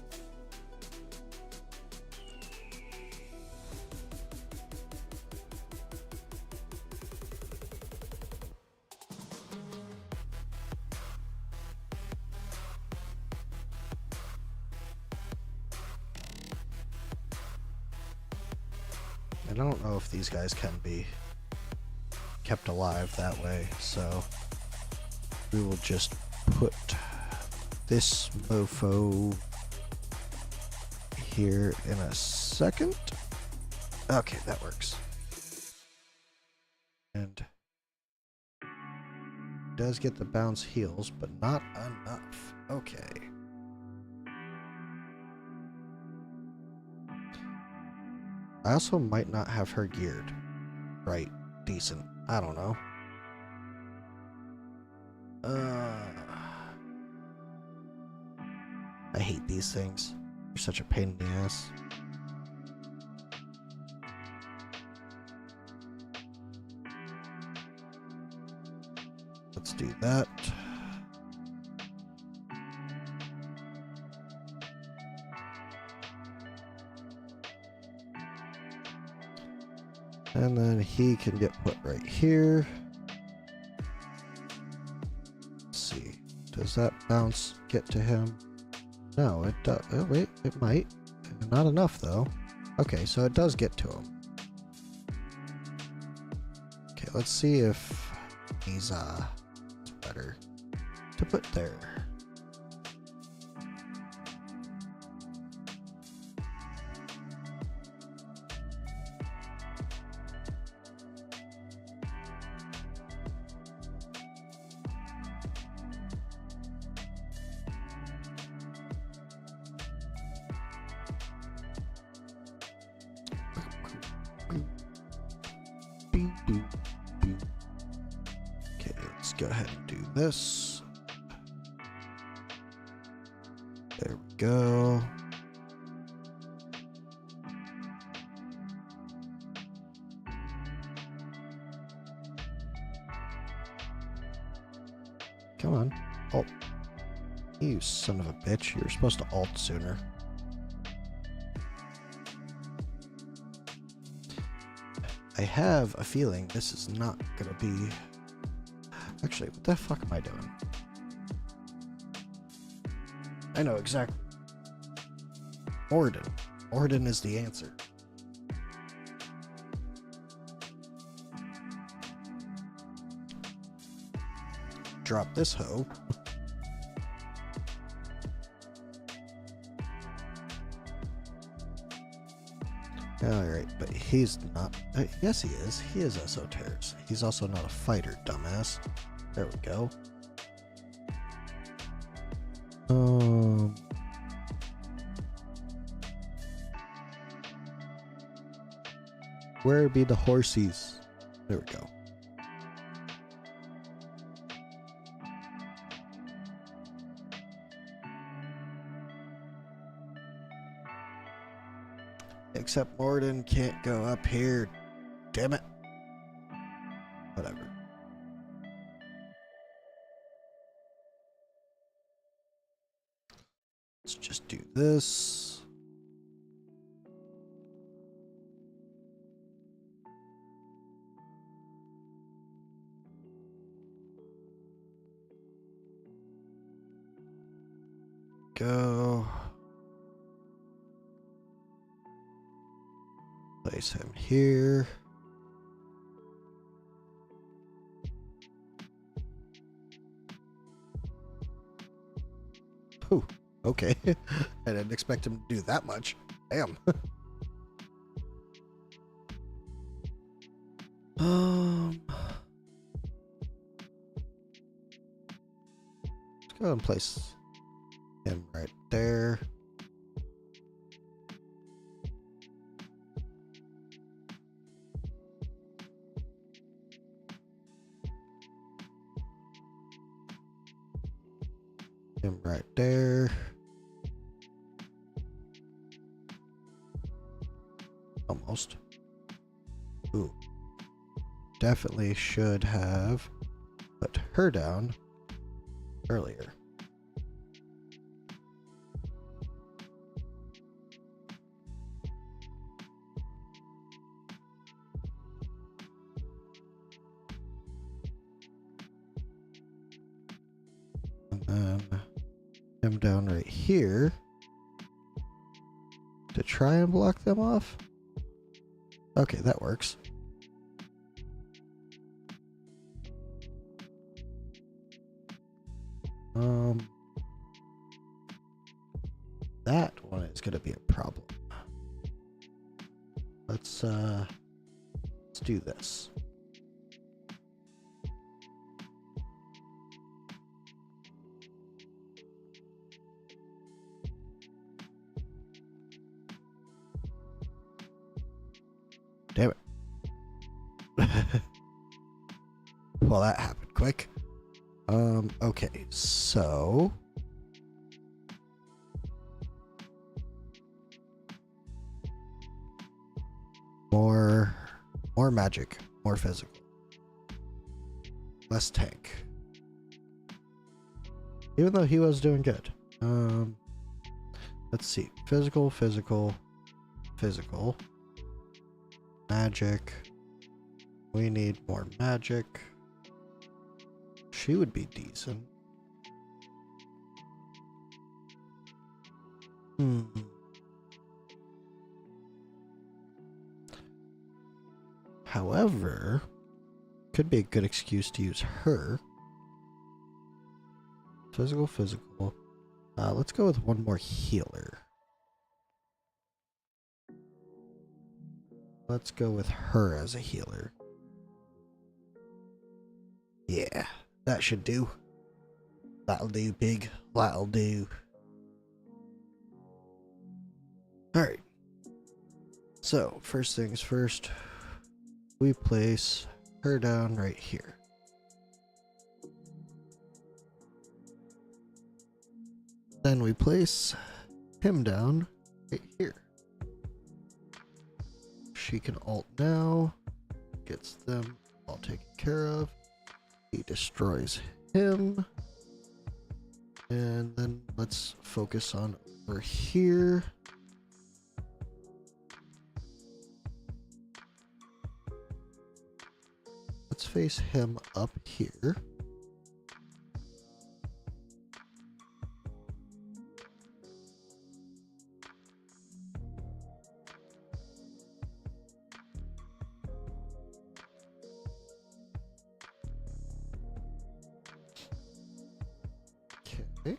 I don't know if these guys can be kept alive that way, so we will just put this mofo here in a second. Okay, that works. And does get the bounce heals, but not enough. Okay. I also might not have her geared right decent. I don't know. I hate these things. They're such a pain in the ass. Let's do that. And then he can get put right here. Let's see. Does that bounce get to him? No, it does. Oh, wait, it might. Not enough, though. Okay, so it does get to him. Okay, let's see if he's better to put there. Okay, let's go ahead and do this. There we go. Come on. Alt. You son of a bitch. You were supposed to alt sooner. I have a feeling this is not gonna be... Actually, what the fuck am I doing? I know exactly. Morden. Morden is the answer. Drop this hoe. Alright, but he's not... yes, he is. He is Esoterrors. He's also not a fighter, dumbass. There we go. Where be the horsies? There we go. Except Morden can't go up here. Damn it. Whatever. Let's just do this. Go. Place him here. Ooh, okay. I didn't expect him to do that much. Damn. Let's go and place him right there. Him right there. Almost. Ooh. Definitely should have put her down earlier. And then him down right here to try and block them off. Okay, that works. That one is gonna be a problem. Let's do this. Damn it. Well, that happened quick. Okay, so more magic, more physical. Less tank. Even though he was doing good. Let's see. Physical, physical, physical. Magic. We need more magic. She would be decent. However, could be a good excuse to use her. Physical, physical. Let's go with one more healer. Let's go with her as a healer. Yeah, that should do. That'll do, pig. That'll do. Alright. So, first things first. We place her down right here. Then we place him down right here. She can ult now. Gets them all taken care of. He destroys him. And then let's focus on over here. Let's face him up here. Okay.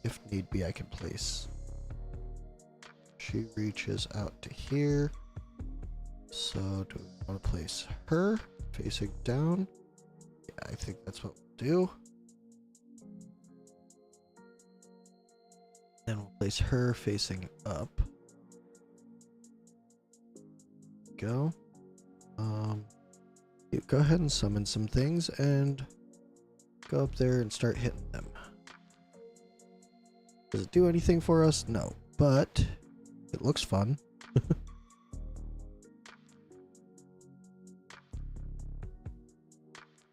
If need be, I can place. She reaches out to here. So do we want to place her facing down? Yeah, I think that's what we'll do. Then we'll place her facing up. Go. You go ahead and summon some things and go up there and start hitting them. Does it do anything for us? No, but it looks fun.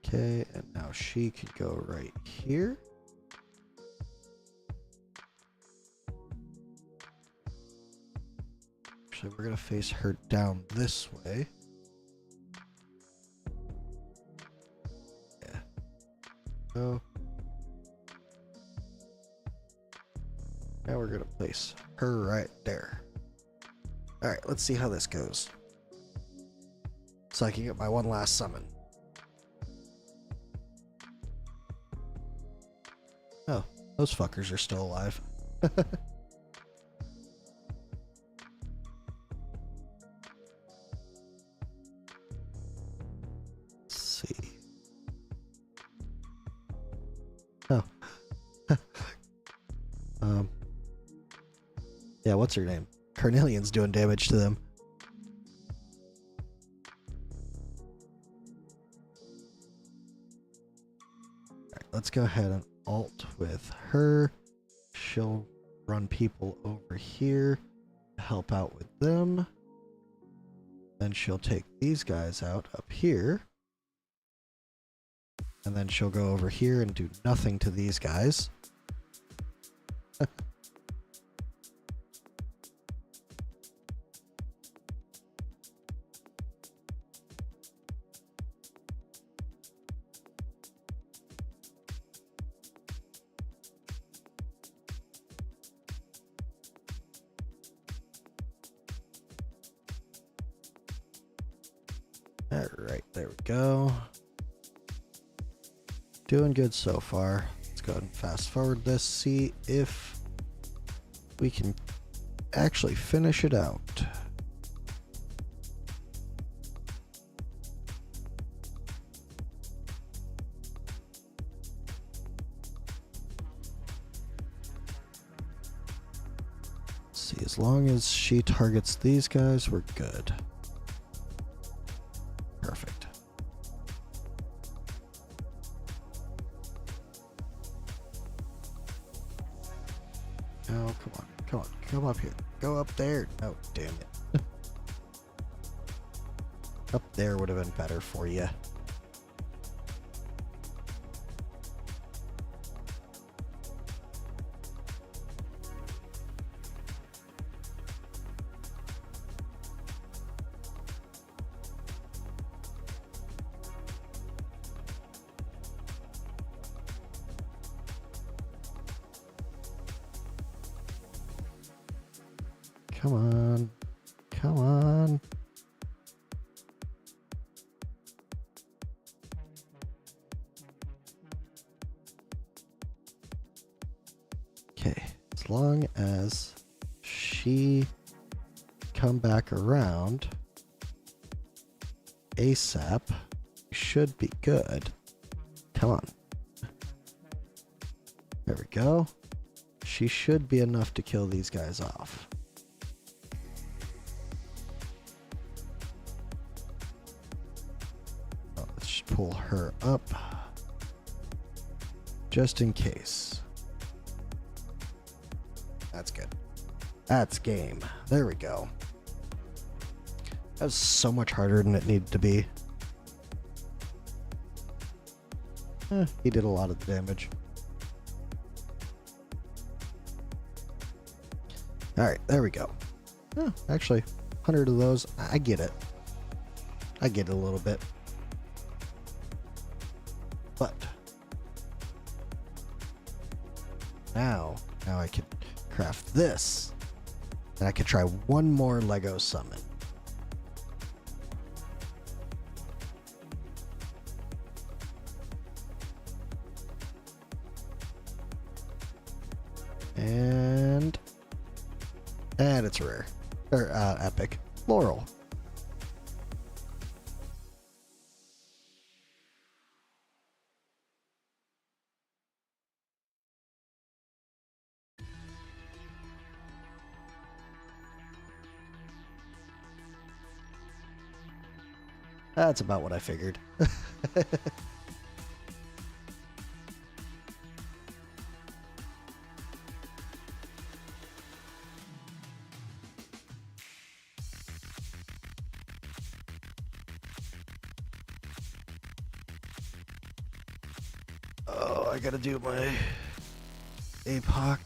Okay, and now she can go right here. Actually, we're gonna face her down this way. Yeah. Go. Now we're gonna place her right there. Alright, let's see how this goes. So I can get my one last summon. Oh, those fuckers are still alive. Let's see. Oh. Yeah, what's her name? Carnelian's doing damage to them. Alright, let's go ahead and ult with her. She'll run people over here to help out with them. Then she'll take these guys out up here. And then she'll go over here and do nothing to these guys. Alright, there we go. Doing good so far. Let's go ahead and fast forward this, see if we can actually finish it out. See, as long as she targets these guys, we're good. Perfect. Oh, come on. Come on. Come up here. Go up there. Oh, damn it. Up there would have been better for you. Come on. Come on. Okay, as long as she come back around ASAP, should be good. Come on. There we go. She should be enough to kill these guys off. Pull her up just in case. That's good. That's game. There we go. That was so much harder than it needed to be. He did a lot of the damage. Alright, there we go. Actually, 100 of those. I get it. I get it a little bit. But now I can craft this, and I can try one more Lego summon. And it's rare, or epic. Laurel. That's about what I figured. Oh, I gotta do my APOC.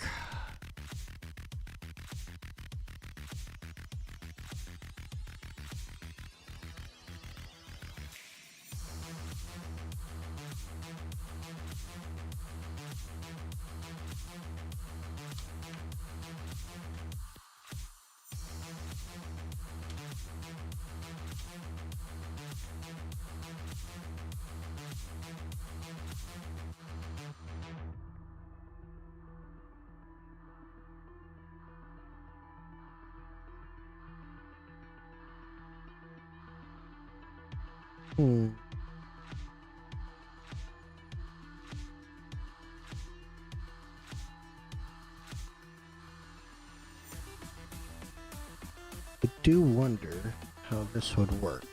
I do wonder how this would work.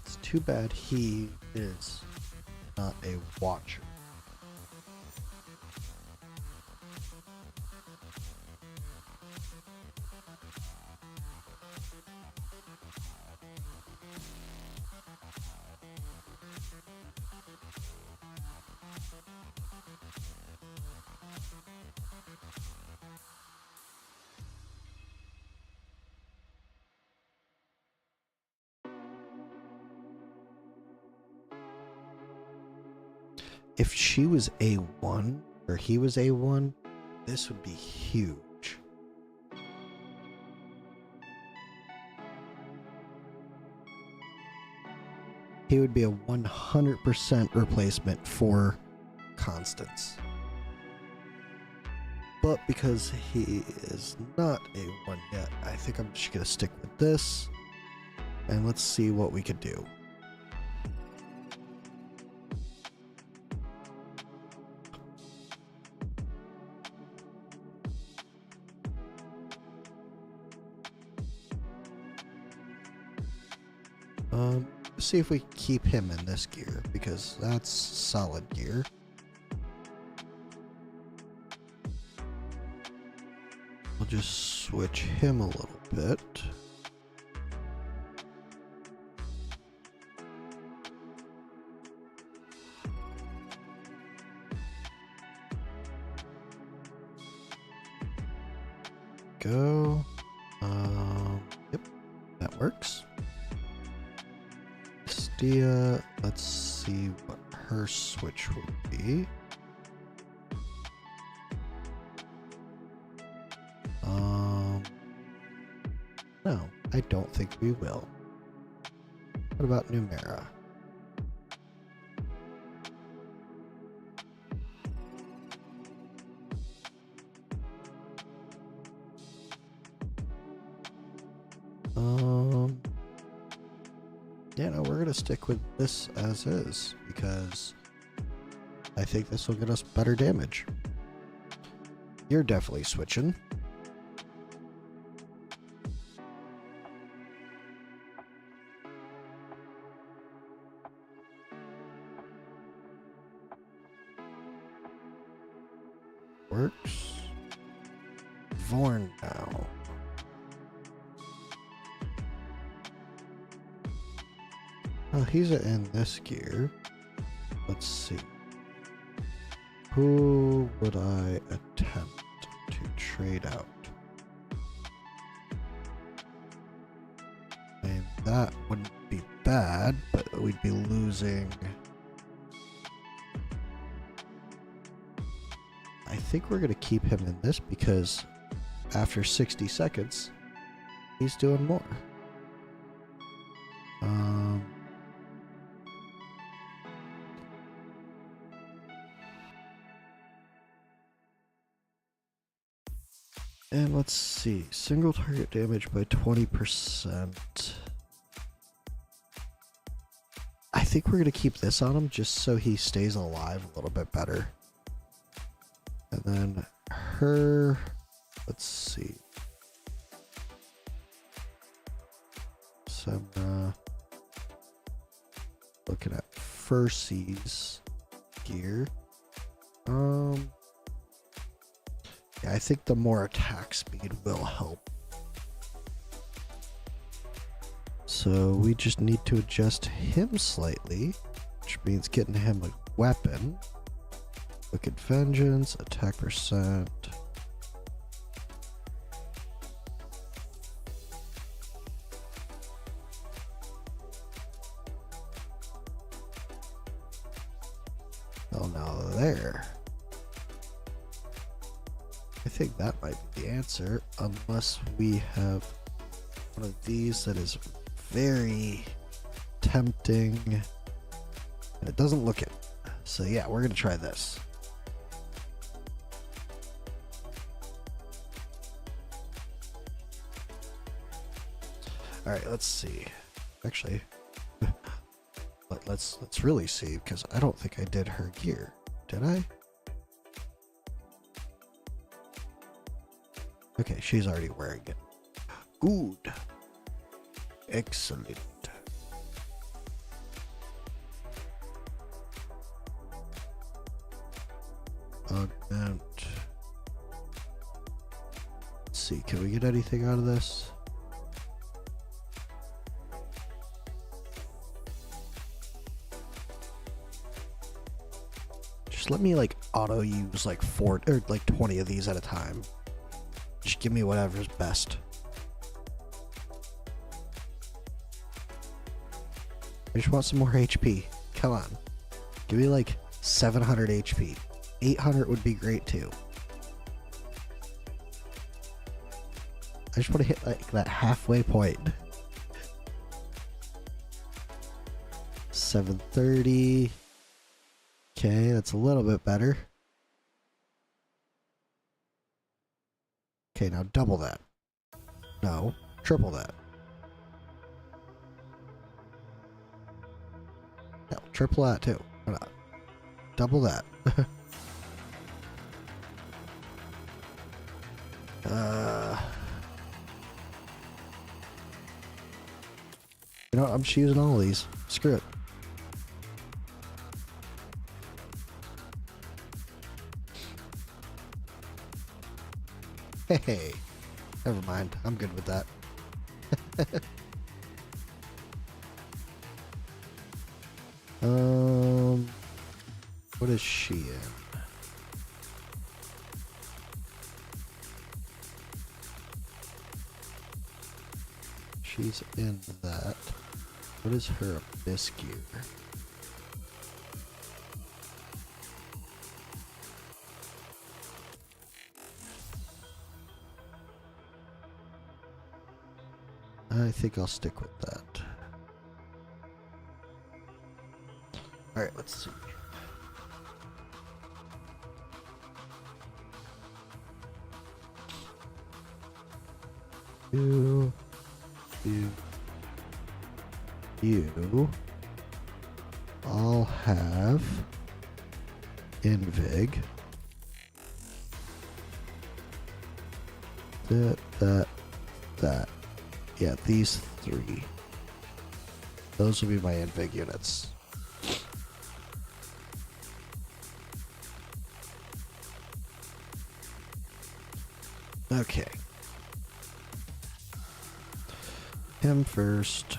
It's too bad he is not a watcher. if she was A1 or he was A1, this would be huge. He would be a 100% replacement for Constance. But because he is not A1 yet, I think I'm just going to stick with this. And let's see what we could do. See if we keep him in this gear, because that's solid gear. We'll just switch him a little bit. Go. Yep, that works. Stia, let's see what her switch would be. No, I don't think we will. What about Numera? Yeah, no, we're gonna stick with this as is, because I think this will get us better damage. You're definitely switching. Works. Vorn now. Oh, he's in this gear. Let's see. Who would I attempt to trade out? And that wouldn't be bad, but we'd be losing. I think we're going to keep him in this because after 60 seconds, he's doing more. And let's see, single target damage by 20%. I think we're going to keep this on him just so he stays alive a little bit better. And then her, let's see. Semra. Looking at Percy's gear. Yeah, I think the more attack speed will help. So we just need to adjust him slightly, which means getting him a weapon. Wicked Vengeance, attack percent. Oh, now there. I think that might be the answer, unless we have one of these that is very tempting, and it doesn't look it. So yeah, we're gonna try this. All right, let's see. Actually, let's really see, because I don't think I did her gear. Did I? Okay, she's already wearing it. Good. Excellent. Augment. Let's see, can we get anything out of this? Just let me like auto use like 4 or like 20 of these at a time. Just give me whatever's best. I just want some more HP. Come on. Give me like 700 HP. 800 would be great too. I just want to hit like that halfway point. 730. Okay, that's a little bit better. Okay, now double that. No, triple that. Hell, triple that too. Why not? Double that. You know what? I'm just using all of these. Screw it. Hey, never mind. I'm good with that. What is she in? She's in that. What is her abyss gear? I think I'll stick with that. Alright, let's see. You. I'll have Invig. That. Yeah, these three. Those will be my Invig units. Okay. Him first,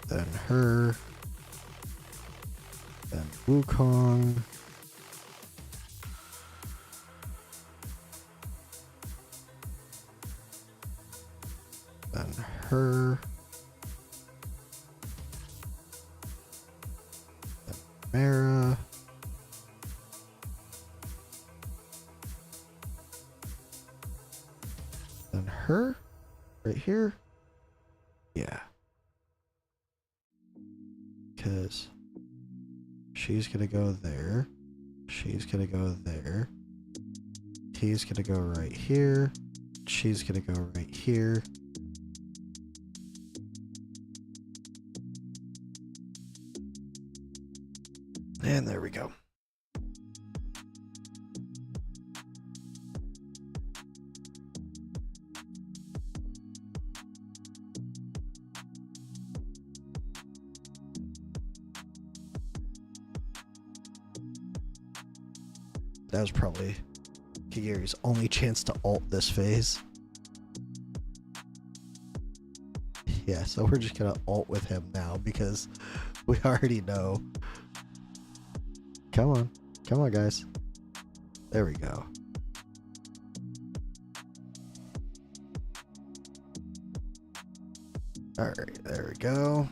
then her, then Wukong, then her, then Mara, then her, right here. Yeah. Because she's gonna go there. She's gonna go there. He's gonna go right here. She's gonna go right here. And there we go. That was probably Kagiri's only chance to ult this phase. Yeah, so we're just gonna ult with him now because we already know. Come on. Come on, guys. There we go. Alright, there we go.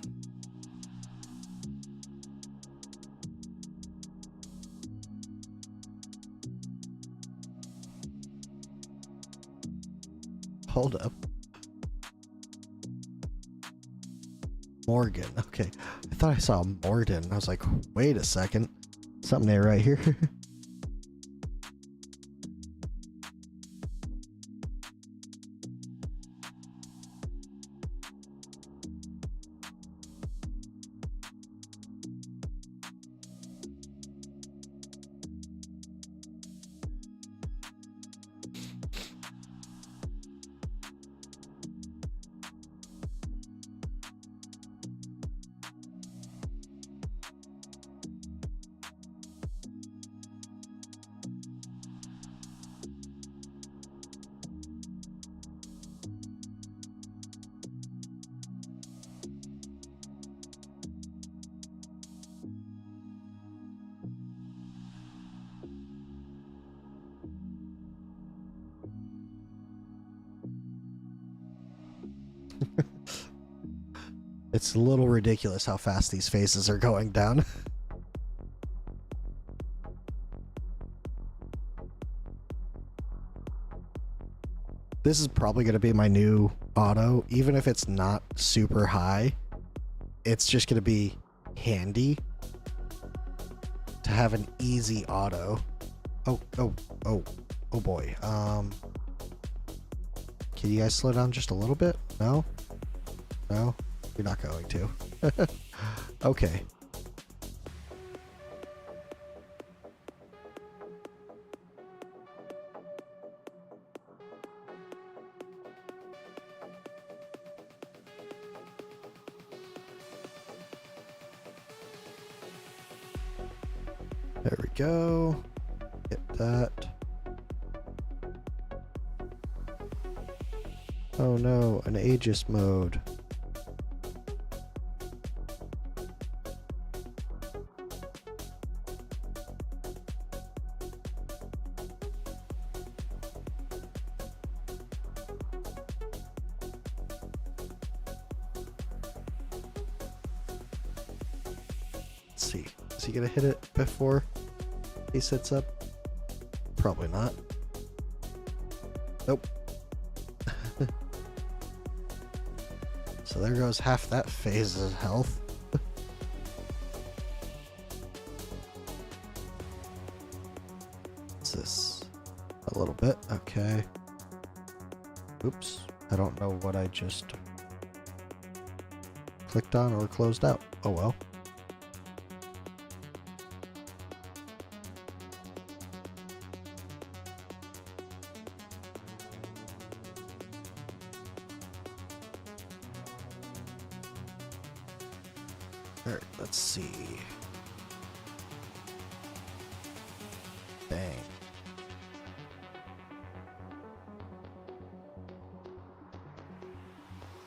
Hold up. Morgan. Okay. I thought I saw Morden. I was like, wait a second. Something there right here. It's a little ridiculous how fast these phases are going down. This is probably going to be my new auto, even if it's not super high. It's just going to be handy to have an easy auto. Oh boy. Can you guys slow down just a little bit? No? No? You're not going to. Okay. There we go. Get that. Oh no, an Aegis mode. Let's see. Is he gonna hit it before he sits up? Probably not. Nope. So there goes half that phase's health. What's this? A little bit. Okay. Oops. I don't know what I just clicked on or closed out. Oh well. Alright, let's see. Bang.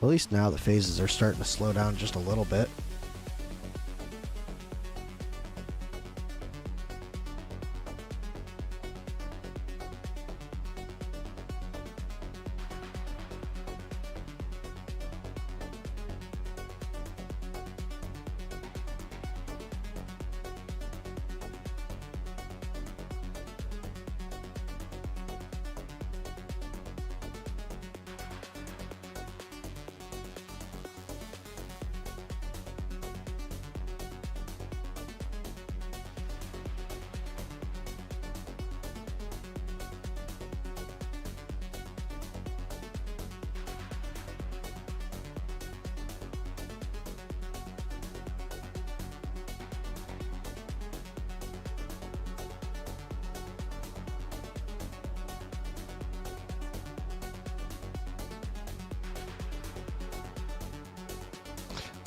At least now the phases are starting to slow down just a little bit.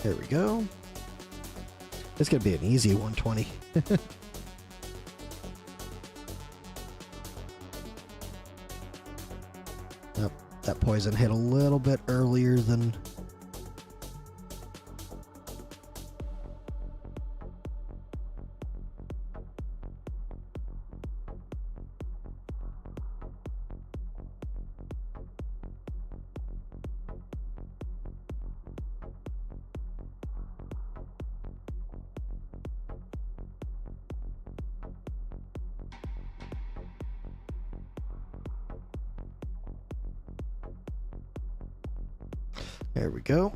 There we go. It's gonna be an easy 120. Yep, that poison hit a little bit earlier than... There we go.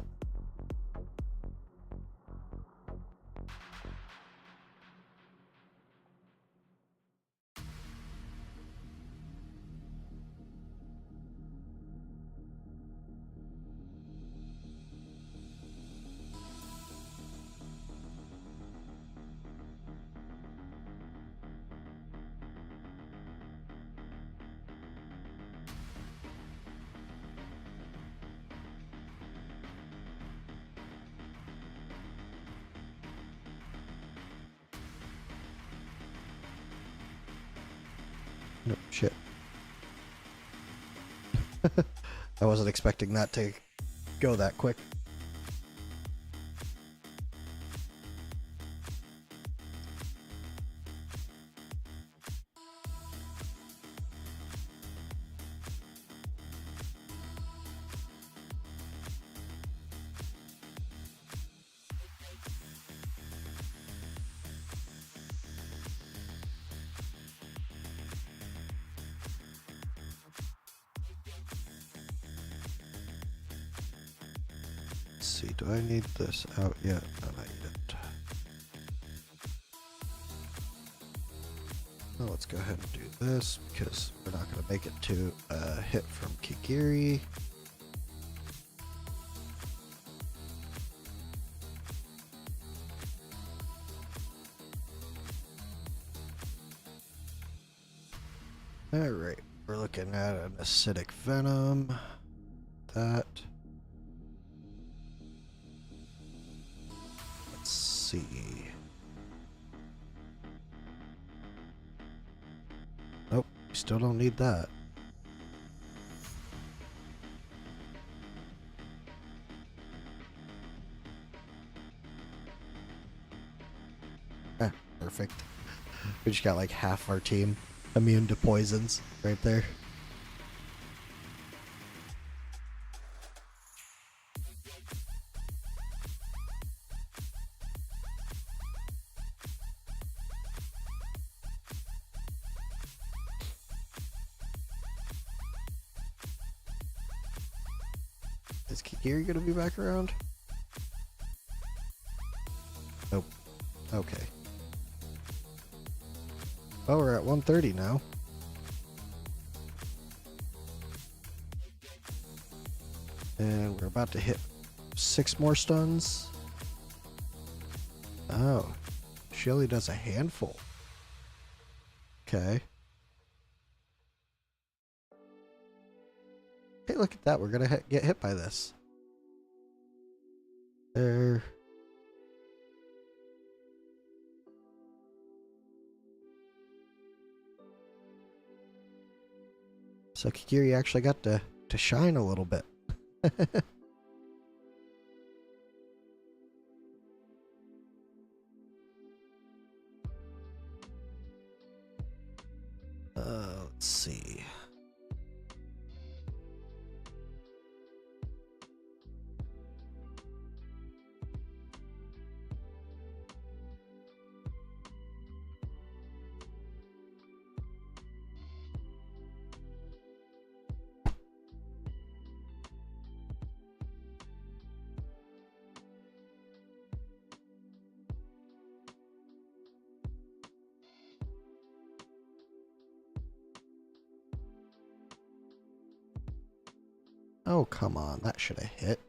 No, shit. I wasn't expecting that to go that quick. see, do I need this out yet? No, not yet. Well, let's go ahead and do this because we're not going to make it to a hit from Kigiri. Alright, we're looking at an acidic venom. That. Let's see. Nope, we still don't need that. Perfect. We just got like half our team immune to poisons right there. Is Kigiri gonna be back around? Nope. Okay. Oh, we're at 130 now. And we're about to hit 6 more stuns. Oh. She only does a handful. Okay. Hey, look at that. We're gonna get hit by this. There. So Kigiri actually got to shine a little bit. Let's see. Oh, come on. That should have hit.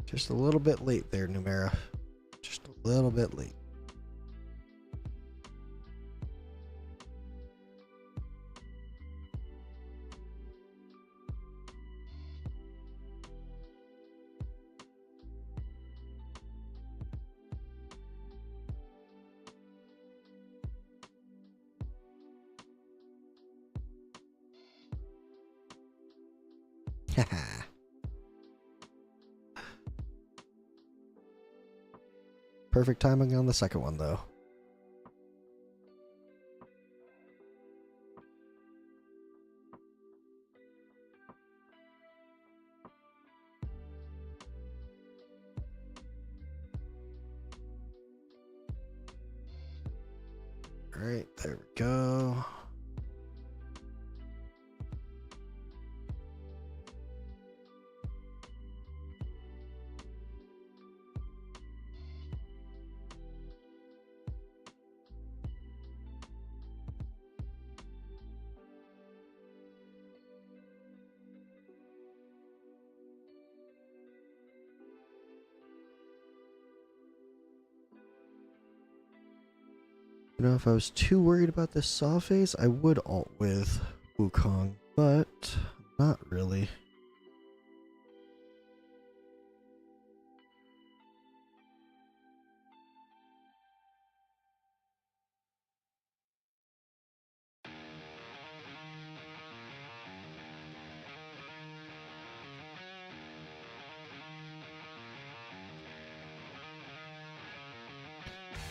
Just a little bit late there, Numera. Just a little bit late. Haha. Perfect timing on the second one, though. All right, there we go. You know, if I was too worried about this saw phase, I would ult with Wukong, but not really.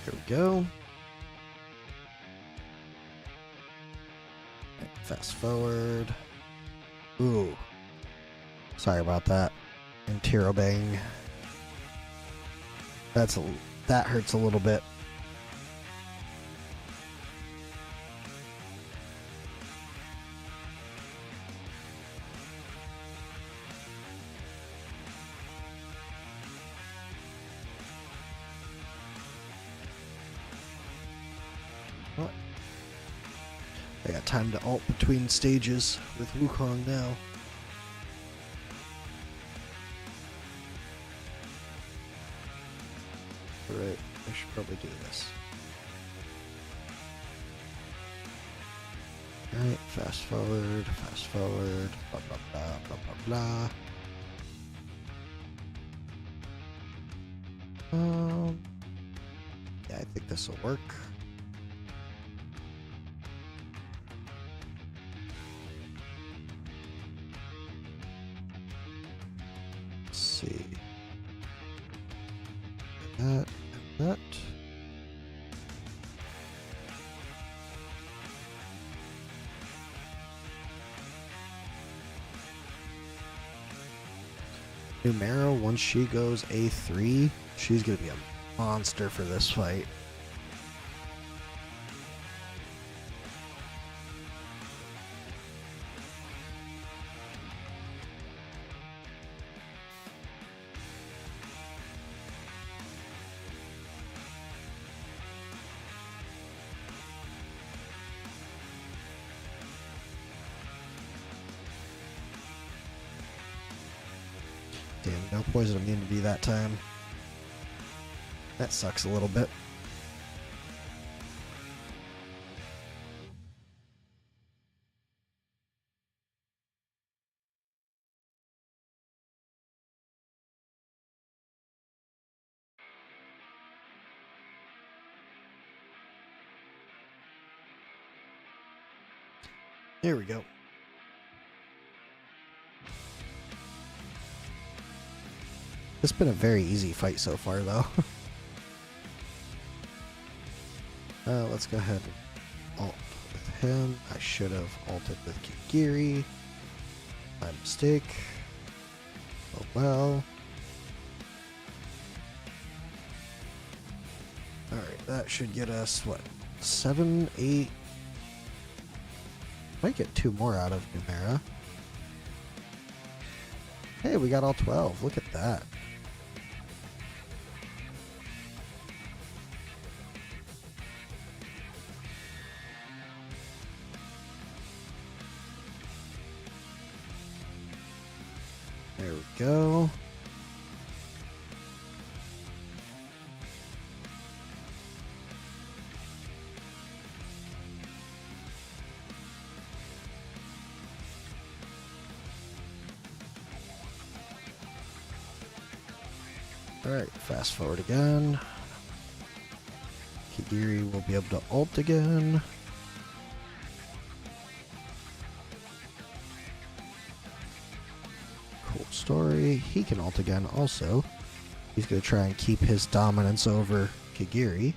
There we go. Fast forward. Ooh. Sorry about that. And Tirobang. That hurts a little bit. What? I got time to alt between stages with Wukong now. Alright, I should probably do this. Alright, fast forward, blah blah blah blah blah blah. Yeah, I think this will work. Let's see. That. Numero, once she goes A3, she's gonna be a monster for this fight. Damn, no poison immunity that time. That sucks a little bit. Here we go. It's been a very easy fight so far, though. Let's go ahead and alt with him. I should have alted with Kigiri. My mistake. Oh well. Alright, that should get us, what, 7, 8... Might get 2 more out of Numera. Hey, we got all 12. Look at that. There we go. Alright, fast forward again. Kigiri will be able to ult again. Cool story. He can ult again also. He's going to try and keep his dominance over Kigiri.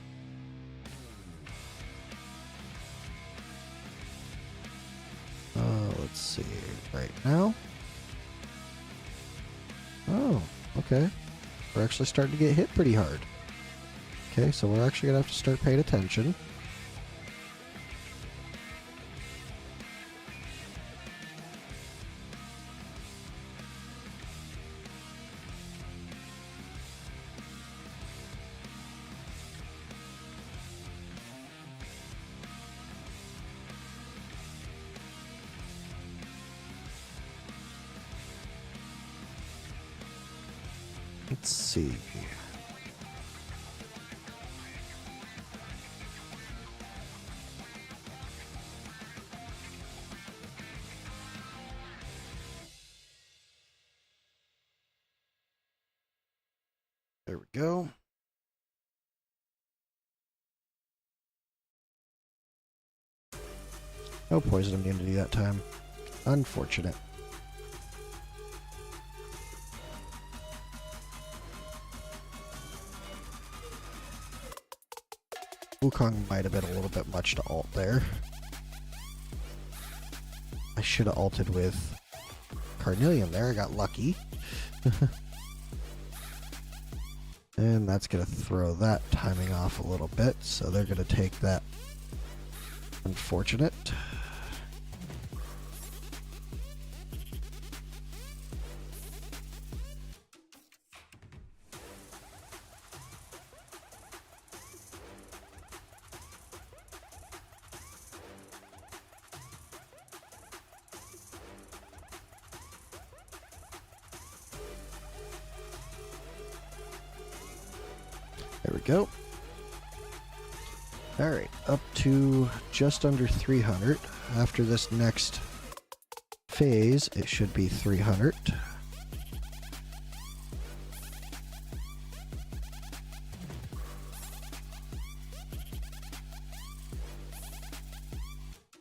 Let's see. Right now. Oh, okay. We're actually starting to get hit pretty hard. Okay, so we're actually going to have to start paying attention. Let's see. There we go. No poison immunity that time. Unfortunate. Wukong might have been a little bit much to ult there. I should have ulted with Carnelian there. I got lucky. And that's going to throw that timing off a little bit, so they're going to take that. Unfortunate. There we go. Alright, up to just under 300. After this next phase, it should be 300.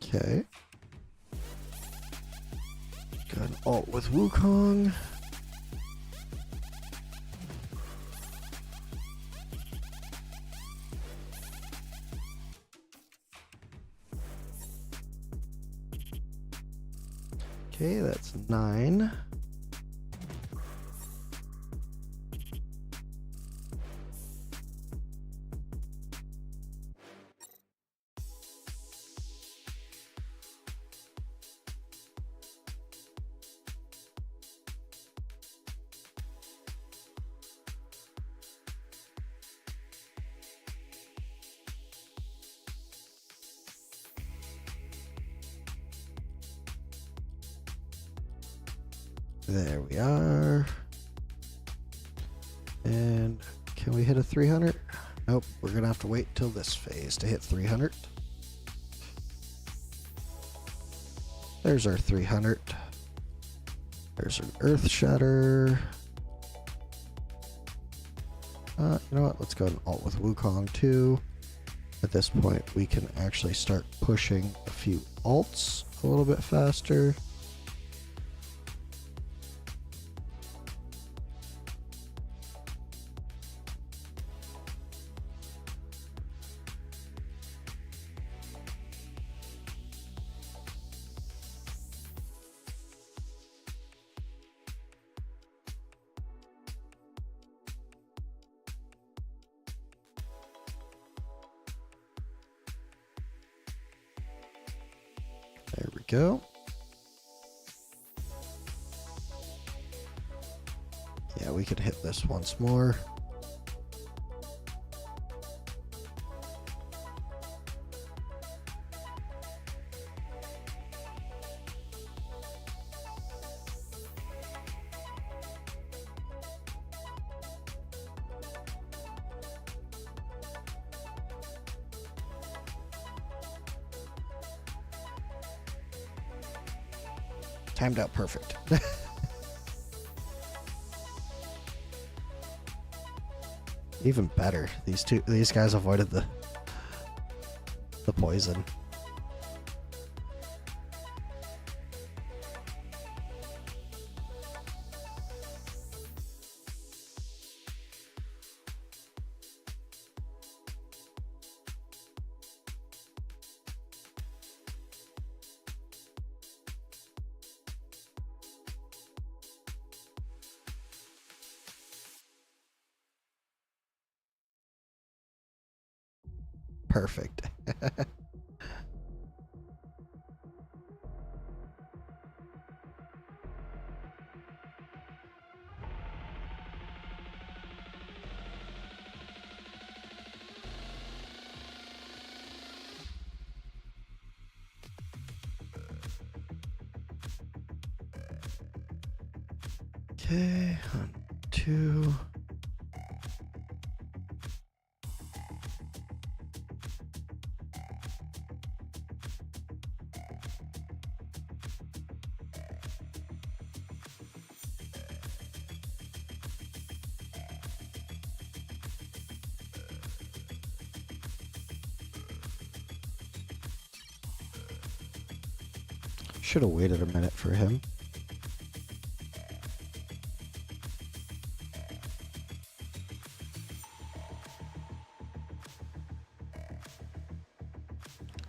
Okay. Got an alt with Wukong. Okay, that's 9. There we are. And can we hit a 300? Nope, we're gonna have to wait till this phase to hit 300. There's our 300. There's an Earth Shatter. You know what? Let's go and alt with Wukong too. At this point, we can actually start pushing a few alts a little bit faster. There we go. Yeah, we could hit this once more. Timed out perfect. Even better. These guys avoided the poison. Perfect. Okay, 1, 2. Should have waited a minute for him.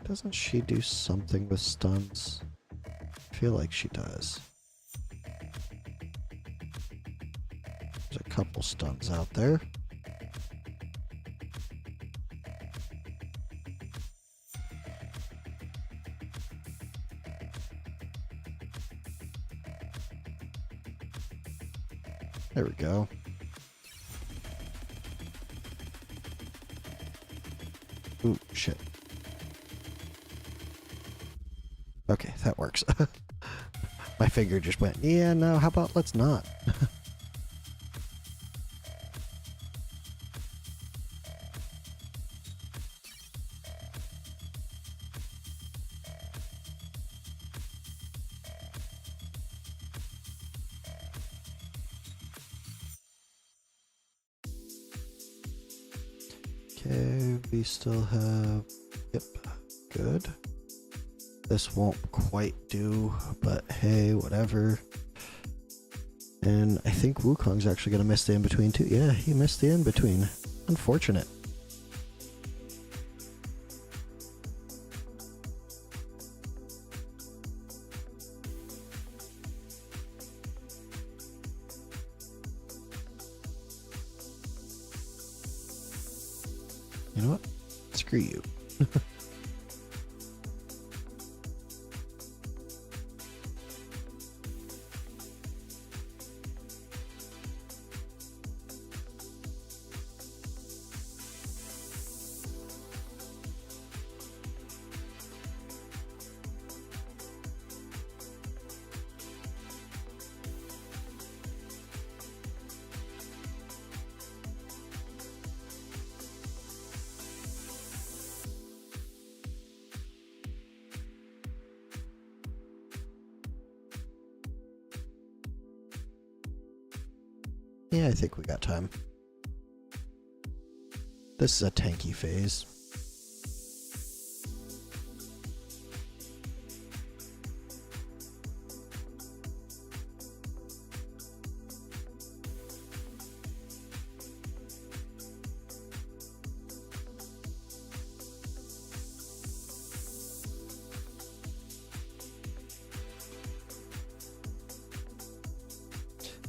Doesn't she do something with stuns? I feel like she does. Couple stuns out there. There we go. Ooh, shit. Okay, that works. My finger just went, yeah, no, how about let's not? Okay, we still have... Yep, good. This won't quite do, but hey, whatever. And I think Wukong's actually going to miss the in-between too. Yeah, he missed the in-between. Unfortunate. You know what? Screw you. Yeah, I think we got time. This is a tanky phase.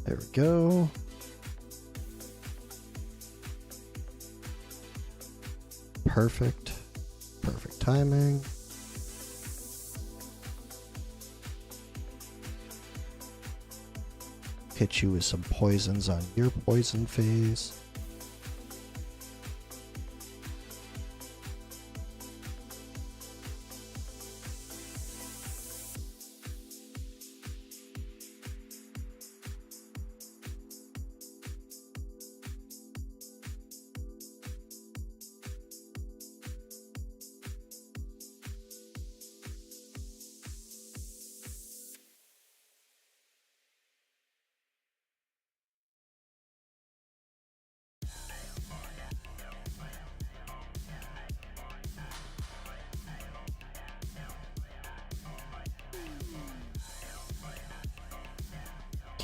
There we go. Perfect. Perfect timing. Hit you with some poisons on your poison phase.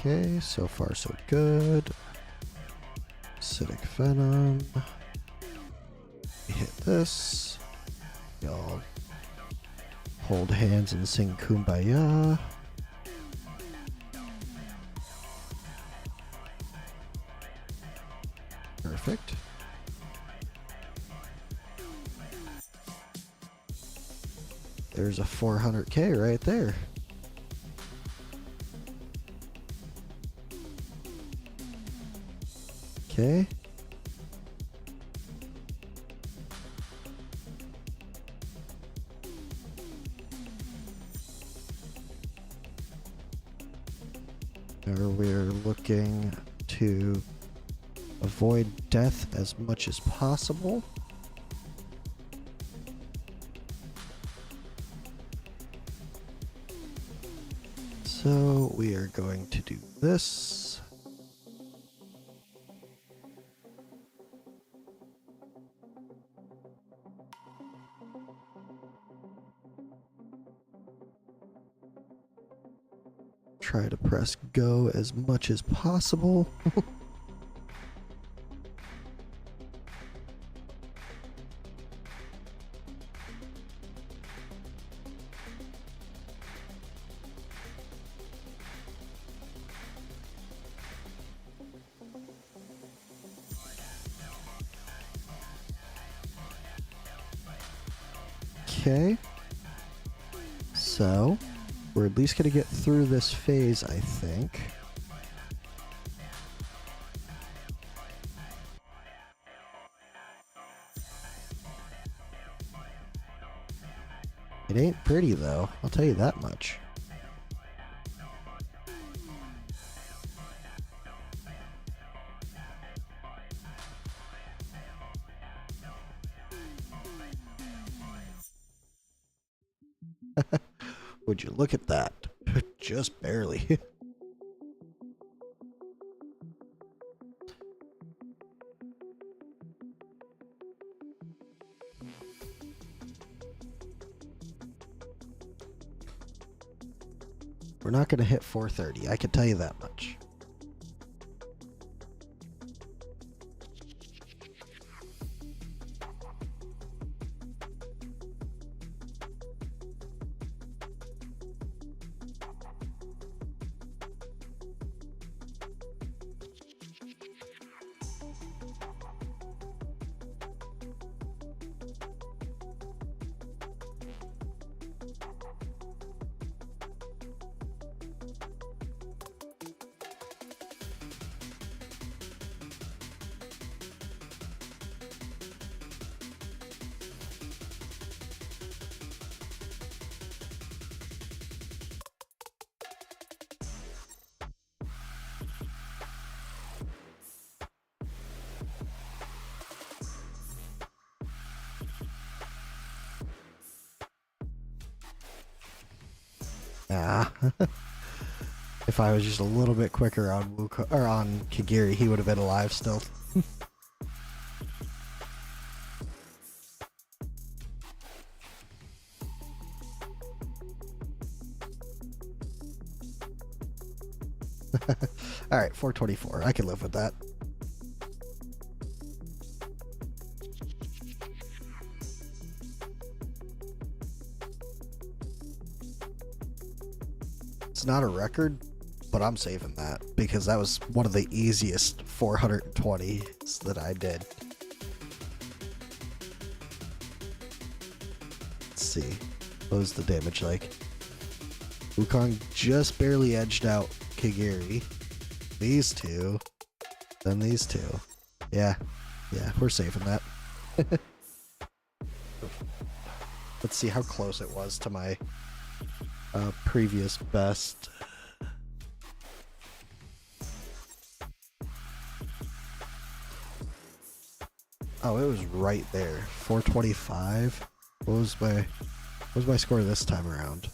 Okay, so far so good. Acidic Venom. We hit this. Y'all hold hands and sing Kumbaya. Perfect. There's a 400k right there. Okay. Now we're looking to avoid death as much as possible. So we are going to do this. Try to press go as much as possible. Okay. So, we're at least going to get through this phase, I think. It ain't pretty, though. I'll tell you that much. Would you look at that? Just barely. We're not going to hit 430, I can tell you that much. Ah. If I was just a little bit quicker on or on Kagiri, he would have been alive still. Alright, 424. I can live with that. It's not a record, but I'm saving that because that was one of the easiest 420s that I did. Let's see. What was the damage like? Wukong just barely edged out Kagiri. These two. Then these two. Yeah. Yeah, we're saving that. Let's see how close it was to my previous best. Oh, it was right there. 425. What was my score this time around?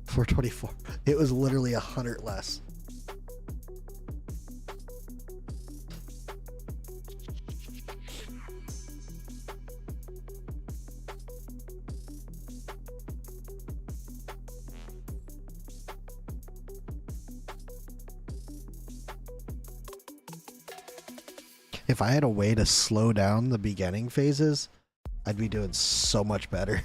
$424. It was literally 100 less. If I had a way to slow down the beginning phases, I'd be doing so much better.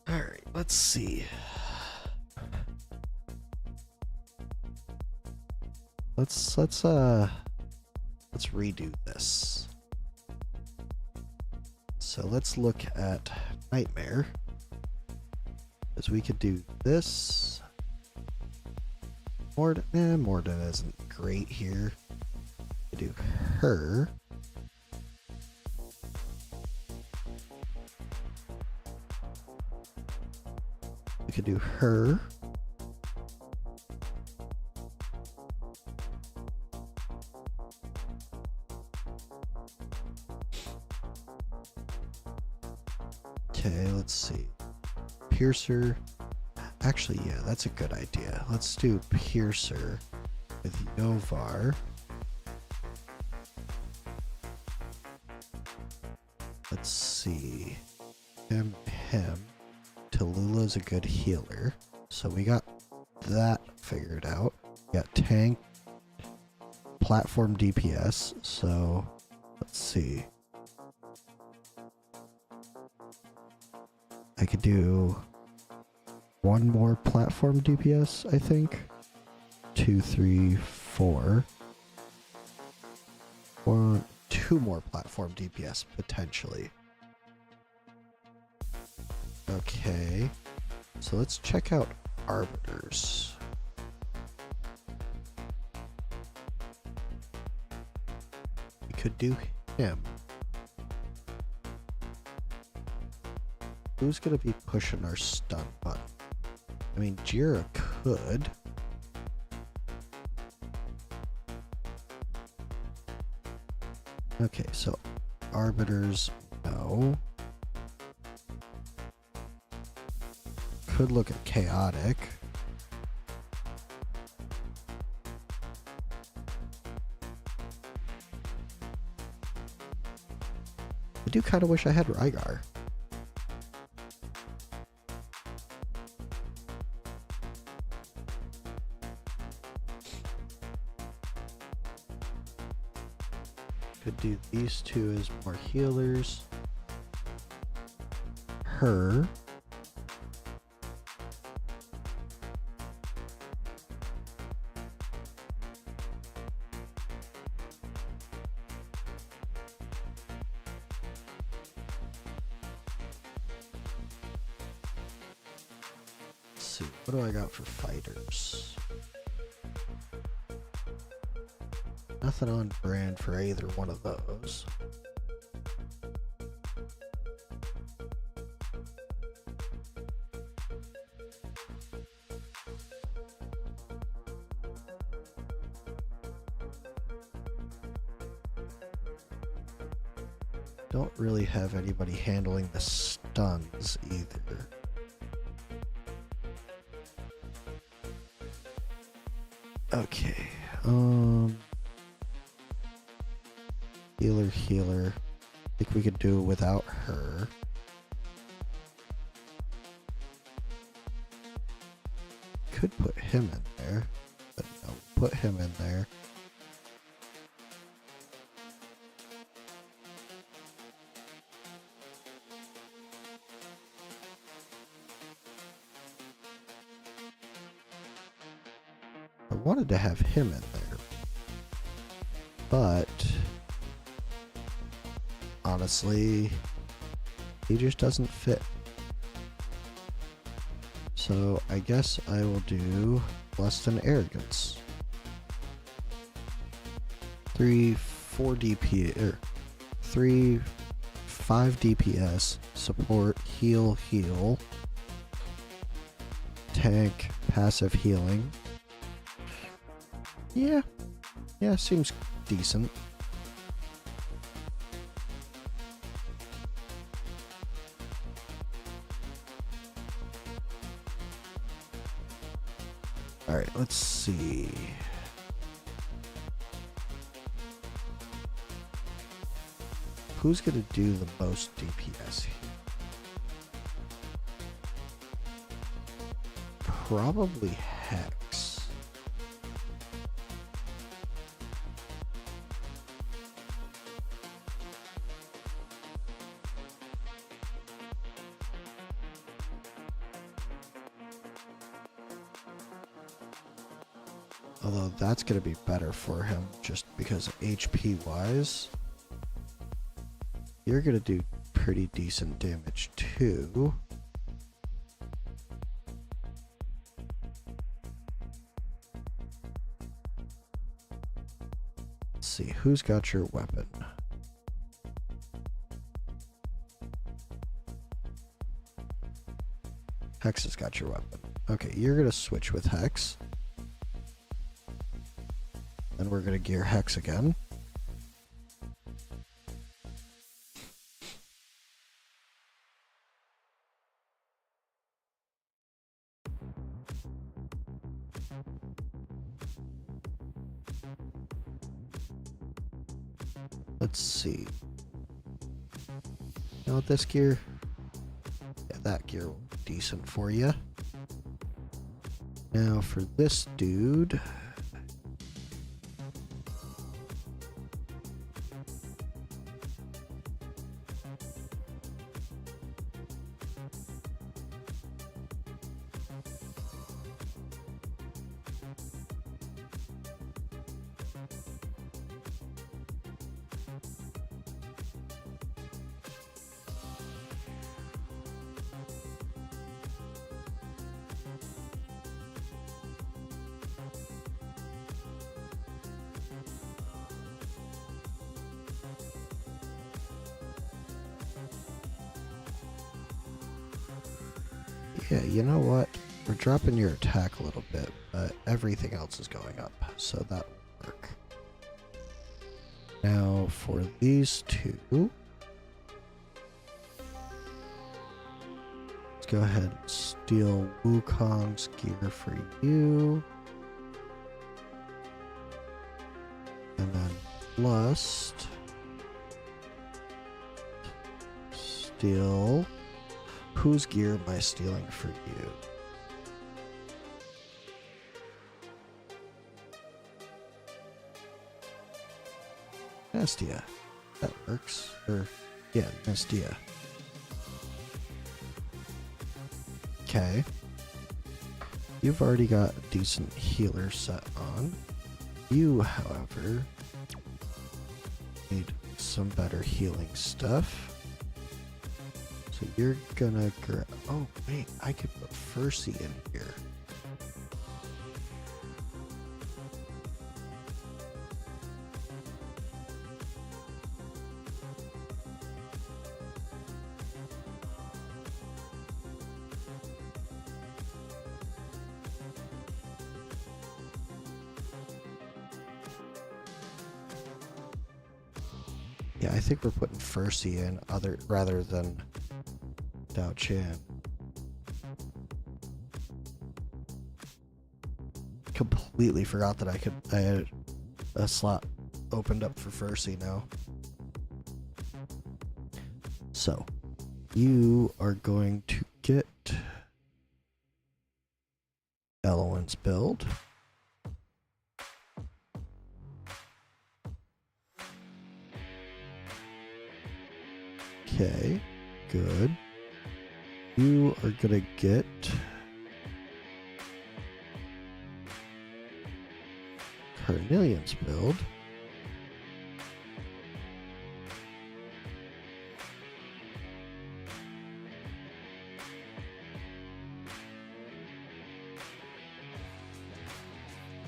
Alright, let's see. Let's redo this. So let's look at Nightmare. Because we could do this. Morden isn't great here. We could do her. We could do her. Okay, let's see. Piercer. Actually, yeah, that's a good idea. Let's do Piercer with Yovar. Let's see. Him. Tallulah's a good healer. So we got that figured out. We got tank, platform DPS. So let's see. I could do one more platform DPS, I think. 2, 3, 4. Two more platform DPS, potentially. Okay. So let's check out Arbiters. We could do him. Who's gonna be pushing our stun button? I mean, Jira could. Okay, so Arbiters, no. Could look at Chaotic. I do kind of wish I had Rygar. Could do these two as more healers. Her. Let's see, what do I got for fighters? Nothing on brand for either one of those. Don't really have anybody handling the stuns either. Okay, healer. I think we could do it without her. Could put him in there, but no, put him in there. I wanted to have him in there, but honestly, he just doesn't fit. So I guess I will do Lust and Arrogance. 3, 4 DP, 3, 5 DPS, support, heal, tank, passive healing. Yeah, seems decent. Alright, let's see. Who's gonna do the most DPS here? Probably Hex. Although that's going to be better for him just because HP wise. You're going to do pretty decent damage too. Let's see, who's got your weapon? Hex has got your weapon. Okay, you're going to switch with Hex. Then we're going to gear Hex again. Let's see. You know what, this gear? Yeah, that gear will be decent for you. Now for this dude. Yeah, you know what? We're dropping your attack a little bit, but everything else is going up, so that will work. Now for these two, let's go ahead and steal Wukong's gear for you. And then Lust. Steal. Whose gear am I stealing for you? Nastia. That works. Or, yeah, Nastia. Okay. You've already got a decent healer set on. You, however, need some better healing stuff. So you're gonna grab... Oh, wait, I could put Fercy in here. Yeah, I think we're putting Fercy in rather than Dao Chan. Completely forgot that I had a slot opened up for Fercy now. So, you are going to get Elowen's build. Okay, good. You are gonna get Carnelian's build.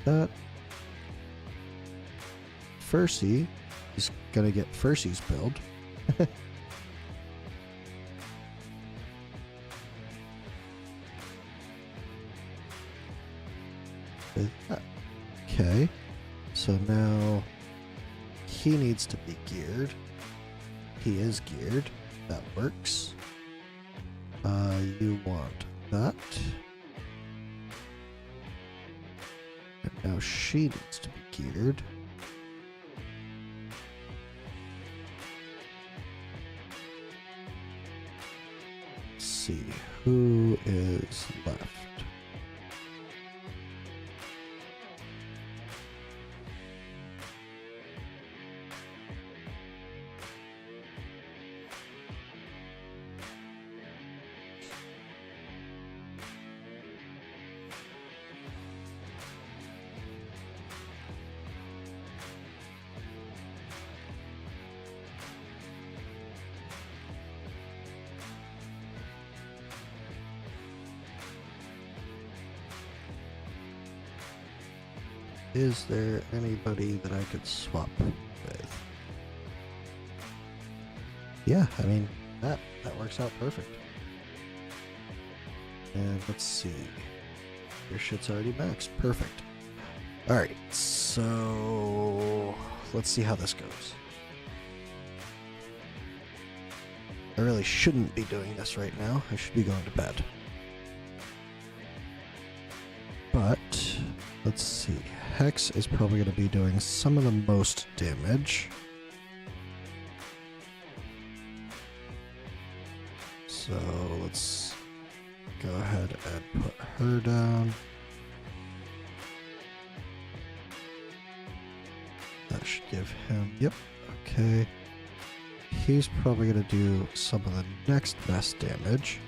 That Fercy is gonna get Fercy's build. Okay, so now he needs to be geared. He is geared. That works. You want that. And now she needs to be geared. Let's see, who is left? Is there anybody that I could swap with? Yeah, I mean, that works out perfect. And let's see. Your shit's already maxed. Perfect. Alright, so let's see how this goes. I really shouldn't be doing this right now. I should be going to bed. But let's see. Hex is probably going to be doing some of the most damage. So let's go ahead and put her down. That should give him, yep, okay. He's probably going to do some of the next best damage.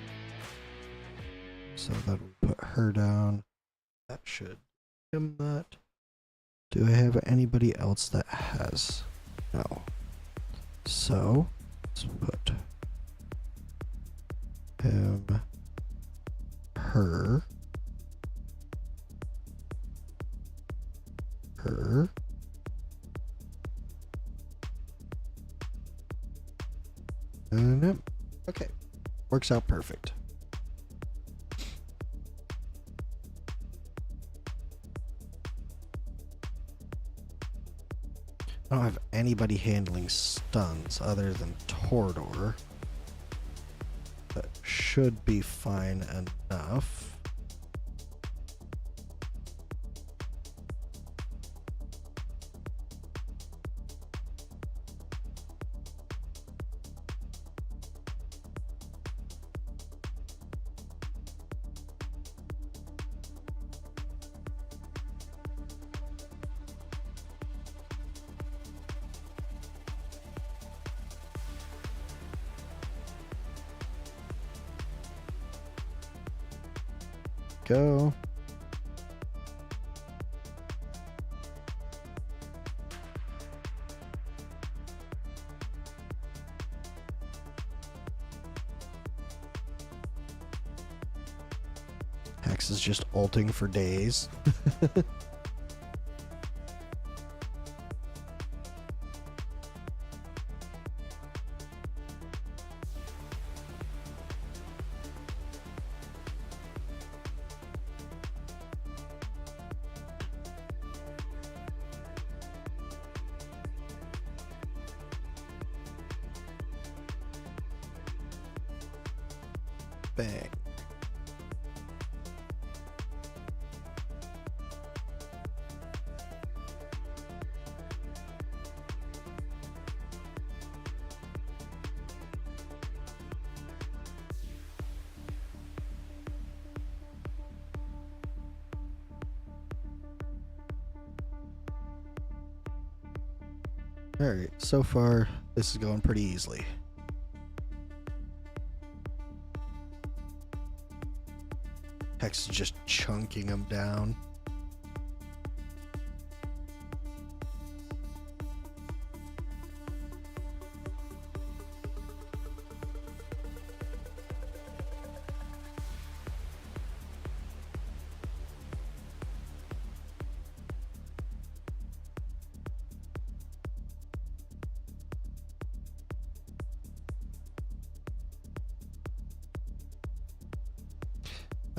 So then we put her down. That should give him that. Do I have anybody else that has? No. So, let's put him, her, and yep. Okay. Works out perfect. I don't have anybody handling stuns other than Tordor. That should be fine enough. Go. Hex is just ulting for days. Bang. Alright, so far this is going pretty easily. Hex is just chunking them down.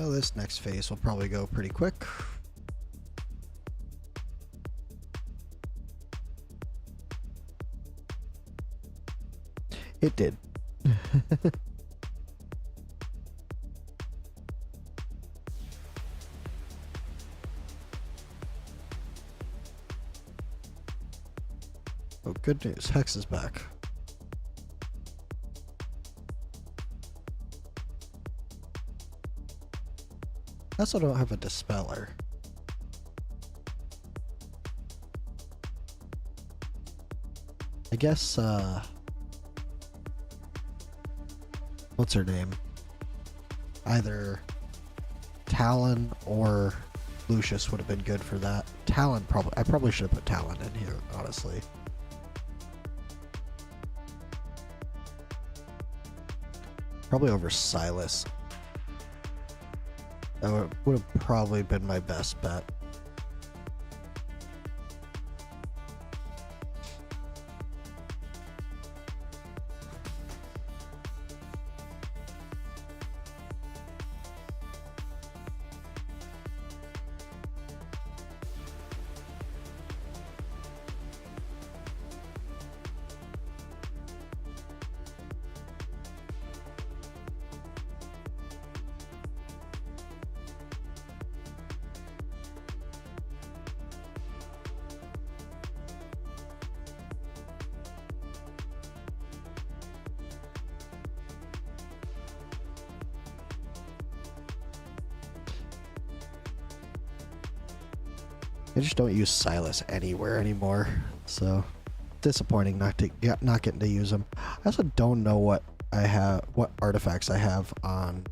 Well, this next phase will probably go pretty quick. It did. Oh, good news. Hex is back. I also don't have a Dispeller. I guess, what's her name? Either Talon or Lucius would have been good for that. Talon I probably should have put Talon in here, honestly. Probably over Silas. That would have probably been my best bet. I just don't use Silas anywhere anymore, so disappointing not getting to use him. I also don't know what artifacts I have on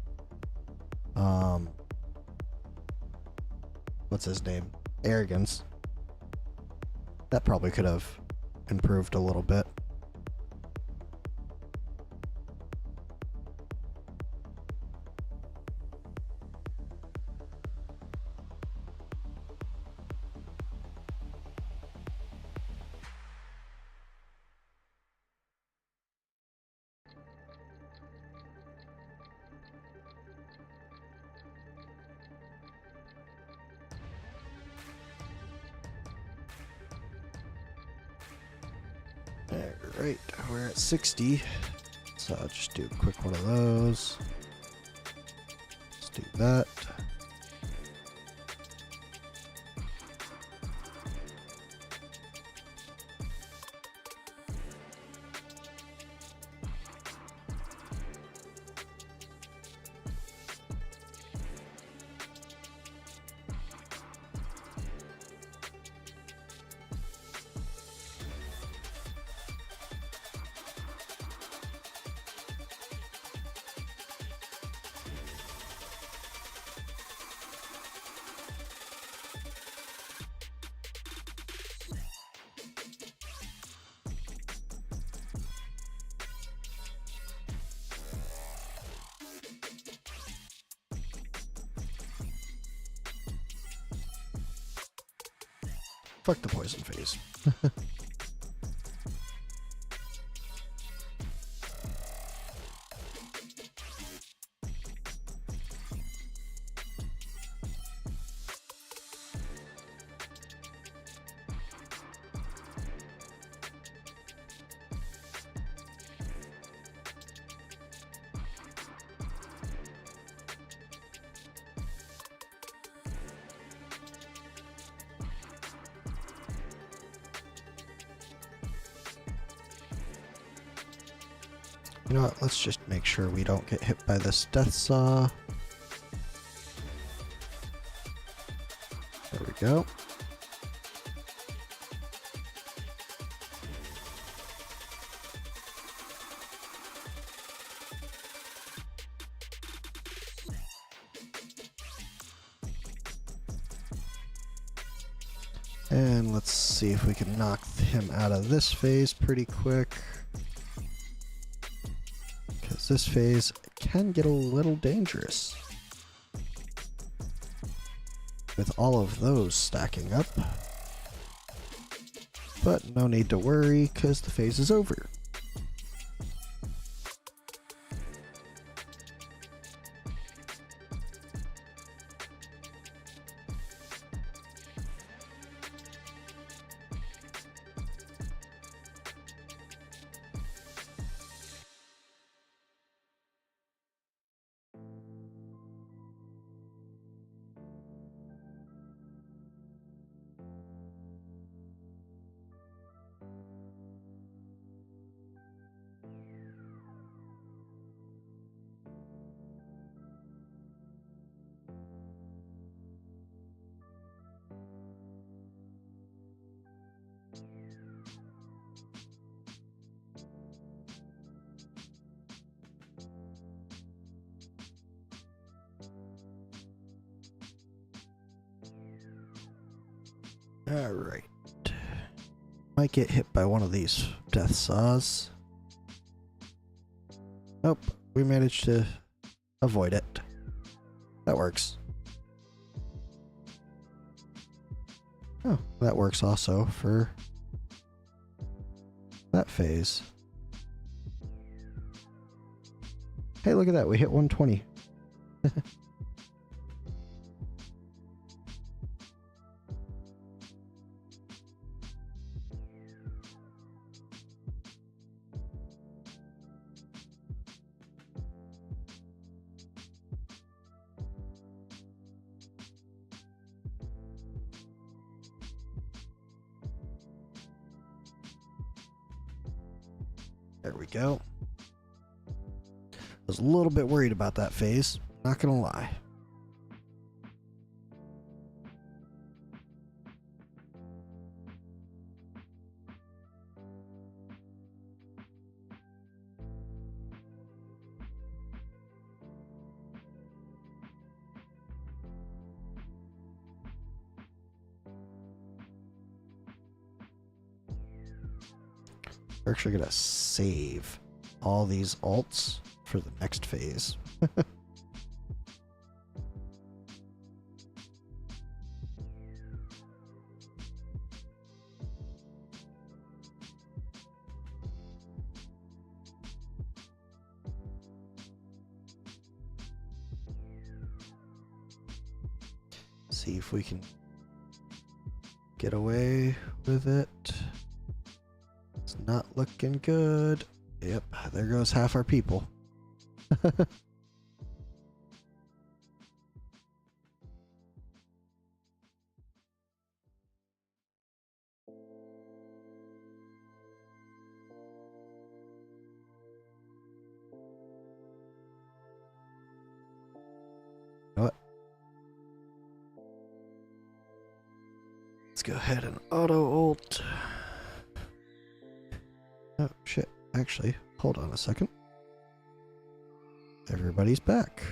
what's his name? Arrogance. That probably could have improved a little bit. we're at 60. So I'll just do a quick one of those. Let's do that. Fuck the poison phase. You know what, let's just make sure we don't get hit by this death saw. There we go. And let's see if we can knock him out of this phase pretty quick. Because this phase can get a little dangerous. With all of those stacking up. But no need to worry, because the phase is over. Alright. Might get hit by one of these death saws. Nope, we managed to avoid it. That works. Oh, that works also for that phase. Hey, look at that, we hit 120. There we go. I was a little bit worried about that phase, not gonna lie. We're actually gonna save all these alts for the next phase. See if we can get away with it. It's not looking good. Yep, there goes half our people. What? Let's go ahead and auto ult. Oh shit, actually, hold on a second. Everybody's back.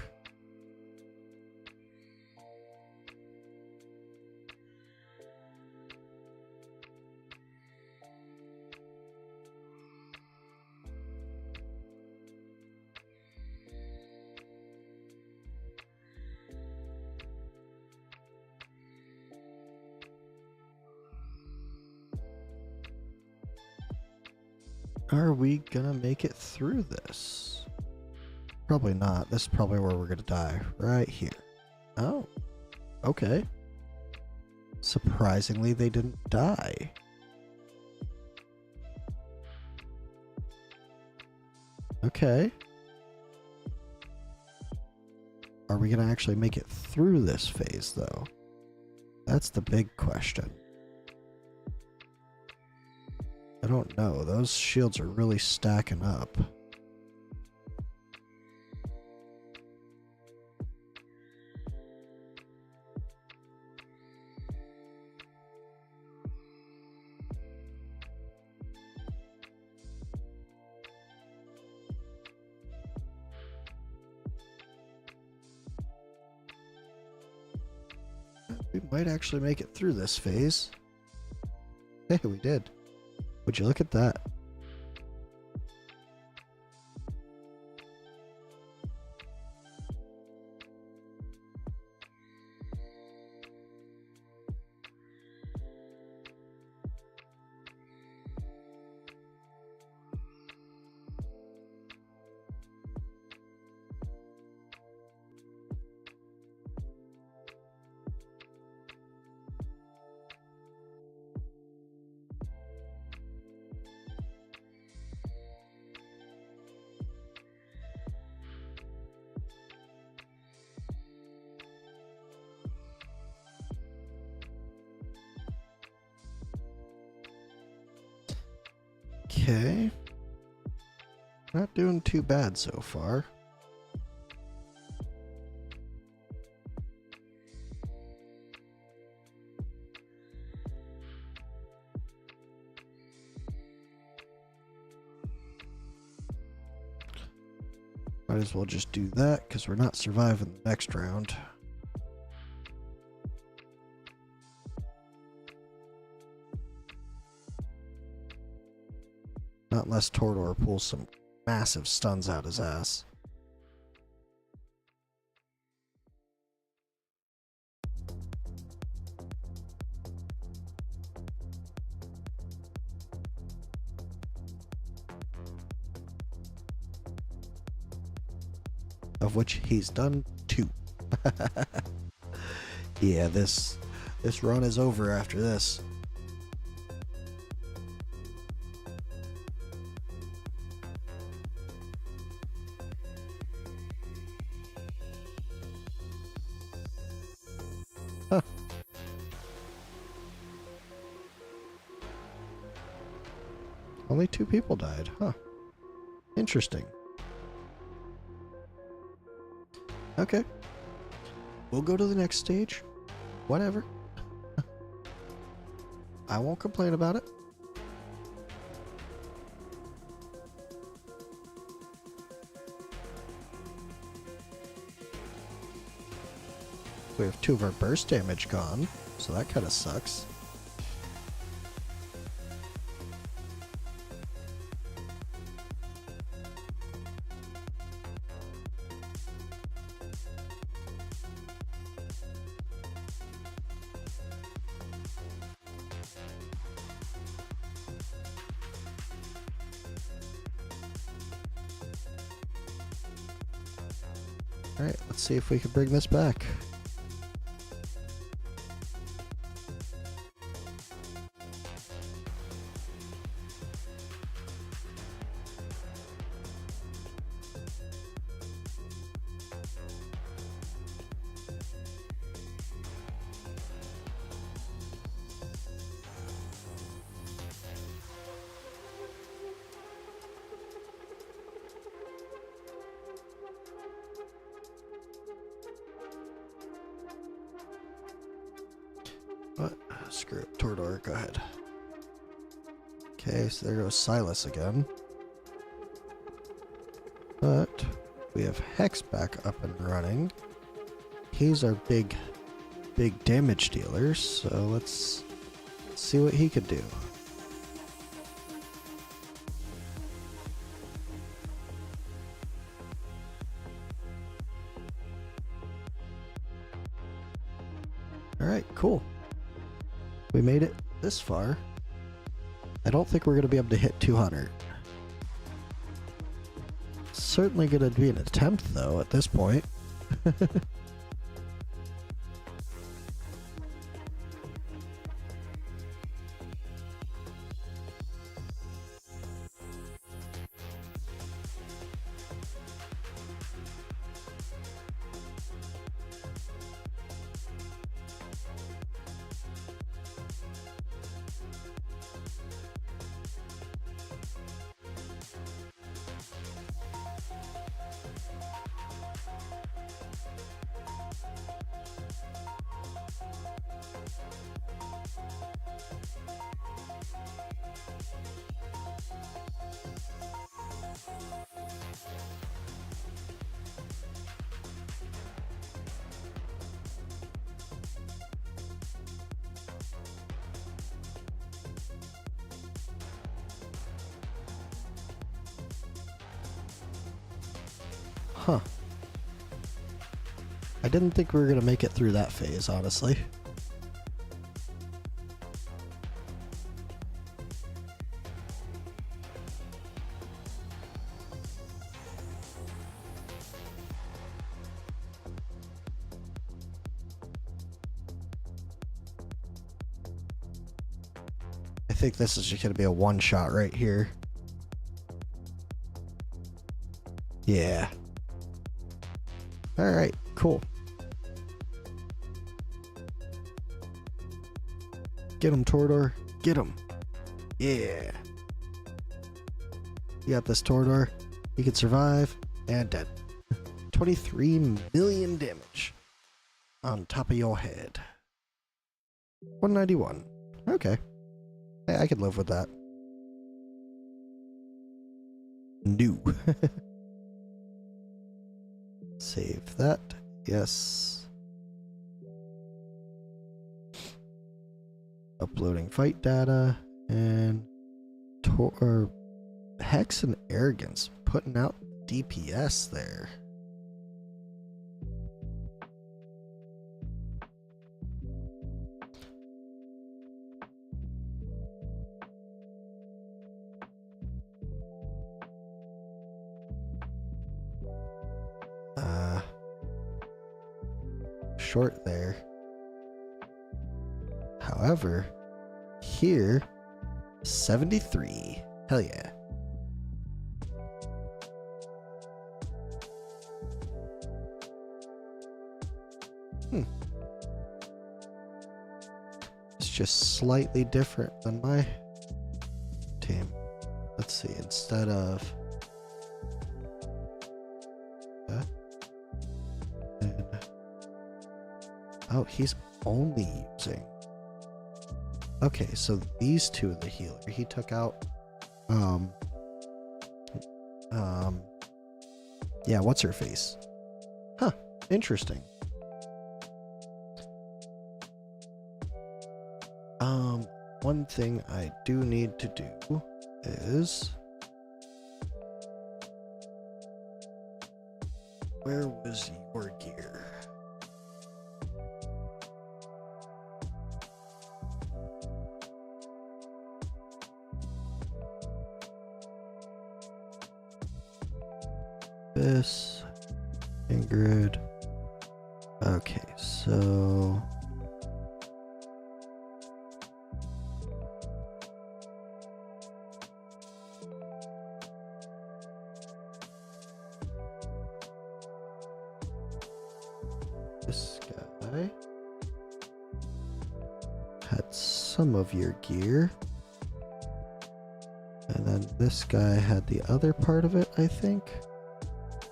Are we gonna make it through this? Probably not. This is probably where we're gonna die. Right here. Oh. Okay. Surprisingly, they didn't die. Okay. Are we gonna actually make it through this phase, though? That's the big question. I don't know. Those shields are really stacking up. We might actually make it through this phase. Hey, we did. Would you look at that? Okay. Not doing too bad so far. Might as well just do that because we're not surviving the next round. Not unless Tordor pulls some massive stuns out his ass. Of which he's done 2. Yeah, this run is over after this. Huh. Only 2 people died, huh? Interesting. Okay. We'll go to the next stage. Whatever. I won't complain about it. We have 2 of our burst damage gone, so that kind of sucks. Alright, let's see if we can bring this back. What? Screw it. Tordor, go ahead. Okay, so there goes Silas again. But we have Hex back up and running. He's our big damage dealer, so let's see what he could do. Alright, cool. We made it this far. I don't think we're going to be able to hit 200. Certainly going to be an attempt, though, at this point. Huh. I didn't think we were going to make it through that phase, honestly. I think this is just going to be a one-shot right here. Yeah. Alright, cool. Get him, Tordor. Get him. Yeah. You got this, Tordor. He can survive. And dead. 23 million damage. On top of your head. 191. Okay. I could live with that. New. Save that. Yes. Uploading fight data. And Hex and Arrogance putting out DPS there. Short there. However, here, 73. Hell yeah. It's just slightly different than my team. Let's see, instead of oh, he's only using. Okay, so these two are the healer. He took out yeah, what's her face? Huh, interesting. One thing I do need to do is, where was your gear? This Ingrid. Okay, so this guy had some of your gear, and then this guy had the other part of it, I think.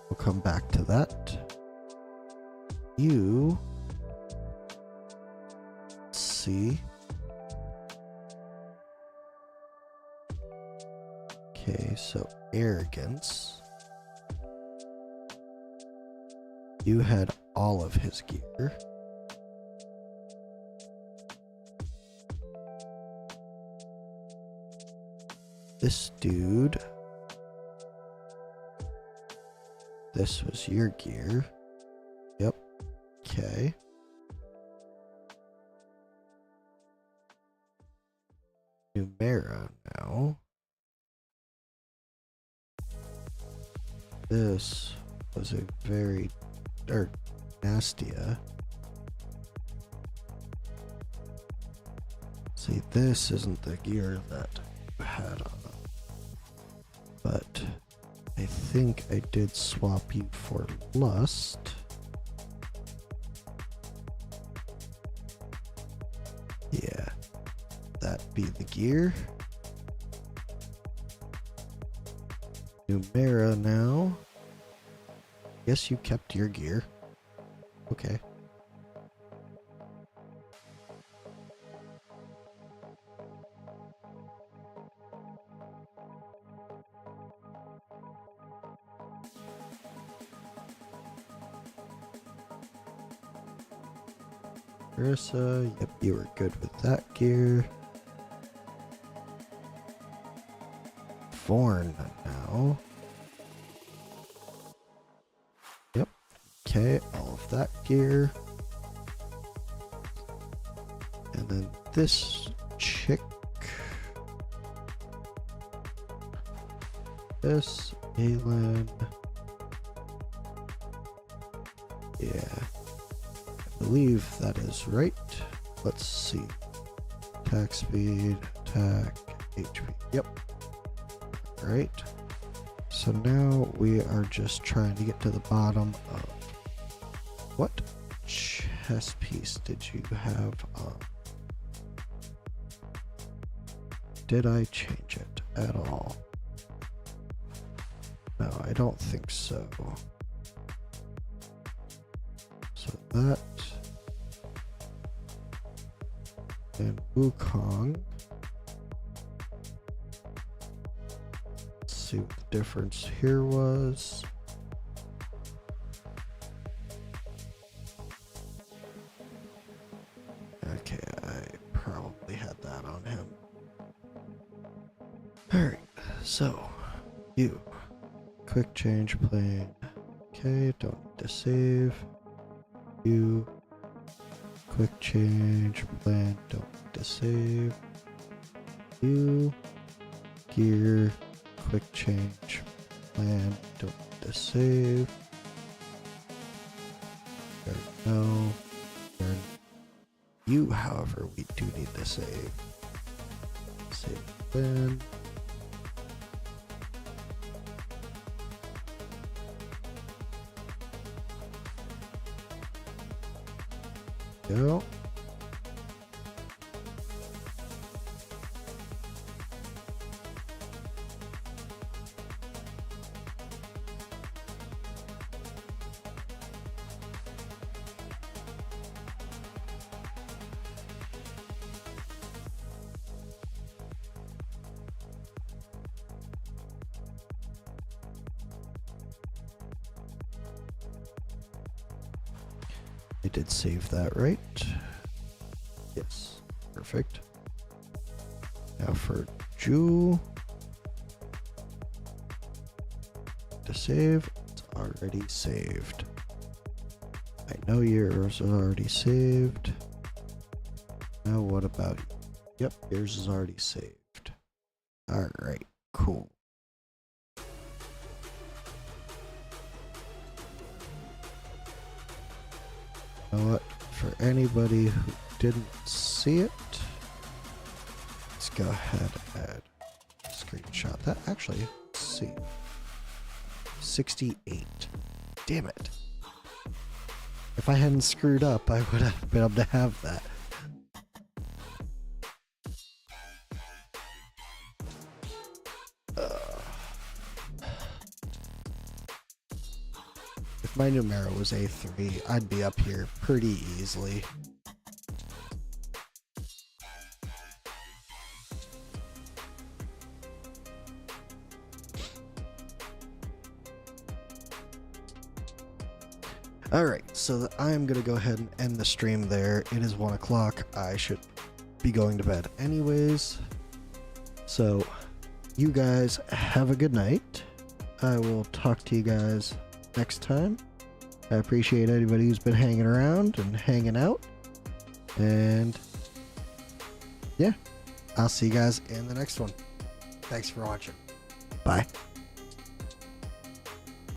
We'll come back to that. You see. Okay, so arrogance. You had all of his gear. This dude. This was your gear. Yep. Okay. Numera now. This was a very dark Nastia. See, this isn't the gear that I had on them. But I think I did swap you for Lust. Yeah, that be the gear. Numera now. Guess you kept your gear. Okay. Ursa, yep, you were good with that gear. Vorn now. Yep, okay, all of that gear. And then this chick. This, Aelin. Yeah. I believe that is right. Let's see. Attack speed, attack, HP. Yep. Right. So now we are just trying to get to the bottom of what chess piece did you have on? Did I change it at all? No, I don't think so. So that and Wukong. Let's see what the difference here was. Okay, I probably had that on him. Alright, so you quick change plane. Okay, don't need to save. You quick change plan, don't need to save. You gear quick change plan, don't need to save. There we go. You, however, we do need to save. Save plan. Go. I did save that, right? Yes. Perfect. Now for Ju. To save. It's already saved. I know yours is already saved. Now what about you? Yep, yours is already saved. Alright, cool. You know what? For anybody who didn't see it, let's go ahead and screenshot that. Actually, let's see. 68. Damn it. If I hadn't screwed up, I would have been able to have that. If my Numera was A3, I'd be up here pretty easily. Alright, so I'm gonna go ahead and end the stream there. It is 1 o'clock. I should be going to bed anyways. So, you guys have a good night. I will talk to you guys next time. I appreciate anybody who's been hanging around and hanging out. And yeah, I'll see you guys in the next one. Thanks for watching. Bye.